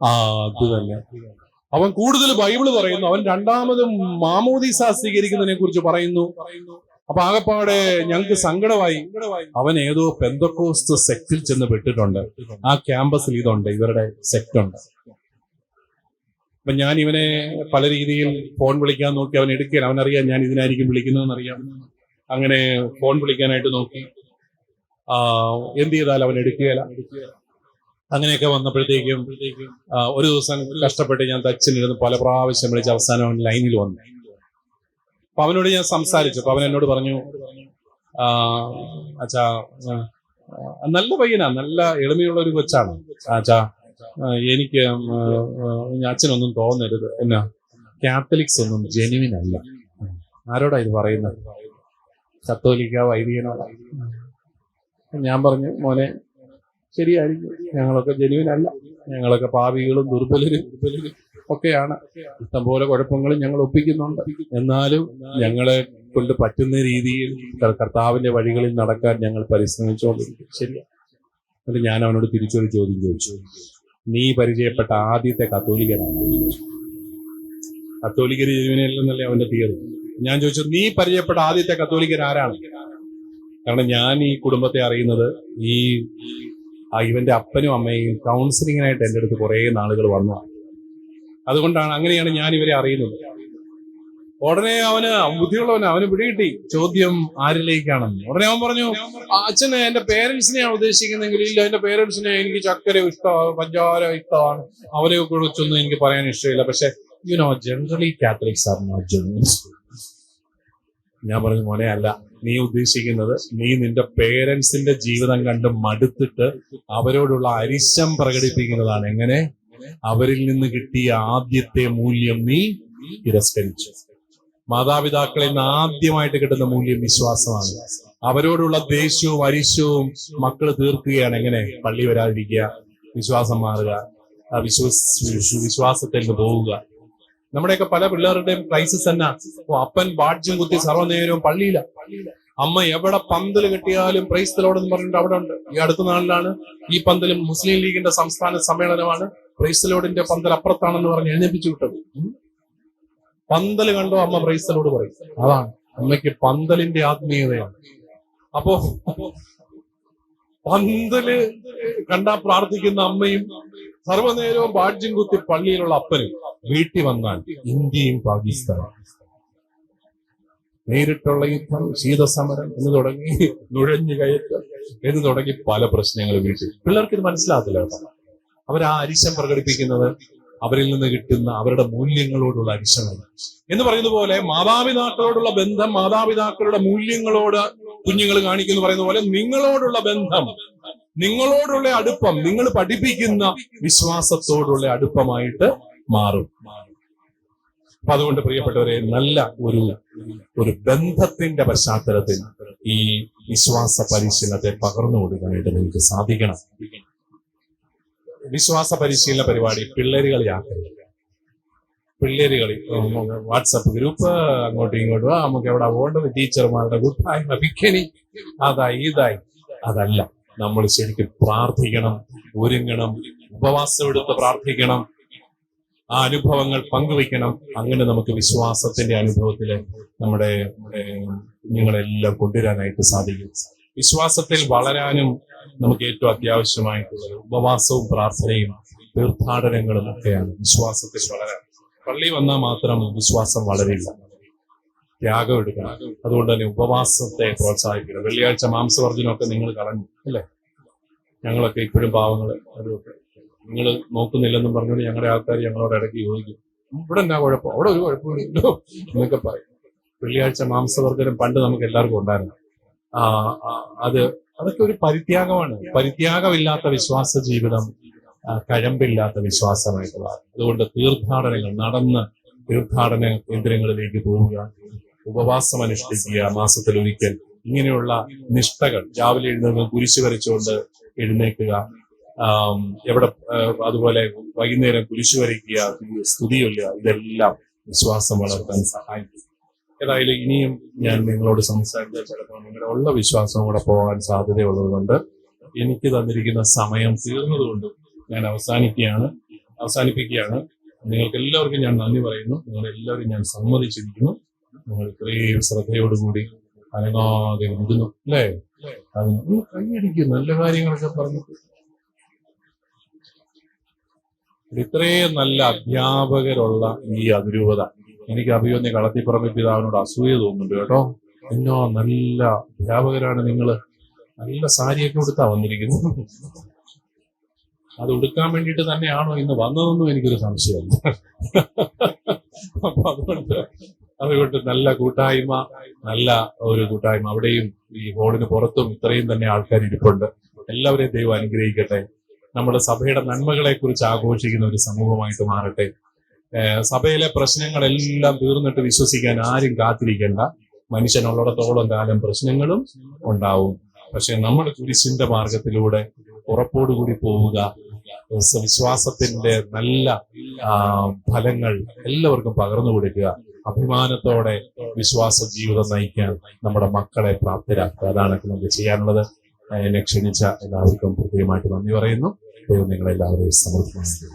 അത് തന്നെ, അവൻ കൂടുതൽ ബൈബിള് പറയുന്നു, അവൻ രണ്ടാമതും മാമോദീസ സ്വീകരിക്കുന്നതിനെ കുറിച്ച് പറയുന്നു. അപ്പൊ ആകപ്പാടെ ഞങ്ങൾക്ക് സങ്കടമായി. അവൻ ഏതോ പെന്തക്കോസ്ത് സെക്റ്റിൽ ചെന്ന് പെട്ടിട്ടുണ്ട്. ആ ക്യാമ്പസിൽ ഇതുണ്ട്, ഇവരുടെ സെക്റ്റ് ഉണ്ട്. അപ്പൊ ഞാൻ ഇവനെ പല രീതിയിൽ ഫോൺ വിളിക്കാൻ നോക്കി, അവൻ എടുക്കുകയില്ല. അവനറിയാം ഞാൻ ഇതിനായിരിക്കും വിളിക്കുന്നതെന്നറിയാം. അങ്ങനെ ഫോൺ വിളിക്കാനായിട്ട് നോക്കി, എന്ത് ചെയ്താലും അവൻ എടുക്കുകയില്ല. അങ്ങനെയൊക്കെ വന്നപ്പോഴത്തേക്കും ഒരു ദിവസം കഷ്ടപ്പെട്ട് ഞാൻ തച്ചിലിരുന്ന് പല പ്രാവശ്യം വിളിച്ച് അവസാനം അവൻ ലൈനിൽ വന്നു. അപ്പൊ അവനോട് ഞാൻ സംസാരിച്ചു. അപ്പൊ അവൻ എന്നോട് പറഞ്ഞു, അച്ഛാ, നല്ല പയ്യനാ, നല്ല എളിമയുള്ള ഒരു കൊച്ചാണ് അച്ഛാ, എനിക്ക് അച്ഛനൊന്നും തോന്നരുത്, എന്നാ കാത്തലിക്സ് ഒന്നും ജെനുവിൻ അല്ല. ആരോടാ ഇത് പറയുന്നത്? കത്തോലിക്ക വൈദികനോടാ. ഞാൻ പറഞ്ഞു, മോനെ ശരിയായിരിക്കും, ഞങ്ങളൊക്കെ ജെനുവിൻ അല്ല, ഞങ്ങളൊക്കെ പാപികളും ദുർബലരും ഒക്കെയാണ്, ഇഷ്ടംപോലെ കുഴപ്പങ്ങളും ഞങ്ങൾ ഒപ്പിക്കുന്നുണ്ട്. എന്നാലും ഞങ്ങളെ കൊണ്ട് പറ്റുന്ന രീതിയിൽ കർത്താവിന്റെ വഴികളിൽ നടക്കാൻ ഞങ്ങൾ പരിശ്രമിച്ചുകൊണ്ടിരിക്കും. ശരിയാ. എന്നിട്ട് ഞാൻ അവനോട് തിരിച്ചൊരു ചോദ്യം ചോദിച്ചു, നീ പരിചയപ്പെട്ട ആദ്യത്തെ കത്തോലിക്കനാണ്? കത്തോലിക്കര് ജെനുവിനല്ലെന്നല്ലേ അവന്റെ തിയറി. ഞാൻ ചോദിച്ചു, നീ പരിചയപ്പെട്ട ആദ്യത്തെ കത്തോലിക്കൻ ആരാണ്? കാരണം ഞാൻ ഈ കുടുംബത്തെ അറിയുന്നത് ഇവന്റെ അപ്പനും അമ്മയും കൗൺസിലിങ്ങിനായിട്ട് എൻ്റെ അടുത്ത് കുറെ നാളുകൾ വന്നു. അതുകൊണ്ടാണ്, അങ്ങനെയാണ് ഞാൻ ഇവരെ അറിയുന്നത്. ഉടനെ അവന് ബുദ്ധിയുള്ളവന്, അവന് പിടികിട്ടി ചോദ്യം ആരിലേക്കാണെന്ന്. ഉടനെ അവൻ പറഞ്ഞു, അച്ഛന് എന്റെ പേരൻസിനെയാണ് ഉദ്ദേശിക്കുന്നെങ്കിൽ, ഇല്ല, എന്റെ പേരൻസിനെ എനിക്ക് ചക്കര ഇഷ്ടമാണ്, പഞ്ചാര ഇഷ്ടമാണ്, അവരെ കുറിച്ചൊന്നും എനിക്ക് പറയാൻ ഇഷ്ടമില്ല. പക്ഷെ generally Catholics are not genuine. ഞാൻ പറഞ്ഞു, മോനെ അല്ല, നീ ഉദ്ദേശിക്കുന്നത് നീ നിന്റെ പേരൻസിന്റെ ജീവിതം കണ്ട് മടുത്തിട്ട് അവരോടുള്ള അരിശം പ്രകടിപ്പിക്കുന്നതാണ്. എങ്ങനെ? അവരിൽ നിന്ന് കിട്ടിയ ആദ്യത്തെ മൂല്യം നീ തിരസ്കരിച്ചു. മാതാപിതാക്കളിൽ നിന്ന് ആദ്യമായിട്ട് കിട്ടുന്ന മൂല്യം വിശ്വാസമാണ്. അവരോടുള്ള ദേഷ്യവും അരിശവും മക്കള് തീർക്കുകയാണ്. എങ്ങനെ? പള്ളി വരാതിരിക്കുക, വിശ്വാസം മാറുക, വിശ്വാസത്തിൽ നിന്ന് പോവുക. നമ്മുടെയൊക്കെ പല പിള്ളേരുടെയും ക്രൈസിസ് തന്നെ. അപ്പൻ ബാഡ്ജും കുത്തി സർവ്വനേരവും പള്ളിയില, അമ്മ എവിടെ പന്തൽ കെട്ടിയാലും പ്രൈസ് ദി ലോർഡ് എന്ന് പറഞ്ഞിട്ട് അവിടെ ഉണ്ട്. ഈ അടുത്ത നാളിലാണ് ഈ പന്തലും മുസ്ലിം ലീഗിന്റെ സംസ്ഥാന സമ്മേളനമാണ്, പ്രൈസ് ദി ലോർഡിന്റെ പന്തൽ അപ്പുറത്താണെന്ന് പറഞ്ഞ് എഴുന്നേപ്പിച്ചു വിട്ടത്. പന്തൽ കണ്ടോ അമ്മ പ്രൈസ് ദി ലോർഡ് പറയും. അതാണ് അമ്മയ്ക്ക് പന്തലിന്റെ ആത്മീയതയാണ്. അപ്പോ പന്തല് കണ്ടാ പ്രാർത്ഥിക്കുന്ന അമ്മയും സർവ്വനേരവും ബാഡ്ജും കുത്തി പള്ളിയിലുള്ള അപ്പനും വീട്ടിൽ വന്നാൽ ഇന്ത്യയും പാകിസ്ഥാനും നേരിട്ടുള്ള യുദ്ധം, ശീതസമരം എന്ന് തുടങ്ങി നുഴഞ്ഞു കയറ്റം എന്ന് തുടങ്ങി പല പ്രശ്നങ്ങൾ വീട്ടിൽ. പിള്ളേർക്ക് ഇത് മനസ്സിലാകത്തില്ല കേട്ടോ. അവരാ അരിശം പ്രകടിപ്പിക്കുന്നത് അവരിൽ നിന്ന് കിട്ടുന്ന അവരുടെ മൂല്യങ്ങളോടുള്ള അരിശമാണ്. എന്ന് പറയുന്ന പോലെ മാതാപിതാക്കളോടുള്ള ബന്ധം, മാതാപിതാക്കളുടെ മൂല്യങ്ങളോട് കുഞ്ഞുങ്ങൾ കാണിക്കുന്നു പറയുന്ന പോലെ നിങ്ങളോടുള്ള ബന്ധം, നിങ്ങളോടുള്ള അടുപ്പം, നിങ്ങൾ പഠിപ്പിക്കുന്ന വിശ്വാസത്തോടുള്ള അടുപ്പമായിട്ട് മാറും. അപ്പൊ അതുകൊണ്ട് പ്രിയപ്പെട്ടവരെ, നല്ല ഒരു ബന്ധത്തിന്റെ പശ്ചാത്തലത്തിൽ ഈ വിശ്വാസ പരിശീലനത്തെ പകർന്നു കൊടുക്കാനായിട്ട് നിങ്ങൾക്ക് സാധിക്കണം. വിശ്വാസ പരിശീലന പരിപാടി പിള്ളേരുകളിലാക്കരുത്. പിള്ളേര് കളി, വാട്സപ്പ് ഗ്രൂപ്പ്, അങ്ങോട്ടും ഇങ്ങോട്ടും, നമുക്ക് എവിടെ പോകേണ്ടത്, ടീച്ചർമാരുടെ കൂട്ടായ്മ, ബിക്കനി, അതായി ഇതായി. അതല്ല, നമ്മൾ ശരിക്കും പ്രാർത്ഥിക്കണം, ഒരുങ്ങണം, ഉപവാസം എടുത്ത് പ്രാർത്ഥിക്കണം, ആ അനുഭവങ്ങൾ പങ്കുവെക്കണം. അങ്ങനെ നമുക്ക് വിശ്വാസത്തിന്റെ അനുഭവത്തില് നമ്മുടെ കുഞ്ഞുങ്ങളെല്ലാം കൊണ്ടുവരാനായിട്ട് സാധിക്കും. വിശ്വാസത്തിൽ വളരാനും നമുക്ക് ഏറ്റവും അത്യാവശ്യമായിട്ടുള്ളത് ഉപവാസവും പ്രാർത്ഥനയും തീർത്ഥാടനങ്ങളും ഒക്കെയാണ് വിശ്വാസത്തിൽ വളരാൻ. പള്ളി വന്നാൽ മാത്രം വിശ്വാസം വളരില്ല, ത്യാഗം എടുക്കണം. അതുകൊണ്ട് തന്നെ ഉപവാസത്തെ പ്രോത്സാഹിക്കണം. വെള്ളിയാഴ്ച മാംസവർജനമൊക്കെ നിങ്ങൾ കളഞ്ഞു അല്ലേ? ഞങ്ങളൊക്കെ ഇപ്പോഴും പാവങ്ങള്, അതൊക്കെ നിങ്ങൾ നോക്കുന്നില്ലെന്നും പറഞ്ഞുകൊണ്ട് ഞങ്ങളുടെ ആൾക്കാർ ഞങ്ങളോട് ഇടയ്ക്ക് ചോദിക്കും, ഇവിടെ എന്നാ കുഴപ്പം, അവിടെ ഒരു കുഴപ്പമില്ലല്ലോ എന്നൊക്കെ പറയും. വെള്ളിയാഴ്ച മാംസവർജനം പണ്ട് നമുക്ക് എല്ലാവർക്കും ഉണ്ടായിരുന്നു. അതൊക്കെ ഒരു പരിത്യാഗമാണ്. പരിത്യാഗമില്ലാത്ത വിശ്വാസ ജീവിതം കഴമ്പില്ലാത്ത വിശ്വാസമായിട്ടുള്ള. അതുകൊണ്ട് തീർത്ഥാടനങ്ങൾ നടന്ന് തീർത്ഥാടന കേന്ദ്രങ്ങളിലേക്ക് പോവുക, ഉപവാസം അനുഷ്ഠിക്കുക, മാസത്തിൽ ഒരിക്കൽ, ഇങ്ങനെയുള്ള നിഷ്ഠകൾ. രാവിലെ എഴുന്നേൽക്കുക, കുരിശ് വരച്ചുകൊണ്ട് എഴുന്നേൽക്കുക, എവിടെ അതുപോലെ വൈകുന്നേരം കുരിശ് വരയ്ക്കുക, സ്തുതി ചൊല്ലുക, ഇതെല്ലാം വിശ്വാസം വളർത്താൻ സഹായിക്കും. ഏതായാലും ഇനിയും ഞാൻ നിങ്ങളോട് സംസാരിച്ചാൽ ചിലപ്പോൾ നിങ്ങളുടെ ഉള്ള വിശ്വാസം കൂടെ പോകാൻ സാധ്യതയുള്ളത് കൊണ്ട് എനിക്ക് തന്നിരിക്കുന്ന സമയം തീർന്നതുകൊണ്ട് ഞാൻ അവസാനിപ്പിക്കുകയാണ്. നിങ്ങൾക്ക് എല്ലാവർക്കും ഞാൻ നന്ദി പറയുന്നു. നിങ്ങളെല്ലാവരും ഞാൻ സമ്മതിച്ചിരിക്കുന്നു. നിങ്ങൾ ഇത്രയും ശ്രദ്ധയോടുകൂടി അനങ്ങാതെ ഇരുന്നു അല്ലേ? അതിന് കൈയടിക്കും, നല്ല കാര്യങ്ങളൊക്കെ പറഞ്ഞിട്ട്. ഇത്രയും നല്ല അധ്യാപകരുള്ള ഈ അതിരൂപത എനിക്ക് അഭിയോന്യ കളത്തിപ്പുറമെ പിതാവിനോട് അസൂയ തോന്നുന്നുണ്ട് കേട്ടോ. എന്നോ നല്ല അധ്യാപകരാണ് നിങ്ങള്. നല്ല സാരിയൊക്കെ ഉടുത്താ വന്നിരിക്കുന്നു. അത് ഉടുക്കാൻ വേണ്ടിയിട്ട് തന്നെയാണോ ഇന്ന് വന്നതെന്നും എനിക്കൊരു സംശയമുണ്ട്. അപ്പൊ അതുകൊണ്ട് നല്ല കൂട്ടായ്മ, നല്ല ഒരു കൂട്ടായ്മ. അവിടെയും ഈ ഹോളിന് പുറത്തും ഇത്രയും തന്നെ ആൾക്കാർ ഇരിപ്പുണ്ട്. എല്ലാവരെയും ദൈവം അനുഗ്രഹിക്കട്ടെ. നമ്മുടെ സഭയുടെ നന്മകളെ കുറിച്ച് ആഘോഷിക്കുന്ന ഒരു സമൂഹമായിട്ട് മാറട്ടെ. സഭയിലെ പ്രശ്നങ്ങളെല്ലാം തീർന്നിട്ട് വിശ്വസിക്കാൻ ആരും കാത്തിരിക്കേണ്ട. മനുഷ്യനുള്ളിടത്തോളം കാലം പ്രശ്നങ്ങളും ഉണ്ടാവും. പക്ഷെ നമ്മൾ കുരിശിന്റെ മാർഗത്തിലൂടെ ഉറപ്പോടുകൂടി പോവുക, വിശ്വാസത്തിന്റെ നല്ല ഫലങ്ങൾ എല്ലാവർക്കും പകർന്നു കൊടുക്കുക, അഭിമാനത്തോടെ വിശ്വാസ ജീവിതം നയിക്കാൻ നമ്മുടെ മക്കളെ പ്രാപ്തരാക്കുക. അതാണ് നമുക്ക് ചെയ്യാനുള്ളത്. എന്നെ ക്ഷണിച്ച എല്ലാവർക്കും പ്രത്യേകമായിട്ട് നന്ദി പറയുന്നു. ദൈവം നിങ്ങളെല്ലാവരെയും സമൃദ്ധമായി.